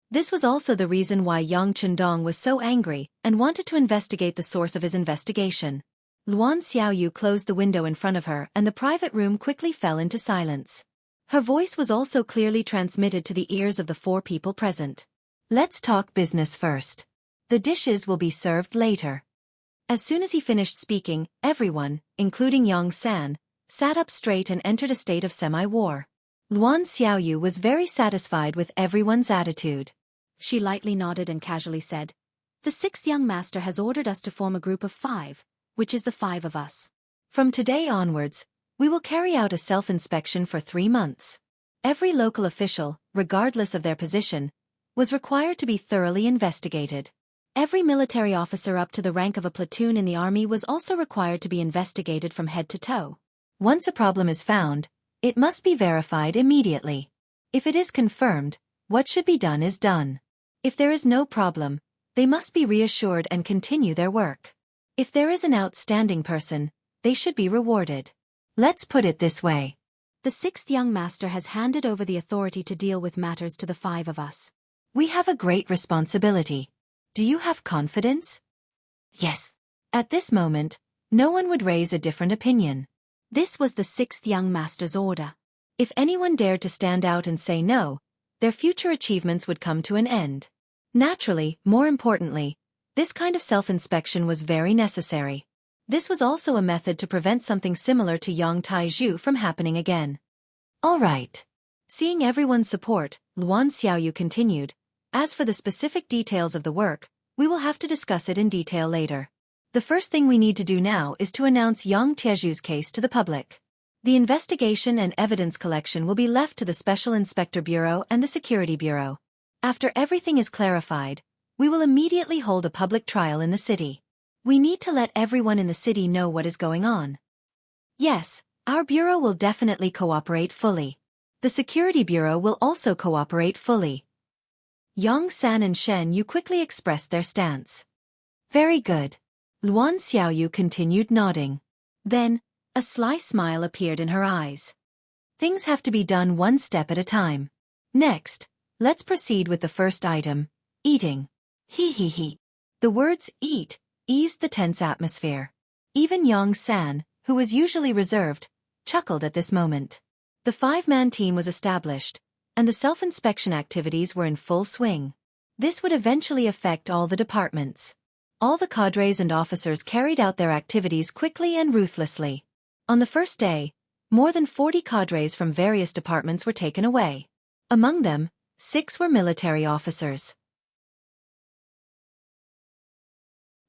This was also the reason why Yang Chendong was so angry and wanted to investigate the source of his investigation. Luan Xiaoyu closed the window in front of her and the private room quickly fell into silence. Her voice was also clearly transmitted to the ears of the 4 people present. Let's talk business first. The dishes will be served later. As soon as he finished speaking, everyone, including Yang San, sat up straight and entered a state of semi-war. Luan Xiaoyu was very satisfied with everyone's attitude. She lightly nodded and casually said, "The 6th young master has ordered us to form a group of 5, which is the 5 of us. From today onwards, we will carry out a self-inspection for 3 months. Every local official, regardless of their position, was required to be thoroughly investigated. Every military officer up to the rank of a platoon in the army was also required to be investigated from head to toe. Once a problem is found, it must be verified immediately. If it is confirmed, what should be done is done. If there is no problem, they must be reassured and continue their work. If there is an outstanding person, they should be rewarded. Let's put it this way. The 6th young master has handed over the authority to deal with matters to the 5 of us. We have a great responsibility. Do you have confidence?" "Yes." At this moment, no one would raise a different opinion. This was the 6th young master's order. If anyone dared to stand out and say no, their future achievements would come to an end. Naturally, more importantly, this kind of self-inspection was very necessary. This was also a method to prevent something similar to Yang Taiju from happening again. All right. Seeing everyone's support, Luan Xiaoyu continued, "As for the specific details of the work, we will have to discuss it in detail later. The first thing we need to do now is to announce Yang Tieju's case to the public. The investigation and evidence collection will be left to the Special Inspector Bureau and the Security Bureau. After everything is clarified, we will immediately hold a public trial in the city. We need to let everyone in the city know what is going on. Yes, our bureau will definitely cooperate fully. The Security Bureau will also cooperate fully." Yang San and Shen Yu quickly expressed their stance. Very good. Luan Xiaoyu continued nodding. Then, a sly smile appeared in her eyes. Things have to be done one step at a time. Next, let's proceed with the first item, eating. He. The words eat eased the tense atmosphere. Even Yang San, who was usually reserved, chuckled at this moment. The 5-man team was established, and the self-inspection activities were in full swing. This would eventually affect all the departments. All the cadres and officers carried out their activities quickly and ruthlessly. On the first day, more than 40 cadres from various departments were taken away. Among them, 6 were military officers.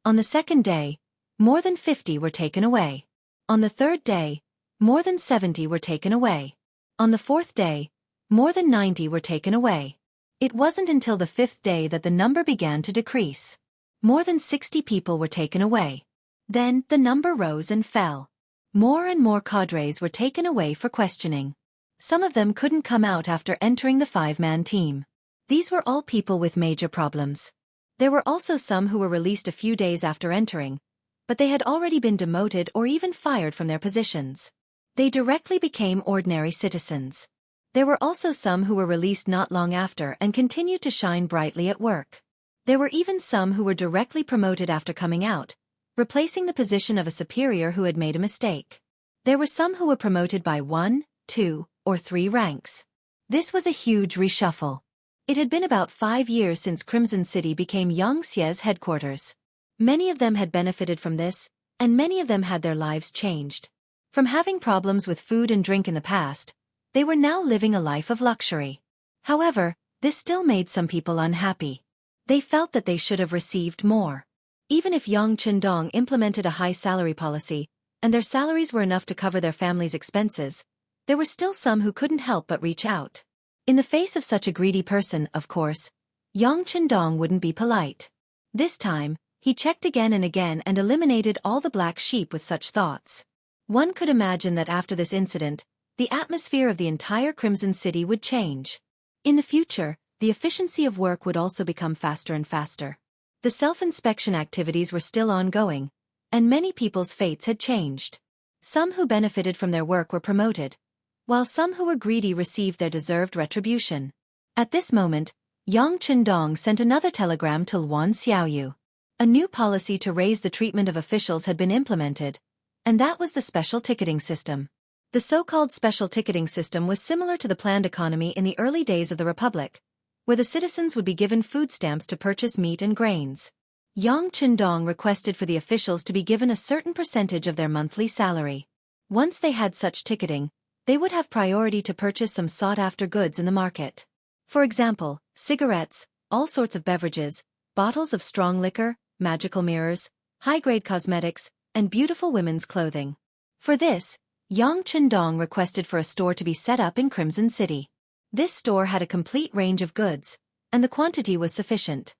On the second day, more than 50 were taken away. On the third day, more than 70 were taken away. On the fourth day, more than 90 were taken away. It wasn't until the 5th day that the number began to decrease. More than 60 people were taken away. Then, the number rose and fell. More and more cadres were taken away for questioning. Some of them couldn't come out after entering the 5-man team. These were all people with major problems. There were also some who were released a few days after entering, but they had already been demoted or even fired from their positions. They directly became ordinary citizens. There were also some who were released not long after and continued to shine brightly at work. There were even some who were directly promoted after coming out, replacing the position of a superior who had made a mistake. There were some who were promoted by 1, 2, or 3 ranks. This was a huge reshuffle. It had been about 5 years since Crimson City became Xianxia's headquarters. Many of them had benefited from this, and many of them had their lives changed. From having problems with food and drink in the past, they were now living a life of luxury. However, this still made some people unhappy. They felt that they should have received more. Even if Yang Qindong implemented a high salary policy, and their salaries were enough to cover their family's expenses, there were still some who couldn't help but reach out. In the face of such a greedy person, of course, Yang Qindong wouldn't be polite. This time, he checked again and again and eliminated all the black sheep with such thoughts. One could imagine that after this incident, the atmosphere of the entire Crimson City would change. In the future, the efficiency of work would also become faster and faster. The self-inspection activities were still ongoing, and many people's fates had changed. Some who benefited from their work were promoted, while some who were greedy received their deserved retribution. At this moment, Yang Qindong sent another telegram to Luan Xiaoyu. A new policy to raise the treatment of officials had been implemented, and that was the special ticketing system. The so-called special ticketing system was similar to the planned economy in the early days of the Republic, where the citizens would be given food stamps to purchase meat and grains. Yang Qindong requested for the officials to be given a certain percentage of their monthly salary. Once they had such ticketing, they would have priority to purchase some sought-after goods in the market. For example, cigarettes, all sorts of beverages, bottles of strong liquor, magical mirrors, high-grade cosmetics, and beautiful women's clothing. For this, Yang Qindong requested for a store to be set up in Crimson City. This store had a complete range of goods, and the quantity was sufficient.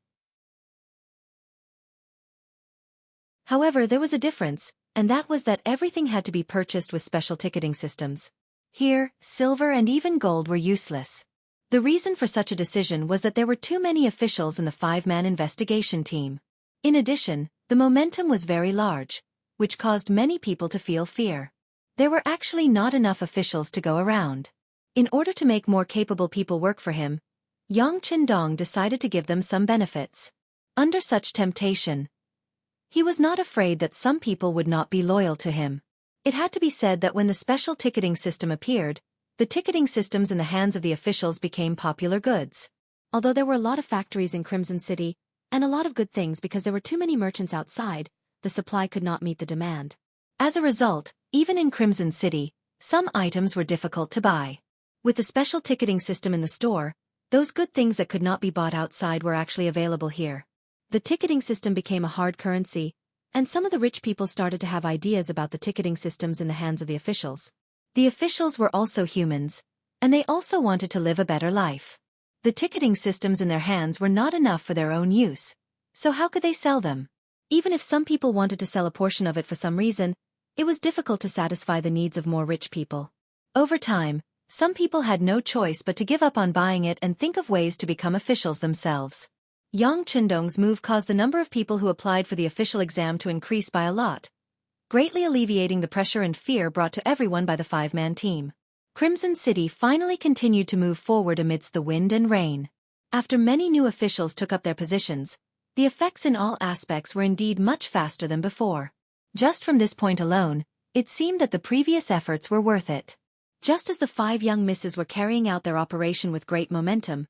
However, there was a difference, and that was that everything had to be purchased with special ticketing systems. Here, silver and even gold were useless. The reason for such a decision was that there were too many officials in the 5-man investigation team. In addition, the momentum was very large, which caused many people to feel fear. There were actually not enough officials to go around. In order to make more capable people work for him, Yang Qindong decided to give them some benefits. Under such temptation, he was not afraid that some people would not be loyal to him. It had to be said that when the special ticketing system appeared, the ticketing systems in the hands of the officials became popular goods. Although there were a lot of factories in Crimson City, and a lot of good things because there were too many merchants outside, the supply could not meet the demand. As a result, even in Crimson City, some items were difficult to buy. With the special ticketing system in the store, those good things that could not be bought outside were actually available here. The ticketing system became a hard currency, and some of the rich people started to have ideas about the ticketing systems in the hands of the officials. The officials were also humans, and they also wanted to live a better life. The ticketing systems in their hands were not enough for their own use, so how could they sell them? Even if some people wanted to sell a portion of it for some reason, it was difficult to satisfy the needs of more rich people. Over time, some people had no choice but to give up on buying it and think of ways to become officials themselves. Yang Qindong's move caused the number of people who applied for the official exam to increase by a lot, greatly alleviating the pressure and fear brought to everyone by the 5-man team. Crimson City finally continued to move forward amidst the wind and rain. After many new officials took up their positions, the effects in all aspects were indeed much faster than before. Just from this point alone, it seemed that the previous efforts were worth it. Just as the 5 young misses were carrying out their operation with great momentum,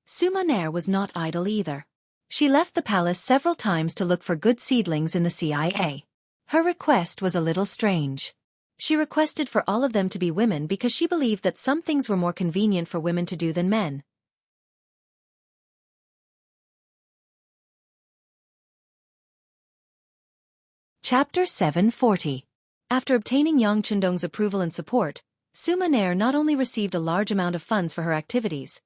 Sumaner was not idle either. She left the palace several times to look for good seedlings in the CIA. Her request was a little strange. She requested for all of them to be women because she believed that some things were more convenient for women to do than men. Chapter 740. After obtaining Yang Qindong's approval and support, Sumaner not only received a large amount of funds for her activities,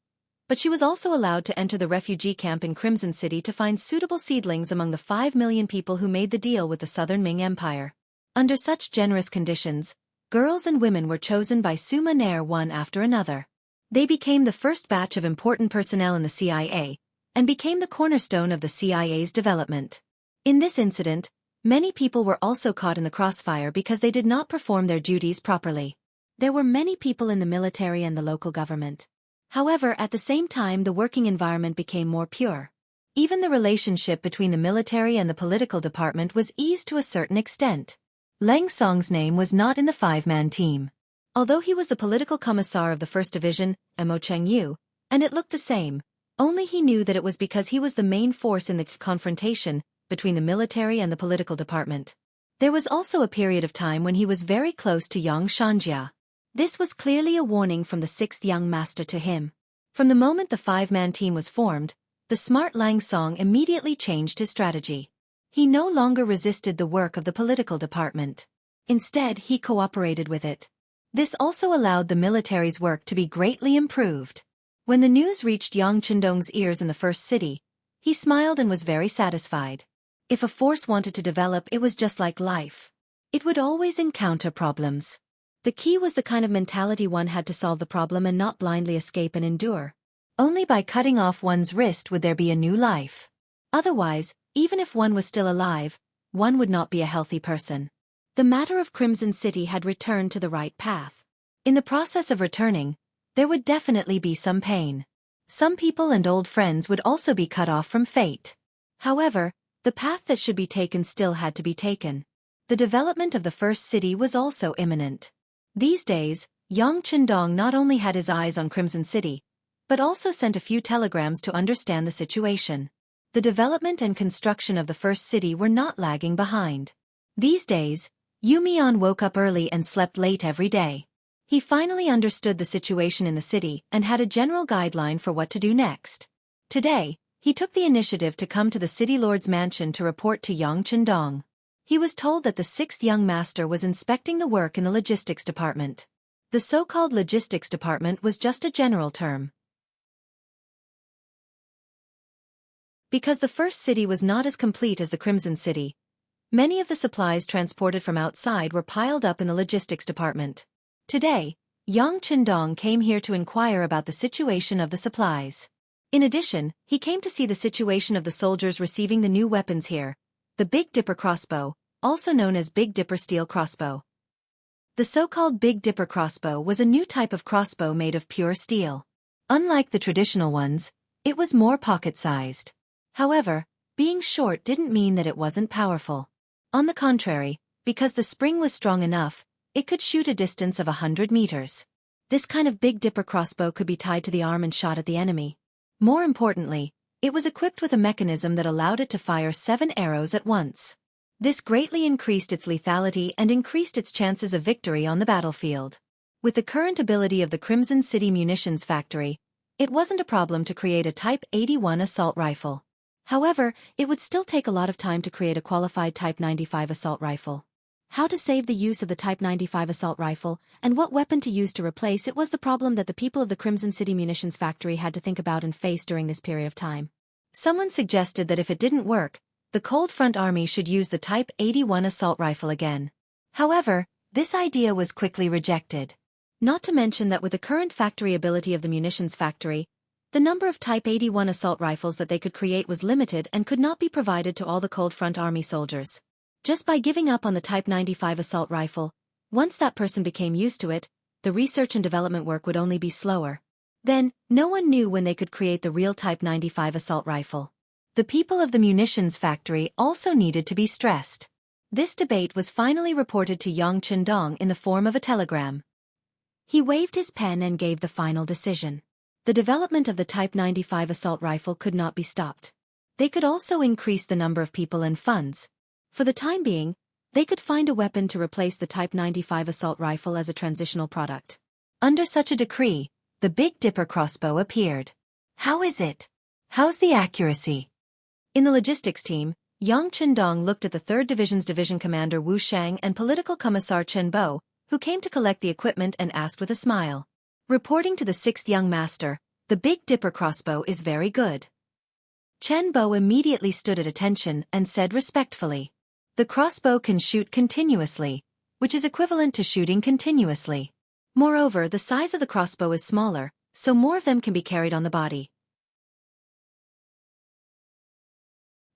but she was also allowed to enter the refugee camp in Crimson City to find suitable seedlings among the 5 million people who made the deal with the Southern Ming Empire. Under such generous conditions, girls and women were chosen by Sumaner one after another. They became the first batch of important personnel in the CIA, and became the cornerstone of the CIA's development. In this incident, many people were also caught in the crossfire because they did not perform their duties properly. There were many people in the military and the local government. However, at the same time the working environment became more pure. Even the relationship between the military and the political department was eased to a certain extent. Leng Song's name was not in the 5-man team. Although he was the political commissar of the 1st Division, Mo Chengyu, and it looked the same, Only he knew that it was because he was the main force in the confrontation between the military and the political department. There was also a period of time when he was very close to young Xianxia. This was clearly a warning from the sixth young master to him. From the moment the five-man team was formed, the smart Lang Song immediately changed his strategy. He no longer resisted the work of the political department. Instead, he cooperated with it. This also allowed the military's work to be greatly improved. When the news reached Yang Qindong's ears in the first city, he smiled and was very satisfied. If a force wanted to develop, it was just like life. It would always encounter problems. The key was the kind of mentality one had to solve the problem and not blindly escape and endure. Only by cutting off one's wrist would there be a new life. Otherwise, even if one was still alive, one would not be a healthy person. The matter of Crimson City had returned to the right path. In the process of returning, there would definitely be some pain. Some people and old friends would also be cut off from fate. However, the path that should be taken still had to be taken. The development of the first city was also imminent. These days, Yang Qindong not only had his eyes on Crimson City, but also sent a few telegrams to understand the situation. The development and construction of the first city were not lagging behind. These days, Yu Mian woke up early and slept late every day. He finally understood the situation in the city and had a general guideline for what to do next. Today, he took the initiative to come to the city lord's mansion to report to Yang Qindong. He was told that the sixth young master was inspecting the work in the logistics department. The so-called logistics department was just a general term. Because the first city was not as complete as the Crimson City, many of the supplies transported from outside were piled up in the logistics department. Today, Yang Qindong came here to inquire about the situation of the supplies. In addition, he came to see the situation of the soldiers receiving the new weapons here, the Big Dipper crossbow, also known as Big Dipper steel crossbow. The so-called Big Dipper crossbow was a new type of crossbow made of pure steel. Unlike the traditional ones, it was more pocket-sized. However, being short didn't mean that it wasn't powerful. On the contrary, because the spring was strong enough, it could shoot a distance of 100 meters. This kind of Big Dipper crossbow could be tied to the arm and shot at the enemy. More importantly, it was equipped with a mechanism that allowed it to fire 7 arrows at once. This greatly increased its lethality and increased its chances of victory on the battlefield. With the current ability of the Crimson City Munitions Factory, it wasn't a problem to create a Type 81 assault rifle. However, it would still take a lot of time to create a qualified Type 95 assault rifle. How to save the use of the Type 95 assault rifle, and what weapon to use to replace it was the problem that the people of the Crimson City Munitions Factory had to think about and face during this period of time. Someone suggested that if it didn't work, the Cold Front Army should use the Type 81 assault rifle again. However, this idea was quickly rejected. Not to mention that with the current factory ability of the munitions factory, the number of Type 81 assault rifles that they could create was limited and could not be provided to all the Cold Front Army soldiers. Just by giving up on the Type 95 assault rifle, once that person became used to it, the research and development work would only be slower. Then, no one knew when they could create the real Type 95 assault rifle. The people of the munitions factory also needed to be stressed. This debate was finally reported to Yang Qindong in the form of a telegram. He waved his pen and gave the final decision. The development of the Type 95 assault rifle could not be stopped. They could also increase the number of people and funds. For the time being, they could find a weapon to replace the Type 95 assault rifle as a transitional product. Under such a decree, the Big Dipper crossbow appeared. How is it? How's the accuracy? In the logistics team, Yang Qindong looked at the 3rd Division's division commander Wu Shang and political commissar Chen Bo, who came to collect the equipment and asked with a smile. Reporting to the 6th young master, the Big Dipper crossbow is very good. Chen Bo immediately stood at attention and said respectfully, "The crossbow can shoot continuously, which is equivalent to shooting continuously. Moreover, the size of the crossbow is smaller, so more of them can be carried on the body.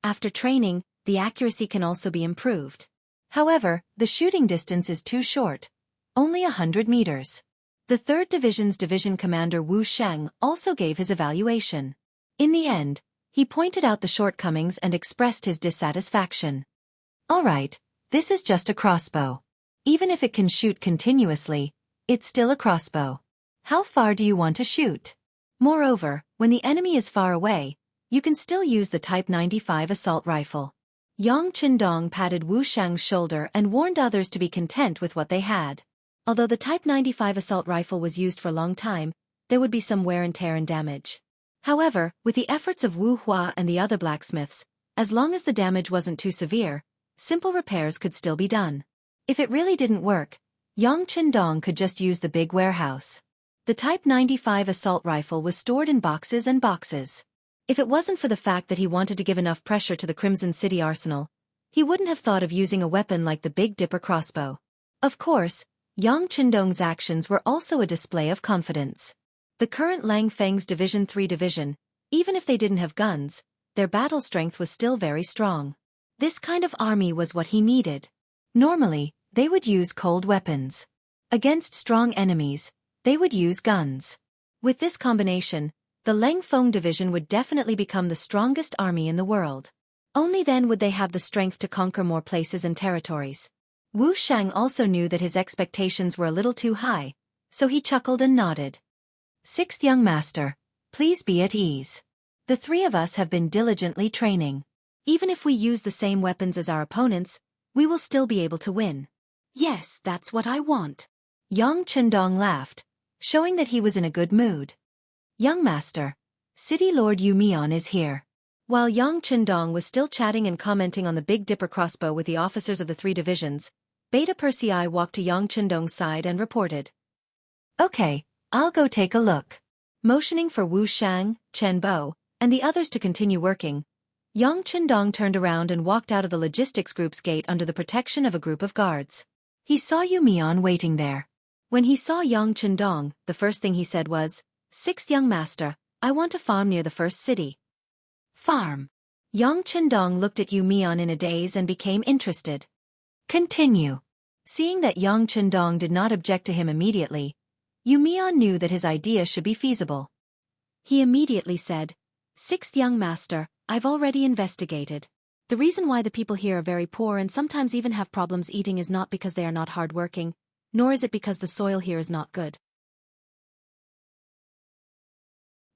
After training, the accuracy can also be improved. However, the shooting distance is too short, only 100 meters. The 3rd Division's division commander Wu Shang also gave his evaluation. In the end, he pointed out the shortcomings and expressed his dissatisfaction. Alright, this is just a crossbow. Even if it can shoot continuously, it's still a crossbow. How far do you want to shoot? Moreover, When the enemy is far away, you can still use the Type 95 assault rifle. Yang Qindong patted Wu Shang's shoulder and warned others to be content with what they had. Although the Type 95 assault rifle was used for a long time, there would be some wear and tear and damage. However, with the efforts of Wu Hua and the other blacksmiths, as long as the damage wasn't too severe, simple repairs could still be done. If it really didn't work, Yang Qindong could just use the big warehouse. The Type 95 assault rifle was stored in boxes and boxes. If it wasn't for the fact that he wanted to give enough pressure to the Crimson City arsenal, he wouldn't have thought of using a weapon like the Big Dipper crossbow. Of course, Yang Qindong's actions were also a display of confidence. The current Lang Feng's Division 3 division, even if they didn't have guns, their battle strength was still very strong. This kind of army was what he needed. Normally, they would use cold weapons. Against strong enemies, they would use guns. With this combination, the Lang Feng division would definitely become the strongest army in the world. Only then would they have the strength to conquer more places and territories. Wu Shang also knew that his expectations were a little too high, so he chuckled and nodded. Sixth young master, please be at ease. The three of us have been diligently training. Even if we use the same weapons as our opponents, we will still be able to win. Yes, that's what I want. Yang Qindong laughed, showing that he was in a good mood. Young master, City Lord Yu Mian is here. While Yang Qindong was still chatting and commenting on the Big Dipper crossbow with the officers of the three divisions, Beta Persei walked to Yang Qindong's side and reported. Okay, I'll go take a look. Motioning for Wu Shang, Chen Bo, and the others to continue working, Yang Qindong turned around and walked out of the logistics group's gate under the protection of a group of guards. He saw Yu Mian waiting there. When he saw Yang Qindong, the first thing he said was, Sixth young master, I want a farm near the first city. Farm. Yang Qindong looked at Yu Mian in a daze and became interested. Continue. Seeing that Yang Qindong did not object to him immediately, Yu Mian knew that his idea should be feasible. He immediately said, Sixth young master, I've already investigated. The reason why the people here are very poor and sometimes even have problems eating is not because they are not hardworking, nor is it because the soil here is not good.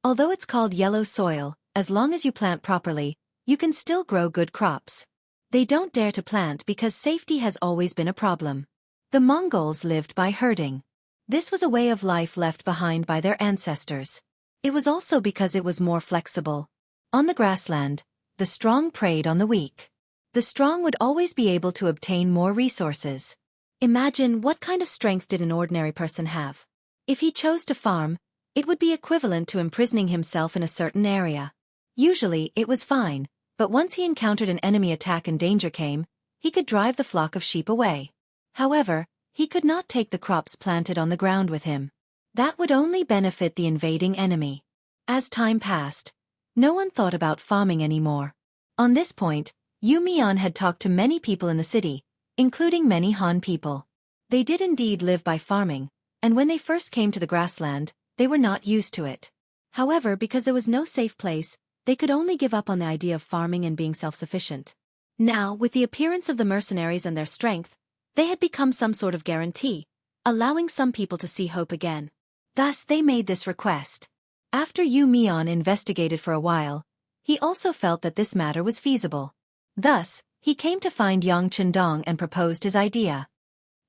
Although it's called yellow soil, as long as you plant properly, you can still grow good crops. They don't dare to plant because safety has always been a problem. The Mongols lived by herding. This was a way of life left behind by their ancestors. It was also because it was more flexible. On the grassland, the strong preyed on the weak. The strong would always be able to obtain more resources. Imagine what kind of strength did an ordinary person have. If he chose to farm, it would be equivalent to imprisoning himself in a certain area. Usually, it was fine, but once he encountered an enemy attack and danger came, he could drive the flock of sheep away. However, he could not take the crops planted on the ground with him. That would only benefit the invading enemy. As time passed, no one thought about farming anymore. On this point, Yu Mian had talked to many people in the city, including many Han people. They did indeed live by farming, and when they first came to the grassland, they were not used to it. However, because there was no safe place, they could only give up on the idea of farming and being self-sufficient. Now, with the appearance of the mercenaries and their strength, they had become some sort of guarantee, allowing some people to see hope again. Thus, they made this request. After Yu Mian investigated for a while, he also felt that this matter was feasible. Thus, he came to find Yang Qindong and proposed his idea.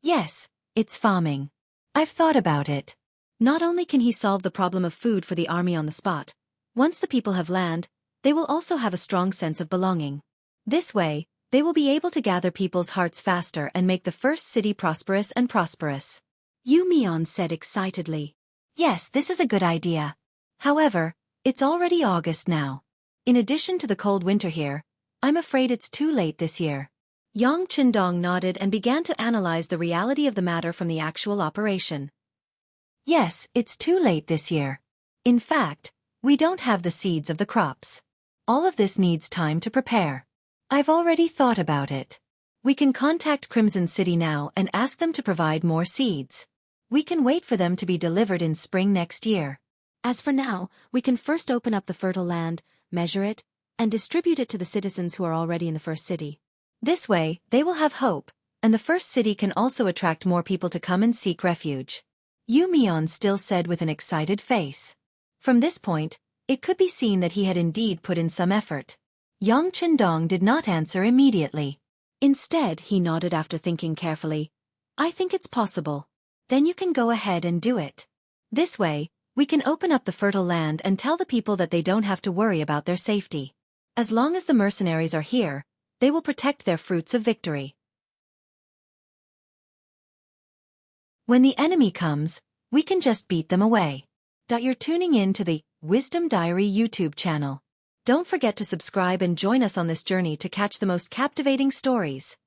Yes, it's farming. I've thought about it. Not only can he solve the problem of food for the army on the spot, once the people have land, they will also have a strong sense of belonging. This way, they will be able to gather people's hearts faster and make the first city prosperous and prosperous. Yu Mian said excitedly. Yes, this is a good idea. However, it's already August now. In addition to the cold winter here, I'm afraid it's too late this year. Yang Qindong nodded and began to analyze the reality of the matter from the actual operation. Yes, it's too late this year. In fact, we don't have the seeds of the crops. All of this needs time to prepare. I've already thought about it. We can contact Crimson City now and ask them to provide more seeds. We can wait for them to be delivered in spring next year. As for now, we can first open up the fertile land, measure it, and distribute it to the citizens who are already in the first city. This way, they will have hope, and the first city can also attract more people to come and seek refuge. Yu Mian still said with an excited face. From this point, It could be seen that he had indeed put in some effort. Yang Chendong did not answer immediately. Instead, he nodded after thinking carefully. I think it's possible. Then you can go ahead and do it. This way, we can open up the fertile land and tell the people that they don't have to worry about their safety. As long as the mercenaries are here, they will protect their fruits of victory. When the enemy comes, we can just beat them away. You're tuning in to the Wisdom Diary YouTube channel. Don't forget to subscribe and join us on this journey to catch the most captivating stories.